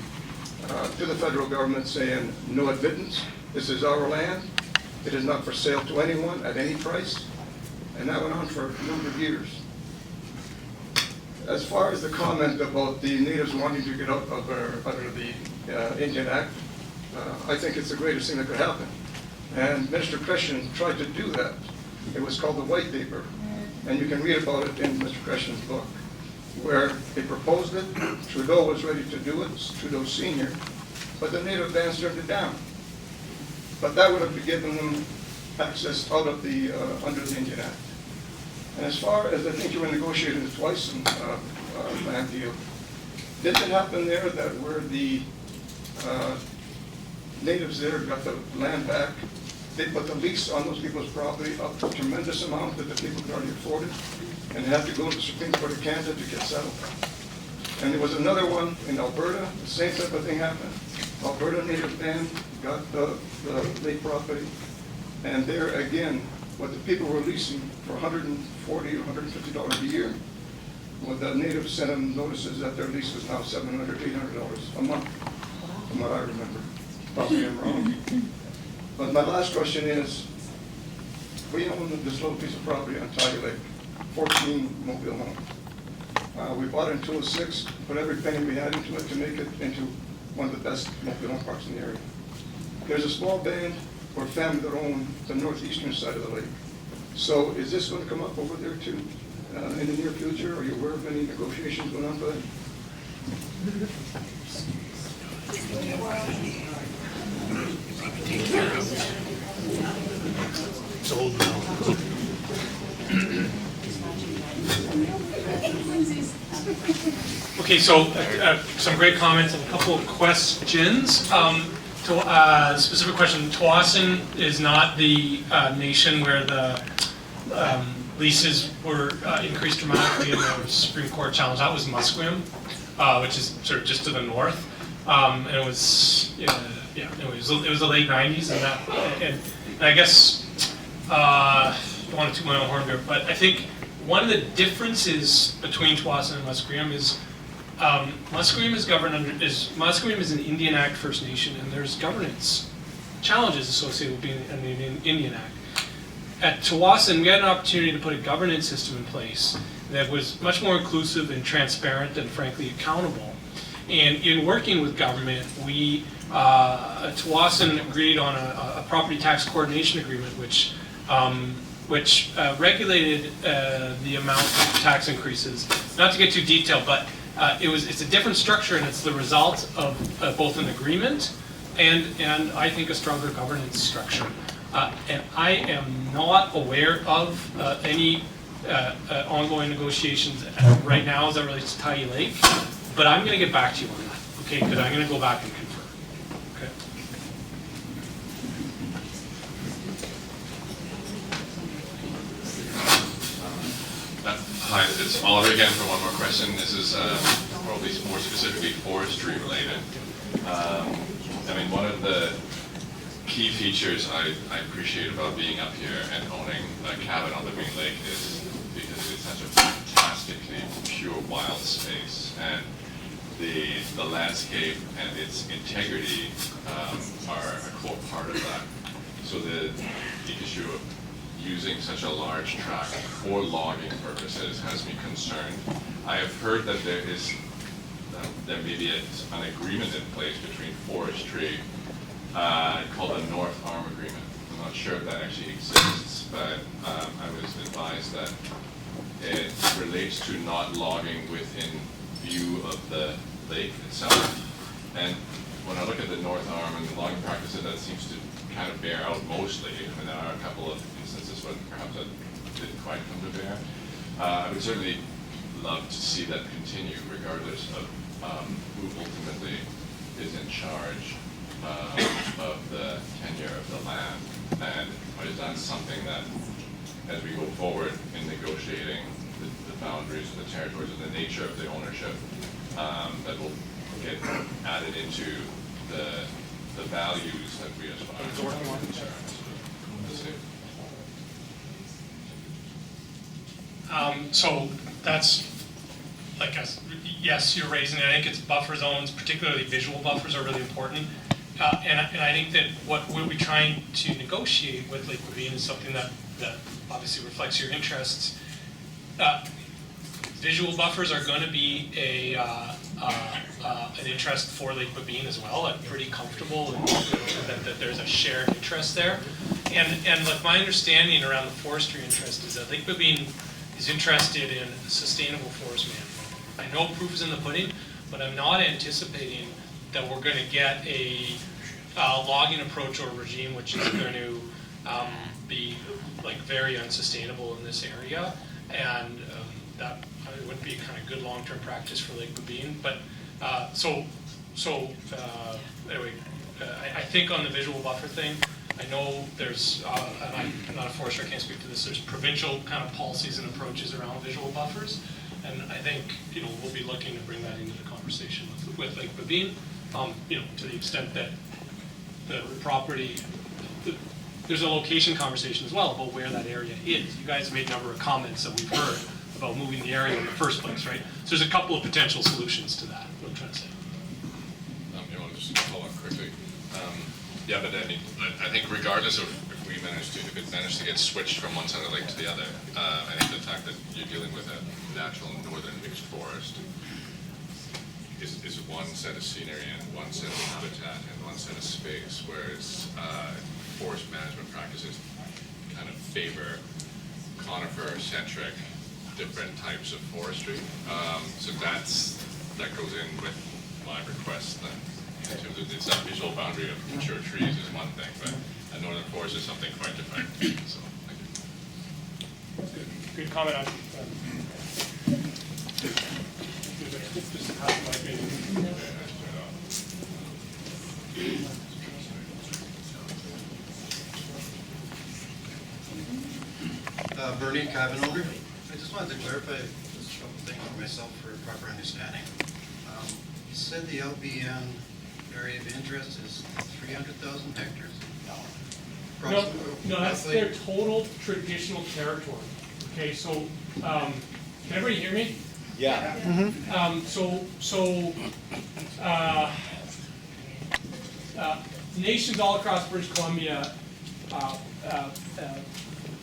to the federal government saying, no admittance, this is our land, it is not for sale to anyone at any price. And that went on for a number of years. As far as the comment about the natives wanting to get out of under the Indian Act, I think it's the greatest thing that could happen. And Minister Christian tried to do that. It was called the White Paper, and you can read about it in Mr. Christian's book, where they proposed it. Trudeau was ready to do it, Trudeau Sr., but the native bands turned it down. But that would have given them access out of the, under the Indian Act. And as far as, I think you were negotiating the Twice land deal, didn't it happen there that where the natives there got the land back, they put the lease on those people's property up to a tremendous amount that the people could already afford it, and they had to go to the Supreme Court of Canada to get settled. And there was another one in Alberta, the same type of thing happened. Alberta native band got the lake property, and there again, what the people were leasing for $140 or $150 a year, well, the natives sent them notices that their lease was now $700, $800 a month, from what I remember. Probably I'm wrong. But my last question is, we own this little piece of property on Tiger Lake, 14 mobile homes. We bought it in 2006, put every penny we had into it to make it into one of the best mobile home parks in the area. There's a small band or family that own the northeastern side of the lake. So is this going to come up over there too in the near future? Are you aware of any negotiations going on for that? Okay, so some great comments and a couple of questions. Specific question, Tsawwassen is not the nation where the leases were increased dramatically in the Supreme Court challenge. That was Musqueam, which is sort of just to the north. And it was, it was the late 90s, and I guess, I don't want to toot my own horn here, but I think one of the differences between Tsawwassen and Musqueam is Musqueam is governed under Musqueam is an Indian Act First Nation, and there's governance challenges associated with being an Indian Act. At Tsawwassen, we had an opportunity to put a governance system in place that was much more inclusive and transparent and frankly accountable. And in working with government, we Tsawwassen agreed on a property tax coordination agreement, which regulated the amount of tax increases. Not to get too detailed, but it's a different structure, and it's the result of both an agreement and I think a stronger governance structure. And I am not aware of any ongoing negotiations right now as it relates to Tiger Lake, but I'm going to get back to you on that, okay? Because I'm going to go back and confirm. Okay. Hi, it's Oliver again for one more question. This is probably more specifically forestry related. I mean, one of the key features I appreciate about being up here and owning a cabin on Babine Lake is because it's such a fantastically pure wild space, and the landscape and its integrity are a core part of that. So the issue of using such a large tract for logging purposes has me concerned. I have heard that there may be an agreement in place between forestry called the North Arm Agreement. I'm not sure if that actually exists, but I was advised that it relates to not logging within view of the lake itself. And when I look at the North Arm and the logging practices, that seems to kind of bear out mostly. I mean, there are a couple of instances when perhaps that didn't quite come to bear. I would certainly love to see that continue, regardless of who ultimately is in charge of the tenure of the land, and is that something that, as we go forward in negotiating the boundaries of the territories and the nature of the ownership, that will get added into the values that we aspire to. So that's, like, yes, you're raising it. I think it's buffer zones, particularly visual buffers, are really important. And I think that what we'll be trying to negotiate with Lake Babine is something that obviously reflects your interests. Visual buffers are going to be an interest for Lake Babine as well. I'm pretty comfortable that there's a shared interest there. And like my understanding around the forestry interest is that Lake Babine is interested in sustainable forest management. I know proof is in the pudding, but I'm not anticipating that we're going to get a logging approach or regime which is going to be like very unsustainable in this area, and that would be kind of good long-term practice for Lake Babine. But anyway, I think on the visual buffer thing, I know there's, and I'm not a forester, I can't speak to this, there's provincial kind of policies and approaches around visual buffers, and I think, we'll be looking to bring that into the conversation with Lake Babine, to the extent that the property, there's a location conversation as well about where that area is. You guys made a number of comments that we've heard about moving the area in the first place, right? So there's a couple of potential solutions to that, what I'm trying to say. You want to just follow up quickly? Yeah, but I mean, I think regardless of if it managed to get switched from one side of the lake to the other, I think the fact that you're dealing with a natural northern mixed forest is one set of scenery and one set of habitat and one set of space, whereas forest management practices kind of favor conifer-centric different types of forestry. So that goes in with my request then. In terms of it's that visual boundary of mature trees is one thing, but a northern forest is something quite different. So, good comment on Bernie, cabin owner. I just wanted to clarify just a couple things for myself for proper understanding. You said the LBN area of interest is 300,000 hectares? No, that's their total traditional territory. Okay, so can everybody hear me? Yeah. Nations all across British Columbia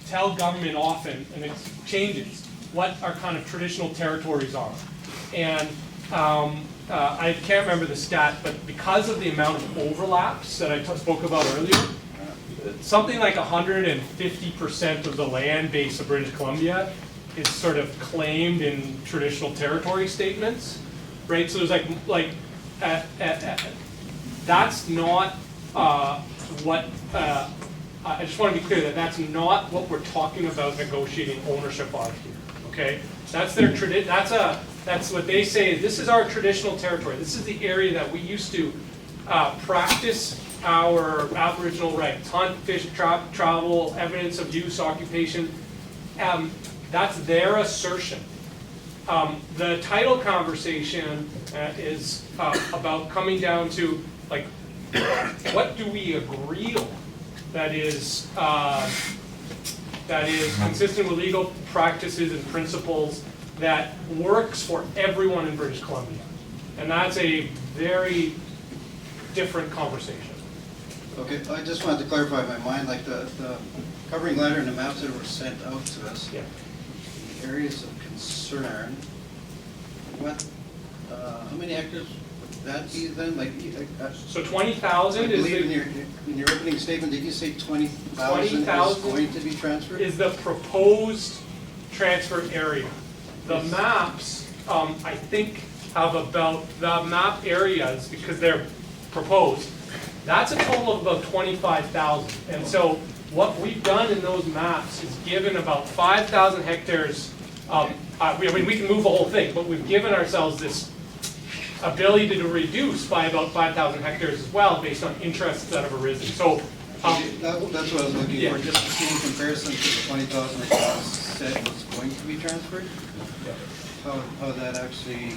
tell government often, and it changes, what our kind of traditional territories are. And I can't remember the stat, but because of the amount of overlaps that I spoke about earlier, something like 150% of the land base of British Columbia is sort of claimed in traditional territory statements, right? So there's that's not what, I just want to be clear that that's not what we're talking about negotiating ownership of here, okay? That's their that's what they say, this is our traditional territory. This is the area that we used to practice our Aboriginal rights, hunt, fish, travel, evidence of use, occupation. That's their assertion. The title conversation is about coming down to, like, what do we agree on that is consistent with legal practices and principles that works for everyone in British Columbia. And that's a very different conversation. Okay, I just wanted to clarify my mind, like the covering letter and the maps that were sent out to us, yeah. The areas of concern, what, how many hectares would that be then? Like, so 20,000 is in your opening statement, did you say 20,000 is going to be transferred? Is the proposed transfer area. The maps, I think, have about, the map areas, because they're proposed, that's a total of about 25,000. And so what we've done in those maps is given about 5,000 hectares. We can move the whole thing, but we've given ourselves this ability to reduce by about 5,000 hectares as well, based on interests that have arisen. So that's what I was looking for, just to see in comparison to the 20,000 that you said was going to be transferred. How that actually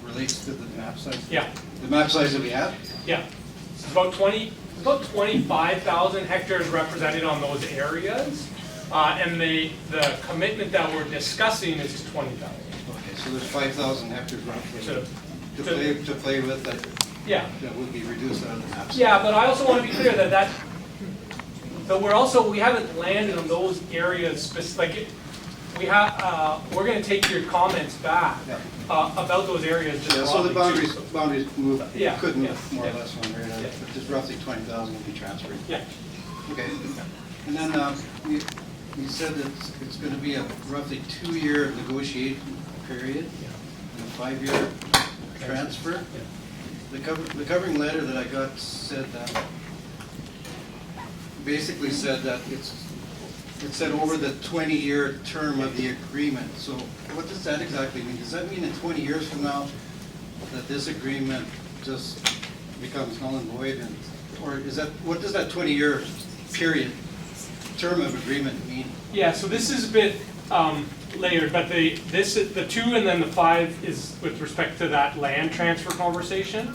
relates to the map size. Yeah. The map size that we have. Yeah. It's about 25,000 hectares represented on those areas, and the commitment that we're discussing is to 20,000. Okay, so there's 5,000 hectares roughly to play with that would be reduced out of the map. Yeah, but I also want to be clear that we haven't landed on those areas. we're going to take your comments back about those areas. Just Yeah, so the broadly, too. boundaries move, Yeah, could move yeah, more or yeah. less one way or another, Yeah. but just roughly 20,000 will be transferred. Yeah. Okay, and then you said that it's going to be a roughly 2-year negotiation period and a 5-year transfer. The covering letter that I got said that, basically said that it said over the 20-year term of the agreement. So what does that exactly mean? Does that mean in 20 years from now that this agreement just becomes null and void? And, or is that, what does that 20-year period, term of agreement mean? Yeah, so this is a bit layered, but the 2 and then the 5 is with respect to that land transfer conversation.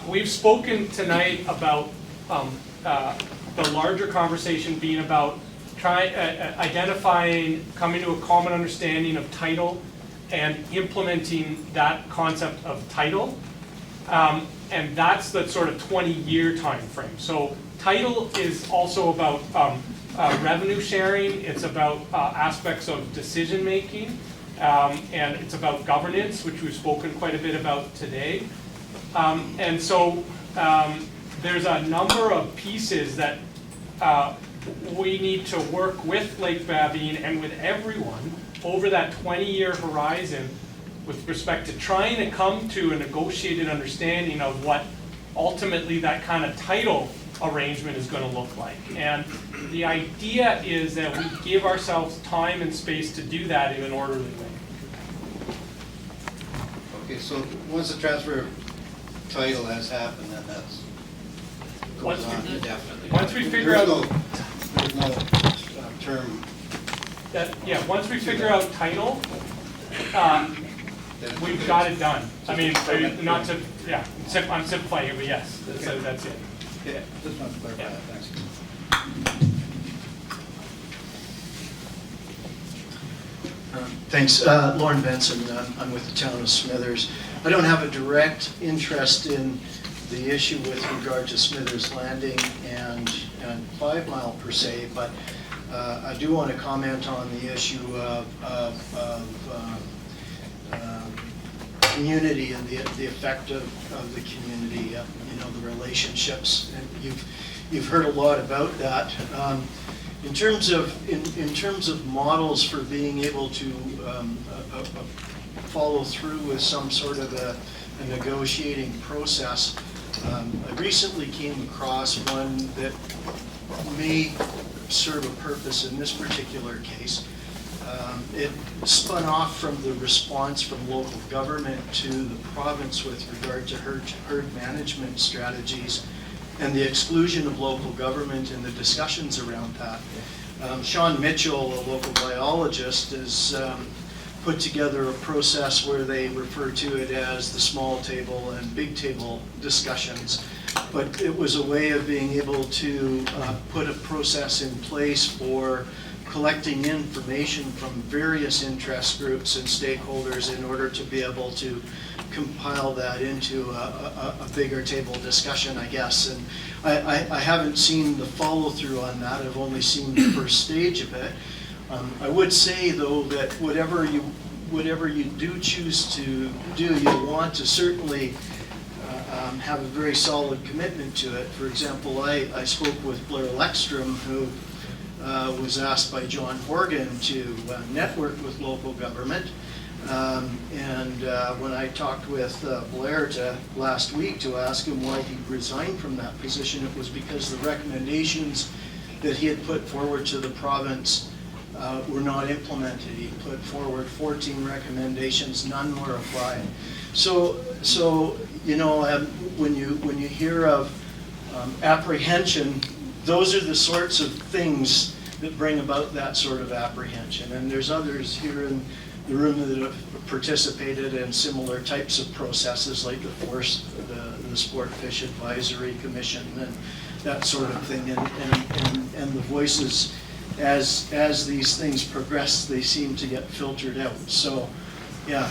We've spoken tonight about the larger conversation being about identifying, coming to a common understanding of title and implementing that concept of title. And that's the sort of 20-year time frame. So title is also about revenue sharing. It's about aspects of decision making, and it's about governance, which we've spoken quite a bit about today. And so there's a number of pieces that we need to work with Lake Babine and with everyone over that 20-year horizon with respect to trying to come to a negotiated understanding of what ultimately that kind of title arrangement is going to look like. And the idea is that we give ourselves time and space to do that in an orderly way. Okay, so once the transfer of title has happened, then that's goes on indefinitely. Once we figure out there's no term. Yeah, once we figure out title, we've got it done. I mean, not to, yeah, I'm simplifying it, but yes, that's it. Yeah, just want to clarify that, thanks. Thanks. Lauren Benson, I'm with the town of Smithers. I don't have a direct interest in the issue with regard to Smithers Landing and 5 Mile per se, but I do want to comment on the issue of community and the effect of the community, the relationships. And you've heard a lot about that. In terms of models for being able to follow through with some sort of a negotiating process, I recently came across one that may serve a purpose in this particular case. It spun off from the response from local government to the province with regard to herd management strategies and the exclusion of local government and the discussions around that. Sean Mitchell, a local biologist, has put together a process where they refer to it as the small table and big table discussions. But it was a way of being able to put a process in place for collecting information from various interest groups and stakeholders in order to be able to compile that into a bigger table discussion, I guess. And I haven't seen the follow-through on that. I've only seen the first stage of it. I would say, though, that whatever you do choose to do, you want to certainly have a very solid commitment to it. For example, I spoke with Blair Leckstrom, who was asked by John Horgan to network with local government. And when I talked with Blair last week to ask him why he resigned from that position, it was because the recommendations that he had put forward to the province were not implemented. He put forward 14 recommendations, none were applied. So when you hear of apprehension, those are the sorts of things that bring about that sort of apprehension. And there's others here in the room that have participated in similar types of processes, like the Sport Fish Advisory Commission and that sort of thing. And the voices, as these things progress, they seem to get filtered out. So, yeah.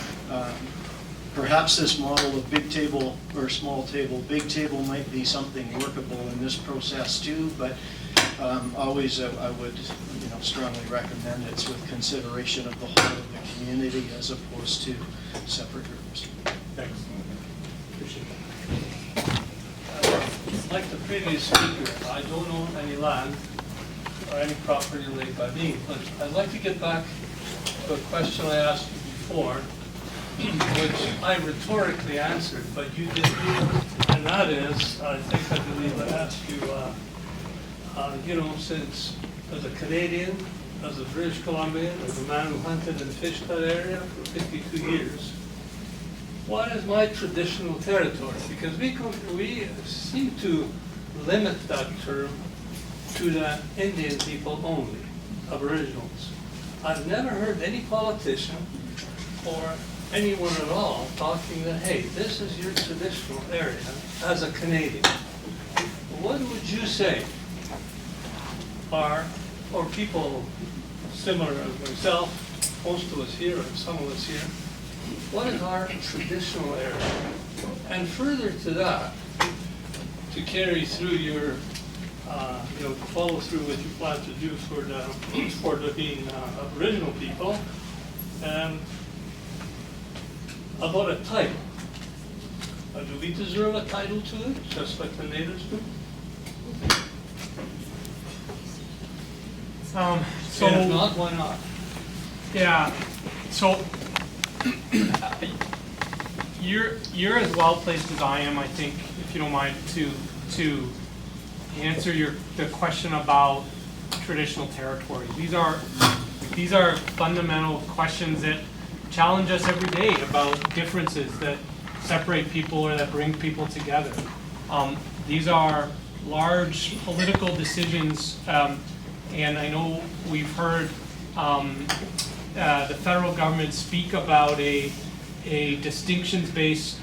Perhaps this model of big table or small table, big table might be something workable in this process too, but always I would strongly recommend it's with consideration of the whole of the community as opposed to separate groups. Thanks. Appreciate that. Like the previous speaker, I don't own any land or any property in Lake Babine, but I'd like to get back to a question I asked you before, which I rhetorically answered, but you didn't. And that is, I believe I asked you, since as a Canadian, as a British Columbian, as a man who hunted and fished that area for 52 years, what is my traditional territory? Because we seem to limit that term to the Indian people only, Aboriginals. I've never heard any politician or anyone at all talking that, hey, this is your traditional area as a Canadian. What would you say are, or people similar as myself, most of us here and some of us here, what is our traditional area? And further to that, to carry through your, to follow through what you plan to do for the being Aboriginal people, about a title. Do we deserve a title to it, just like the natives do? And if not, why not? Yeah, so you're as well placed as I am, I think, if you don't mind, to answer the question about traditional territory. These are fundamental questions that challenge us every day about differences that separate people or that bring people together. These are large political decisions, and I know we've heard the federal government speak about a distinctions-based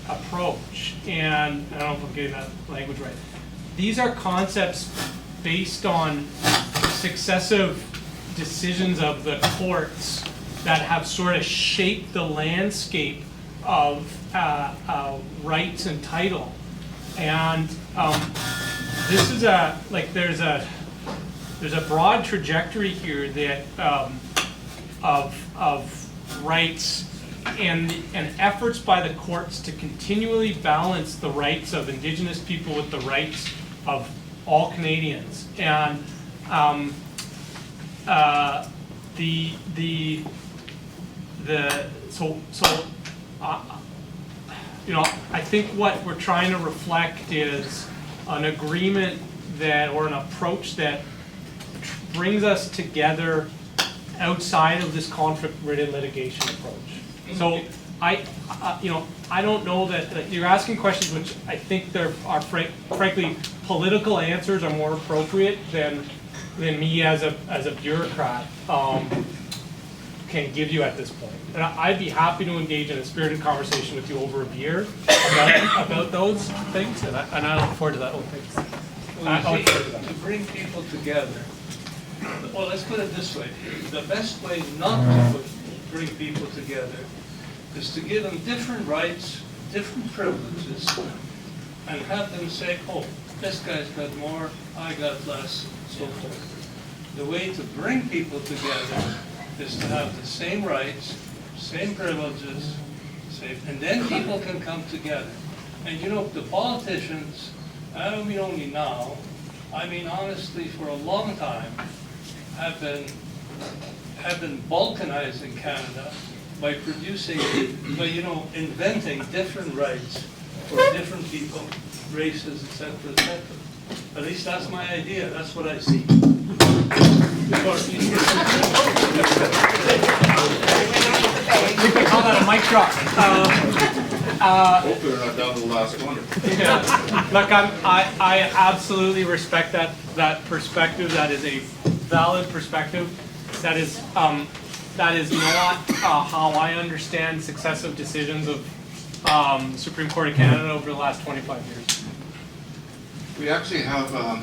approach, and I don't know if I'm getting that language right. These are concepts based on successive decisions of the courts that have sort of shaped the landscape of rights and title. And this is there's a broad trajectory here that of rights and efforts by the courts to continually balance the rights of Indigenous people with the rights of all Canadians. And I think what we're trying to reflect is an agreement or an approach that brings us together outside of this conflict-ridden litigation approach. So I don't know that you're asking questions which I think there are frankly political answers are more appropriate than me as a bureaucrat can give you at this point. And I'd be happy to engage in a spirited conversation with you over a beer about those things, and I look forward to that. To bring people together. Well, let's put it this way. The best way not to bring people together is to give them different rights, different privileges, and have them say, oh, this guy's got more, I got less, so forth. The way to bring people together is to have the same rights, same privileges, and then people can come together. And the politicians, I don't mean only now, I mean honestly for a long time, have been balkanizing Canada by inventing different rights for different people, races, etc., etc. At least that's my idea. That's what I see. I think we call that a mic drop. Hopefully we're not down to the last one. Yeah. Look, I absolutely respect that perspective. That is a valid perspective. That is not how I understand successive decisions of the Supreme Court of Canada over the last 25 years. We actually have a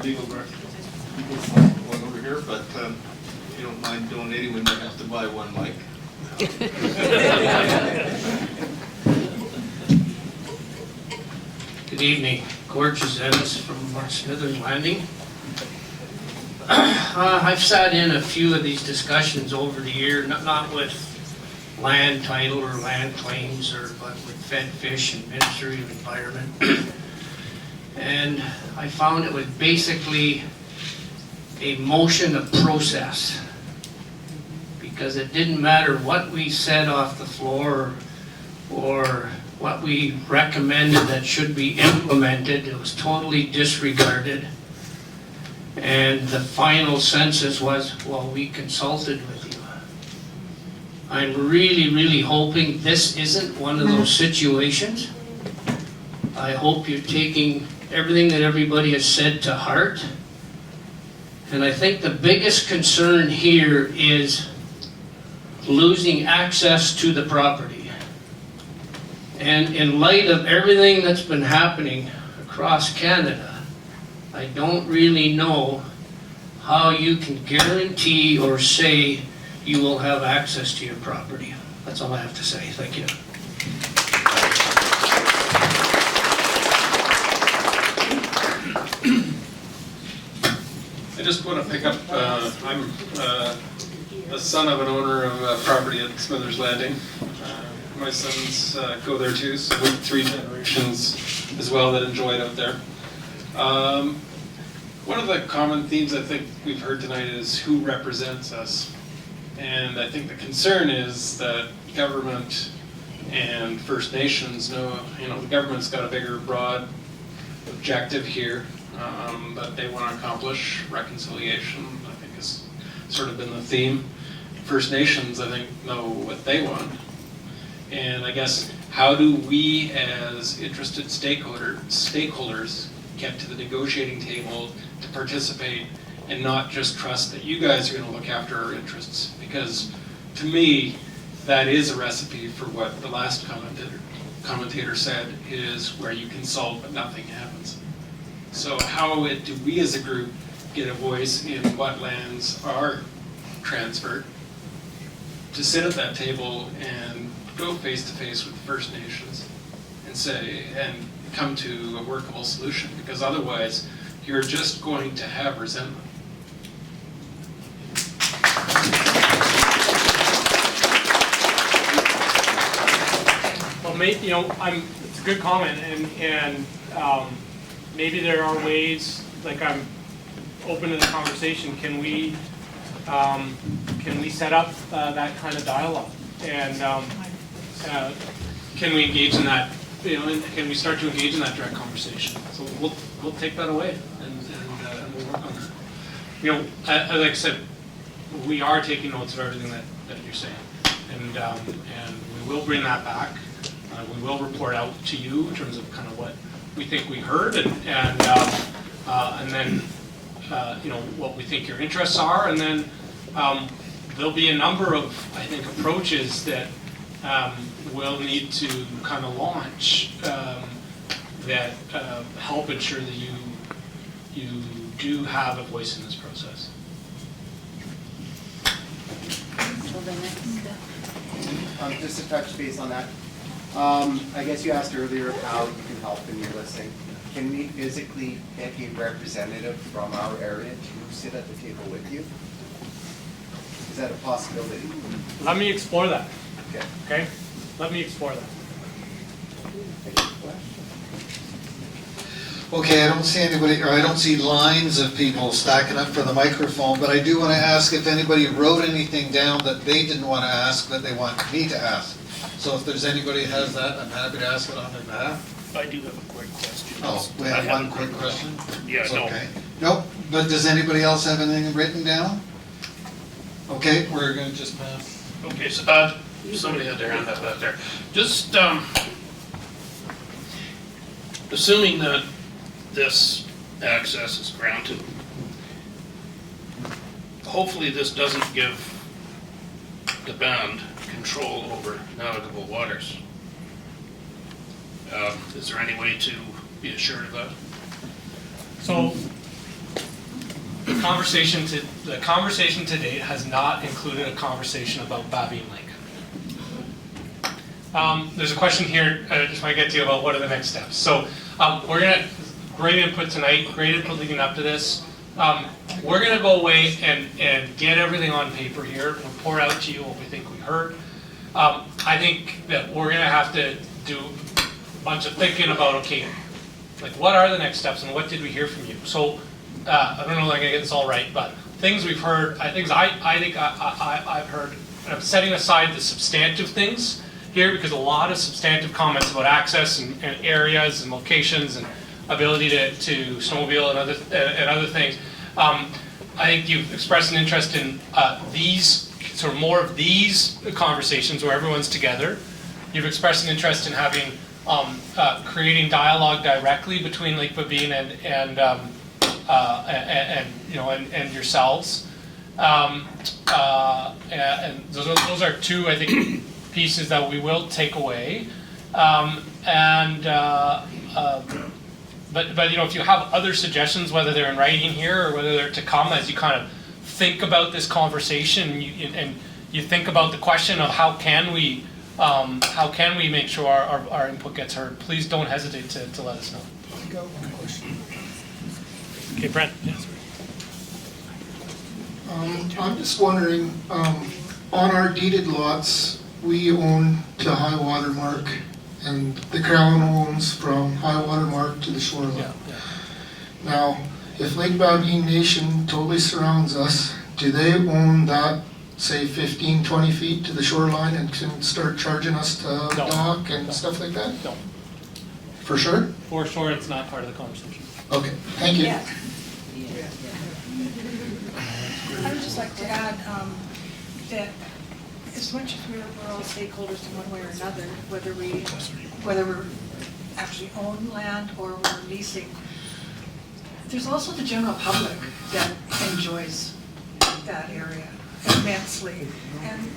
legal one over here, but if you don't mind donating, we might have to buy one mic. Good evening. Gorgeous Ennis from Smithers Landing. I've sat in a few of these discussions over the year, not with land title or land claims, but with Fed Fish and Ministry of Environment. And I found it was basically a motion of process, because it didn't matter what we said off the floor or what we recommended that should be implemented. It was totally disregarded. And the final census was, well, we consulted with you. I'm really, really hoping this isn't one of those situations. I hope you're taking everything that everybody has said to heart. And I think the biggest concern here is losing access to the property. And in light of everything that's been happening across Canada, I don't really know how you can guarantee or say you will have access to your property. That's all I have to say. Thank you. I just want to pick up, I'm the son of an owner of a property at Smithers Landing. My sons go there too, so we're 3 generations as well that enjoy it out there. One of the common themes I think we've heard tonight is who represents us. And I think the concern is that government and First Nations know, the government's got a bigger, broad objective here that they want to accomplish. Reconciliation, I think, has sort of been the theme. First Nations, I think, know what they want. And I guess, how do we as interested stakeholders get to the negotiating table to participate and not just trust that you guys are going to look after our interests? Because to me, that is a recipe for what the last commentator said, is where you consult but nothing happens. So how do we as a group get a voice in what lands are transferred, to sit at that table and go face to face with the First Nations and say, and come to a workable solution? Because otherwise, you're just going to have resentment. Well, maybe, it's a good comment, and maybe there are ways, like, I'm open to the conversation. Can we set up that kind of dialogue? And can we engage in that, and can we start to engage in that direct conversation? So we'll take that away and we'll work on that. As I said, we are taking notes of everything that you're saying, and we will bring that back. We will report out to you in terms of kind of what we think we heard, and then what we think your interests are, and then there'll be a number of, I think, approaches that we'll need to kind of launch that help ensure that you do have a voice in this process. Just to touch base on that, I guess you asked earlier how you can help in your listening. Can we physically pick a representative from our area to sit at the table with you? Is that a possibility? Let me explore that. Okay. Let me explore that. Okay, I don't see anybody, or I don't see lines of people stacking up for the microphone, but I do want to ask if anybody wrote anything down that they didn't want to ask that they want me to ask. So if there's anybody who has that, I'm happy to ask it on their behalf. I do have a quick question. Oh, we have one quick question? Yeah, It's no. okay. Nope, but does anybody else have anything written down? Okay, we're going to just pass. Okay, so somebody had their hand up out there. Just assuming that this access is granted, hopefully this doesn't give the band control over navigable waters. Is there any way to be assured of that? So the conversation to date has not included a conversation about Babine Lake. There's a question here, I just want to get to you about what are the next steps. So we're going to, great input tonight, great input leading up to this. we're gonna go away and get everything on paper here, report out to you what we think we heard. I think that we're gonna have to do a bunch of thinking about, okay, like what are the next steps and what did we hear from you? So, I don't know if I'm gonna get this all right, but things we've heard, I think I've heard, and I'm setting aside the substantive things here because a lot of substantive comments about access and areas and locations and ability to snowmobile and other things. I think you've expressed an interest in these, sort of more of these conversations where everyone's together. You've expressed an interest in having, creating dialogue directly between Lake Babine and yourselves. And those are two, I think, pieces that we will take away. But if you have other suggestions, whether they're in writing here or whether they're to come as you kind of think about this conversation and you think about the question of how can we make sure our input gets heard, please don't hesitate to let us know. Okay, Brent. I'm just wondering, on our deeded lots, we own to high water mark, and the Crown owns from high water mark to the shoreline. Yeah. Now, if Lake Babine Nation totally surrounds us, do they own that, say, 15, 20 feet to the shoreline and can start charging us to dock and stuff like that? No. For sure? For sure, it's not part of the conversation. Okay, thank you. Yeah. I would just like to add that as much as we're all stakeholders in one way or another, whether we're actually own land or we're leasing, there's also the general public that enjoys that area immensely. And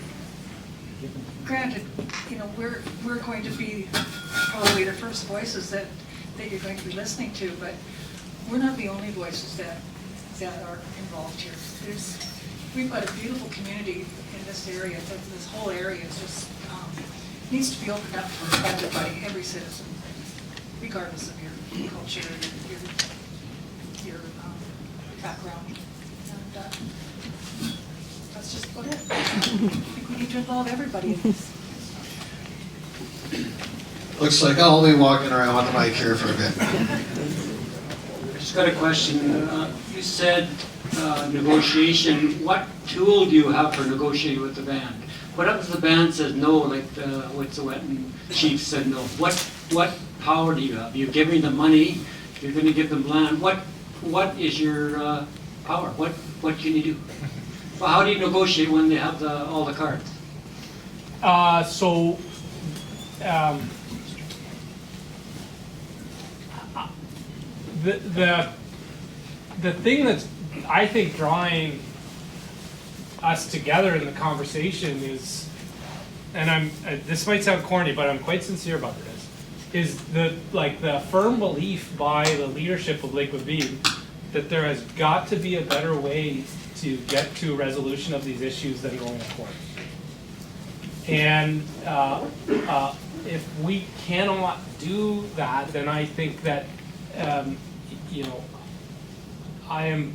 granted, we're going to be probably the first voices that you're going to be listening to, but we're not the only voices that are involved here. We've got a beautiful community in this area. This whole area is just needs to be opened up for everybody, every citizen, regardless of your culture, your background. And that's just about it. I think we need to involve everybody in this. Looks like I'll be walking around with the mic here for a bit. I just got a question. You said negotiation. What tool do you have for negotiating with the band? What happens if the band says no, like the Wet'suwet'en chief said no? What power do you have? You're giving them money. You're going to give them land. What is your power? What can you do? Well, how do you negotiate when they have all the cards? The thing that's, I think, drawing us together in the conversation is, and this might sound corny, but I'm quite sincere about this, is the firm belief by the leadership of Lake Babine that there has got to be a better way to get to a resolution of these issues than going to court. And if we cannot do that, then I think that I'm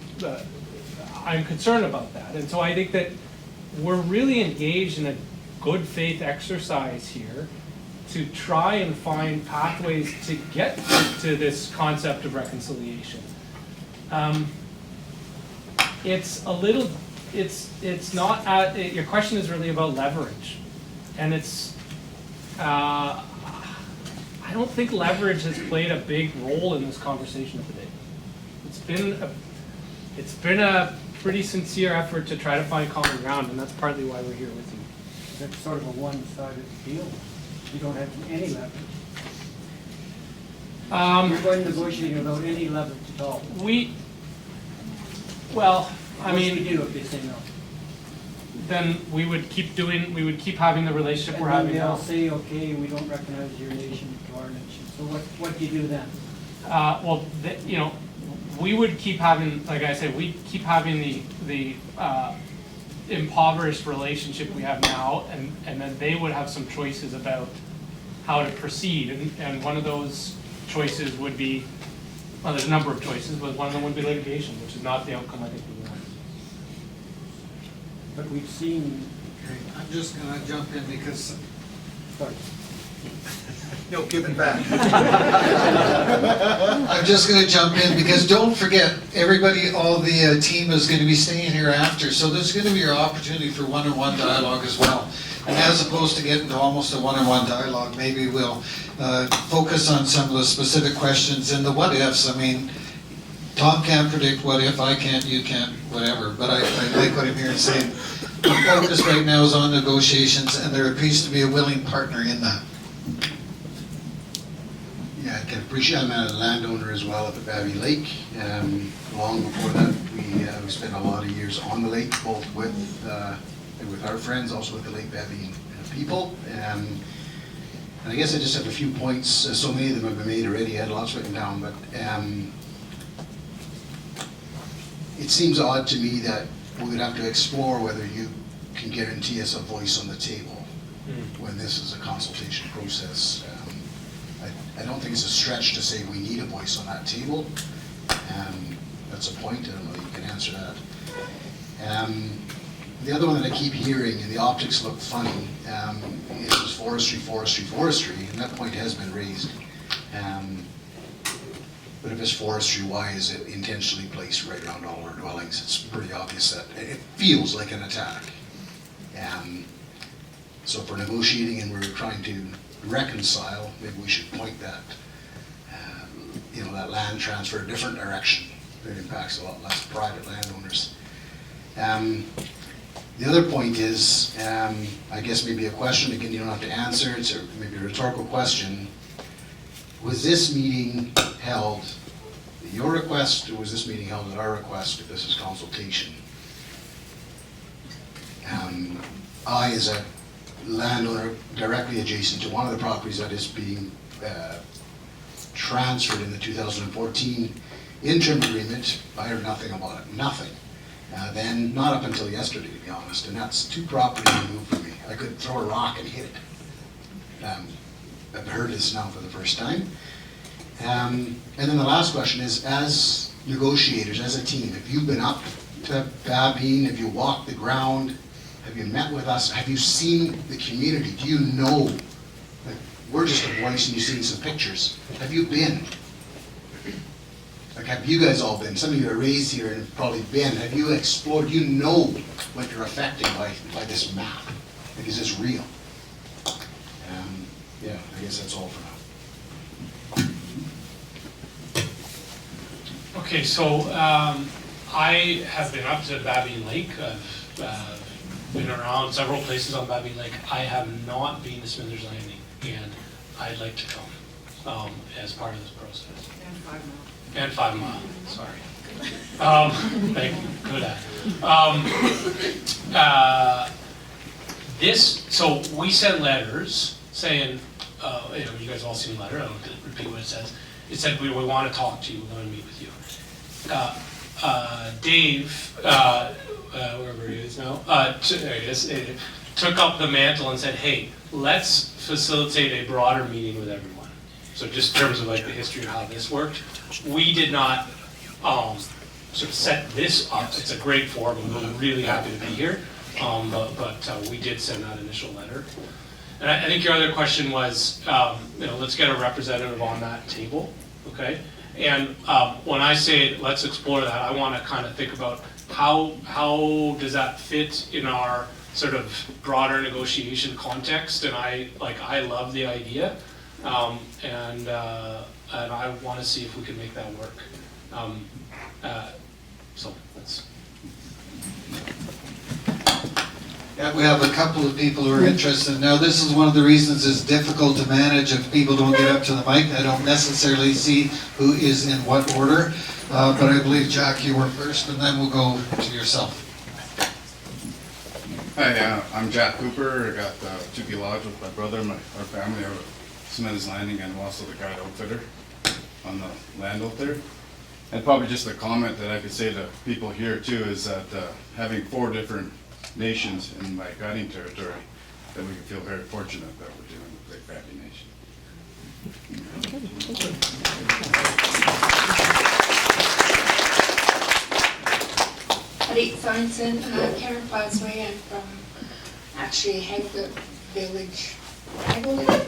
concerned about that. And so I think that we're really engaged in a good faith exercise here to try and find pathways to get to this concept of reconciliation. It's not, your question is really about leverage. And I don't think leverage has played a big role in this conversation today. It's been a pretty sincere effort to try to find common ground, and that's partly why we're here with you. That's sort of a one-sided deal. You don't have any leverage. You're going to negotiate without any leverage at all. What do we do if they say no? Then we would keep having the relationship we're having now. They'll say, okay, we don't recognize your nation to our nation. So what do you do then? We would keep having, like I said, we keep having the impoverished relationship we have now, and then they would have some choices about how to proceed. And one of those choices would be, well, there's a number of choices, but one of them would be litigation, which is not the outcome I think we want. but we've seen. Okay, I'm just gonna jump in because. Sorry. No, give it back. I'm just gonna jump in because don't forget, everybody, all the team is gonna be staying here after, so there's gonna be your opportunity for one-on-one dialogue as well. And as opposed to getting to almost a one-on-one dialogue, maybe we'll focus on some of the specific questions and the what-ifs. I mean, Tom can't predict what if, I can't, you can't, whatever, but I like what I'm hearing saying. The focus right now is on negotiations, and there appears to be a willing partner in that. Yeah, I can appreciate, I'm a landowner as well up at Babine Lake. Long before that, we spent a lot of years on the lake, both with our friends, also with the Lake Babine people. And I guess I just have a few points. So many of them have been made already. I had lots written down, but it seems odd to me that we would have to explore whether you can guarantee us a voice on the table when this is a consultation process. I don't think it's a stretch to say we need a voice on that table. That's a point. I don't know if you can answer that. The other one that I keep hearing, and the optics look funny, is forestry, forestry, forestry, and that point has been raised. But if it's forestry, why is it intentionally placed right around all our dwellings? It's pretty obvious that it feels like an attack. So if we're negotiating and we're trying to reconcile, maybe we should point that, that land transfer a different direction. It impacts a lot less private landowners. The other point is, I guess maybe a question, again, you don't have to answer, it's maybe a rhetorical question. Was this meeting held at your request, or was this meeting held at our request if this is consultation? I, as a landowner directly adjacent to one of the properties that is being transferred in the 2014 interim agreement, I heard nothing about it, nothing. Then, not up until yesterday, to be honest, and that's 2 properties removed from me. I could throw a rock and hit it. I've heard this now for the first time. And then the last question is, as negotiators, as a team, have you been up to Babine? Have you walked the ground? Have you met with us? Have you seen the community? Do you know? Like, we're just a voice and you've seen some pictures. Have you been? Like, have you guys all been? Some of you are raised here and have probably been. Have you explored? Do you know what you're affecting by this map? Like, is this real? Yeah, I guess that's all for now. Okay, so I have been up to Babine Lake. I've been around several places on Babine Lake. I have not been to Smithers Landing, and I'd like to come as part of this process. And 5 Mile. And 5 Mile, sorry. Thank you, good at. So we sent letters saying, you guys all seen the letter, I don't repeat what it says. It said, we want to talk to you, we want to meet with you. Dave, wherever he is now, there he is, took up the mantle and said, hey, let's facilitate a broader meeting with everyone. So just in terms of like the history of how this worked, we did not sort of set this up. It's a great forum, and we're really happy to be here. But we did send that initial letter. And I think your other question was, let's get a representative on that table, okay? And when I say let's explore that, I want to kind of think about how does that fit in our sort of broader negotiation context. And I love the idea, and I want to see if we can make that work. So that's. Yeah, we have a couple of people who are interested. Now, this is one of the reasons it's difficult to manage if people don't get up to the mic. I don't necessarily see who is in what order, but I believe, Jack, you were first, and then we'll go to yourself. Hi, I'm Jack Cooper. I got Tukey Lodge with my brother, our family out of Smithers Landing, and I'm also the guide outfitter on the land out there. And probably just a comment that I could say to people here too is that having 4 different nations in my guiding territory, that we can feel very fortunate that we're dealing with Lake Babine Nation. Sorensen, Karen Fosway. I'm from actually Hagwood Village,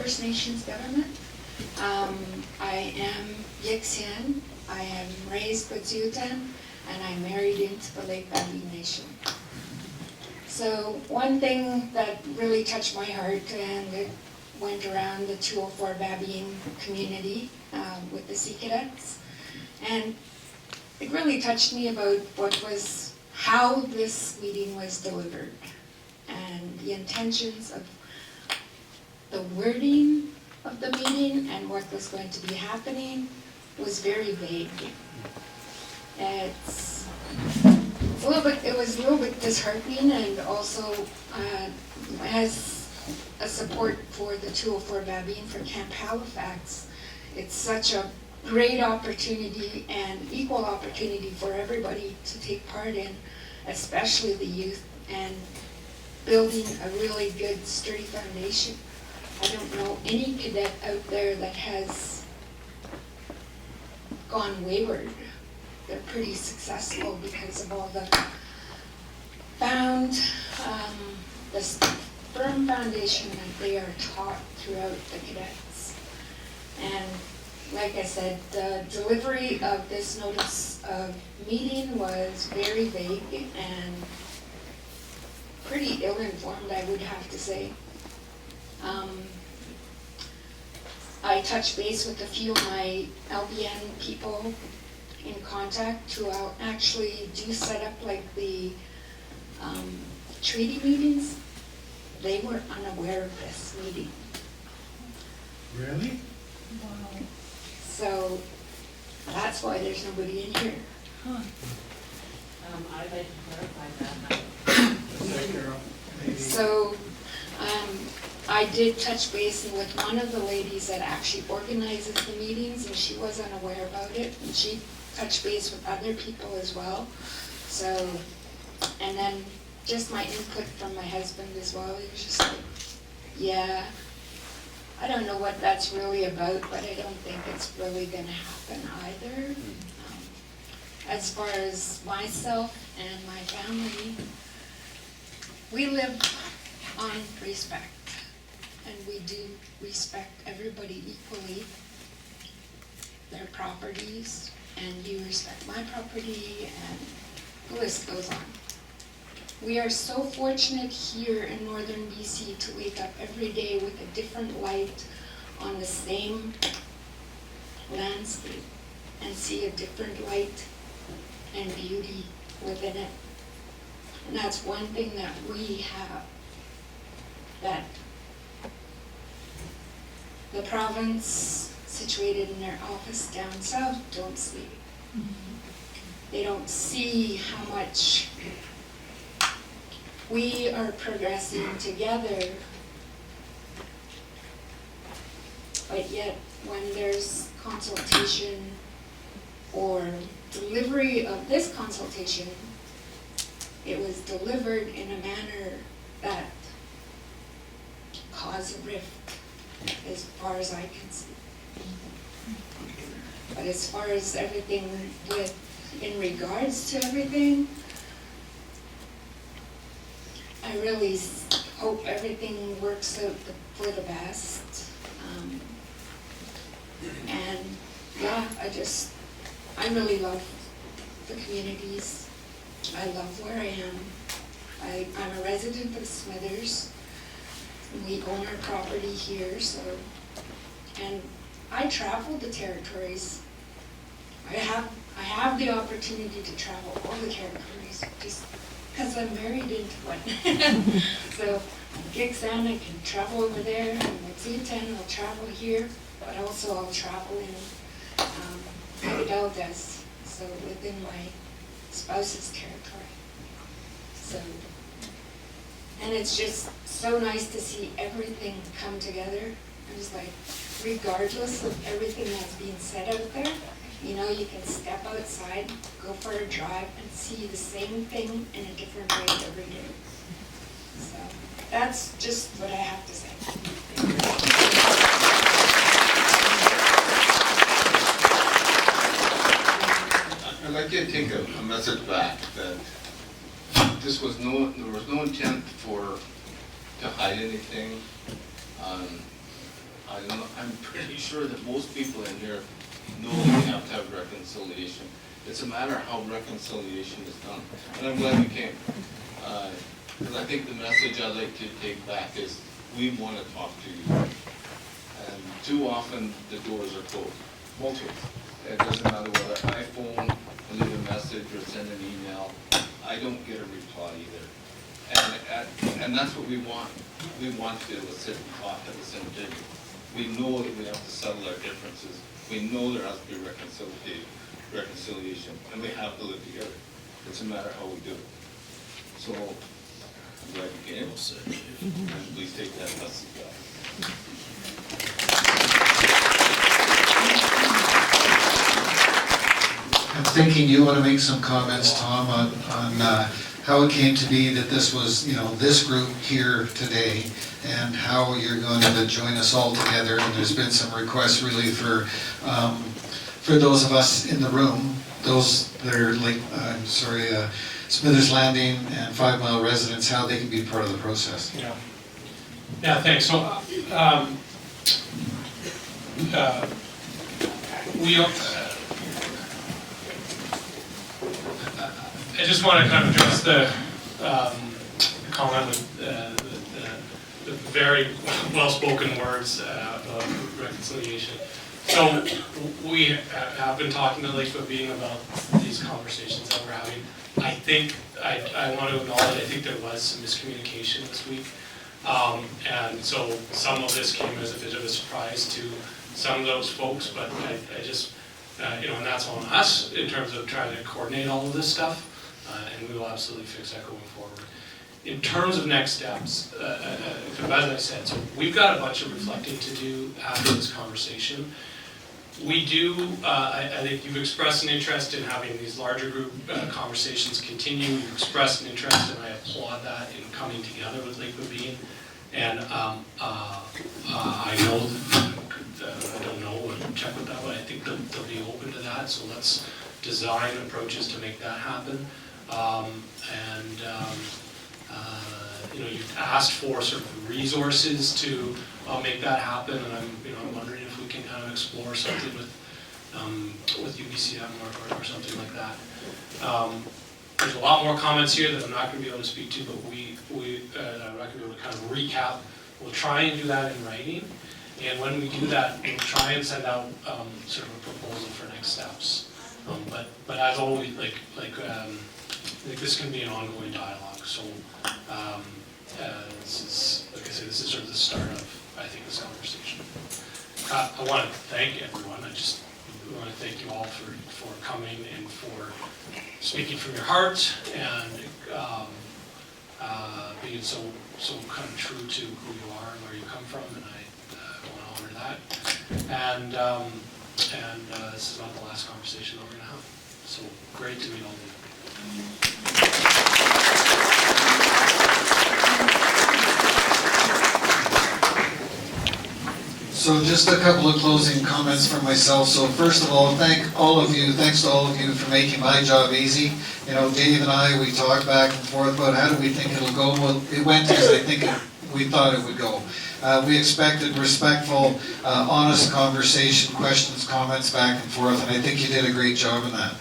First Nations government. I am Yixien. I am raised with Jutan, and I married into the Lake Babine Nation. So one thing that really touched my heart, and it went around the 204 Babine community with the Sea Cadets, and it really touched me about how this meeting was delivered and the intentions of the wording of the meeting and what was going to be happening was very vague. It was a little bit disheartening, and also as a support for the 204 Babine for Camp Halifax, it's such a great opportunity and equal opportunity for everybody to take part in, especially the youth, and building a really good, sturdy foundation. I don't know any cadet out there that has gone wayward. They're pretty successful because of all the firm foundation that they are taught throughout the cadets. And like I said, the delivery of this notice of meeting was very vague and pretty ill-informed, I would have to say. I touched base with a few of my LBN people in contact who actually do set up like the treaty meetings. They were unaware of this meeting. Really? Wow. So that's why there's nobody in here. Huh. I'd like to clarify that. So I did touch base with one of the ladies that actually organizes the meetings, and she was unaware about it, and she touched base with other people as well. So, and then just my input from my husband as well. He was just like, yeah, I don't know what that's really about, but I don't think it's really going to happen either. As far as myself and my family, we live on respect, and we do respect everybody equally, their properties, and you respect my property, and the list goes on. We are so fortunate here in northern BC to wake up every day with a different light on the same landscape and see a different light and beauty within it. And that's one thing that we have that the province situated in their office down south don't see. They don't see how much we are progressing together, but yet when there's consultation or delivery of this consultation, it was delivered in a manner that caused a rift as far as I can see. But as far as everything in regards to everything, I really hope everything works out for the best. And yeah, I really love the communities. I love where I am. I'm a resident of Smithers. We own our property here, and I travel the territories. I have the opportunity to travel all the territories just because I'm married into one. So Gixan, I can travel over there, and Wet'suwet'en, I'll travel here, but also I'll travel in Hidalgas, so within my spouse's territory. So, and it's just so nice to see everything come together. I'm just like, regardless of everything that's being said out there, you know, you can step outside, go for a drive, and see the same thing in a different way every day. So that's just what I have to say. I'd like you to take a message back that there was no intent to hide anything. I'm pretty sure that most people in here know we have to have reconciliation. It's a matter of how reconciliation is done. And I'm glad you came. Because I think the message I'd like to take back is we want to talk to you. And too often the doors are closed. Multiple. It doesn't matter whether I phone and leave a message or send an email. I don't get a reply either. And that's what we want. We want to be able to sit and talk at the same table. We know that we have to settle our differences. We know there has to be reconciliation, and we have to live together. It's a matter of how we do it. So, I'm glad you came, and please take that message back. I'm thinking you want to make some comments, Tom, on how it came to be that this was, this group here today, and how you're going to join us all together. And there's been some requests really for those of us in the room, those that are Smithers Landing and 5 Mile residents, how they can be part of the process. Yeah, thanks. So, I just want to kind of address the comment with the very well-spoken words of reconciliation. So we have been talking to Lake Babine about these conversations that we're having. I think I want to acknowledge, I think there was some miscommunication this week. And so some of this came as a bit of a surprise to some of those folks, but I just, and that's on us in terms of trying to coordinate all of this stuff. And we will absolutely fix that going forward. In terms of next steps, as I said, so we've got a bunch of reflecting to do after this conversation. We do, I think you've expressed an interest in having these larger group conversations continue. You've expressed an interest, and I applaud that, in coming together with Lake Babine. And I know, I don't know, we'll check with that, but I think they'll be open to that. So let's design approaches to make that happen. You've asked for sort of resources to make that happen, and I'm wondering if we can kind of explore something with UBCM or something like that. There's a lot more comments here that I'm not going to be able to speak to, but I'm not going to be able to kind of recap. We'll try and do that in writing, and when we do that, we'll try and send out sort of a proposal for next steps. But as always, this can be an ongoing dialogue. So, like I said, this is sort of the start of, I think, this conversation. I want to thank everyone. I just want to thank you all for coming and for speaking from your heart and being so kind of true to who you are and where you come from. And I want to honor that. And this is not the last conversation that we're going to have. So great to meet all of you. So just a couple of closing comments from myself. So first of all, thanks to all of you for making my job easy. Dave and I, we talked back and forth about how do we think it'll go. Well, it went as I think we thought it would go. We expected respectful, honest conversation, questions, comments back and forth, and I think you did a great job in that.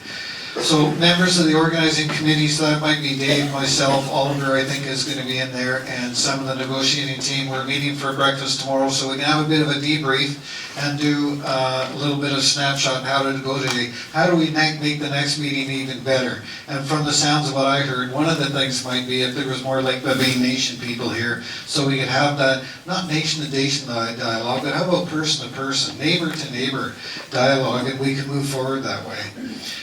So members of the organizing committee, so that might be Dave, myself, Oliver I think is going to be in there, and some of the negotiating team. We're meeting for breakfast tomorrow, so we can have a bit of a debrief and do a little bit of snapshot on how did it go today. How do we make the next meeting even better? And from the sounds of what I heard, one of the things might be if there was more Lake Babine Nation people here, so we could have that, not nation-to-nation dialogue, but how about person-to-person, neighbor-to-neighbor dialogue, and we can move forward that way.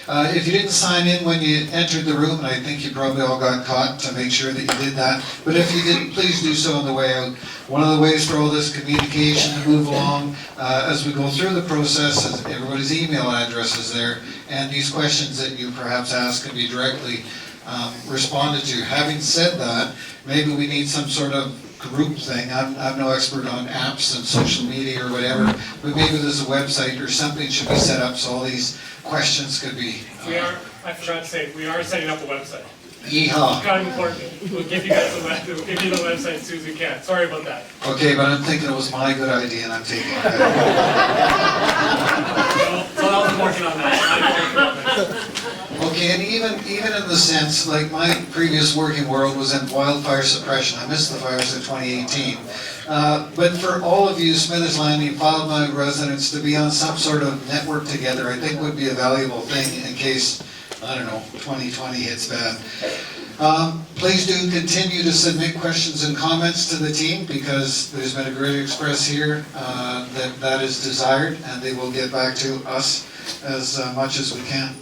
If you didn't sign in when you entered the room, and I think you probably all got caught to make sure that you did that, but if you didn't, please do so on the way out. One of the ways for all this communication to move along as we go through the process is everybody's email address is there, and these questions that you perhaps ask can be directly responded to. Having said that, maybe we need some sort of group thing. I'm no expert on apps and social media or whatever, but maybe there's a website or something should be set up so all these questions could be... I forgot to say, we are setting up a website. Yeehaw. Got important. We'll give you guys we'll give you the website as soon as we can. Sorry about that. Okay, but I'm thinking it was my good idea and I'm taking it back. So I'm working on that. Okay, and even in the sense, like my previous working world was in wildfire suppression. I missed the fires in 2018. But for all of you Smithers Landing 5 mile residents to be on some sort of network together, I think would be a valuable thing in case, I don't know, 2020 hits bad. Please do continue to submit questions and comments to the team because there's been a great express here that is desired, and they will get back to us as much as we can.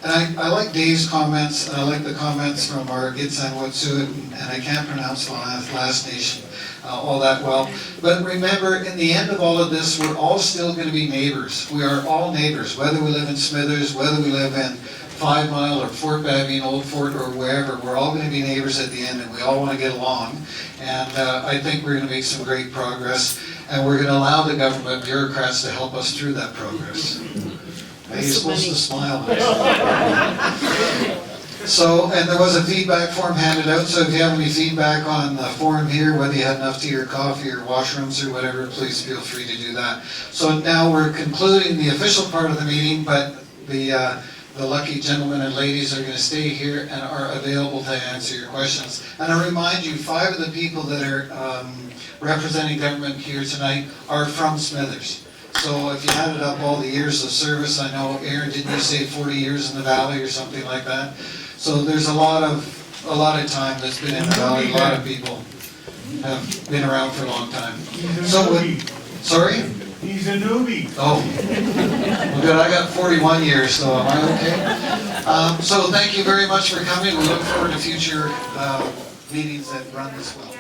And I like Dave's comments, and I like the comments from our Gitsan Wet'suwet, and I can't pronounce the last nation all that well. But remember, in the end of all of this, we're all still going to be neighbors. We are all neighbors, whether we live in Smithers, whether we live in 5 Mile or Fort Babine, Old Fort, or wherever. We're all going to be neighbors at the end, and we all want to get along. And I think we're going to make some great progress, and we're going to allow the government bureaucrats to help us through that progress. You're supposed to smile. So, and there was a feedback form handed out, so if you have any feedback on the form here, whether you had enough tea or coffee or washrooms or whatever, please feel free to do that. So now we're concluding the official part of the meeting, but the lucky gentlemen and ladies are going to stay here and are available to answer your questions. And I remind you, 5 of the people that are representing government here tonight are from Smithers. So if you added up all the years of service, I know, Aaron, didn't you say 40 years in the valley or something like that? So there's a lot of time that's been in the valley. A lot of people have been around for a long time. So sorry? He's a newbie. Oh, well good, I got 41 years, so am I okay? So thank you very much for coming. We look forward to future meetings that run this well.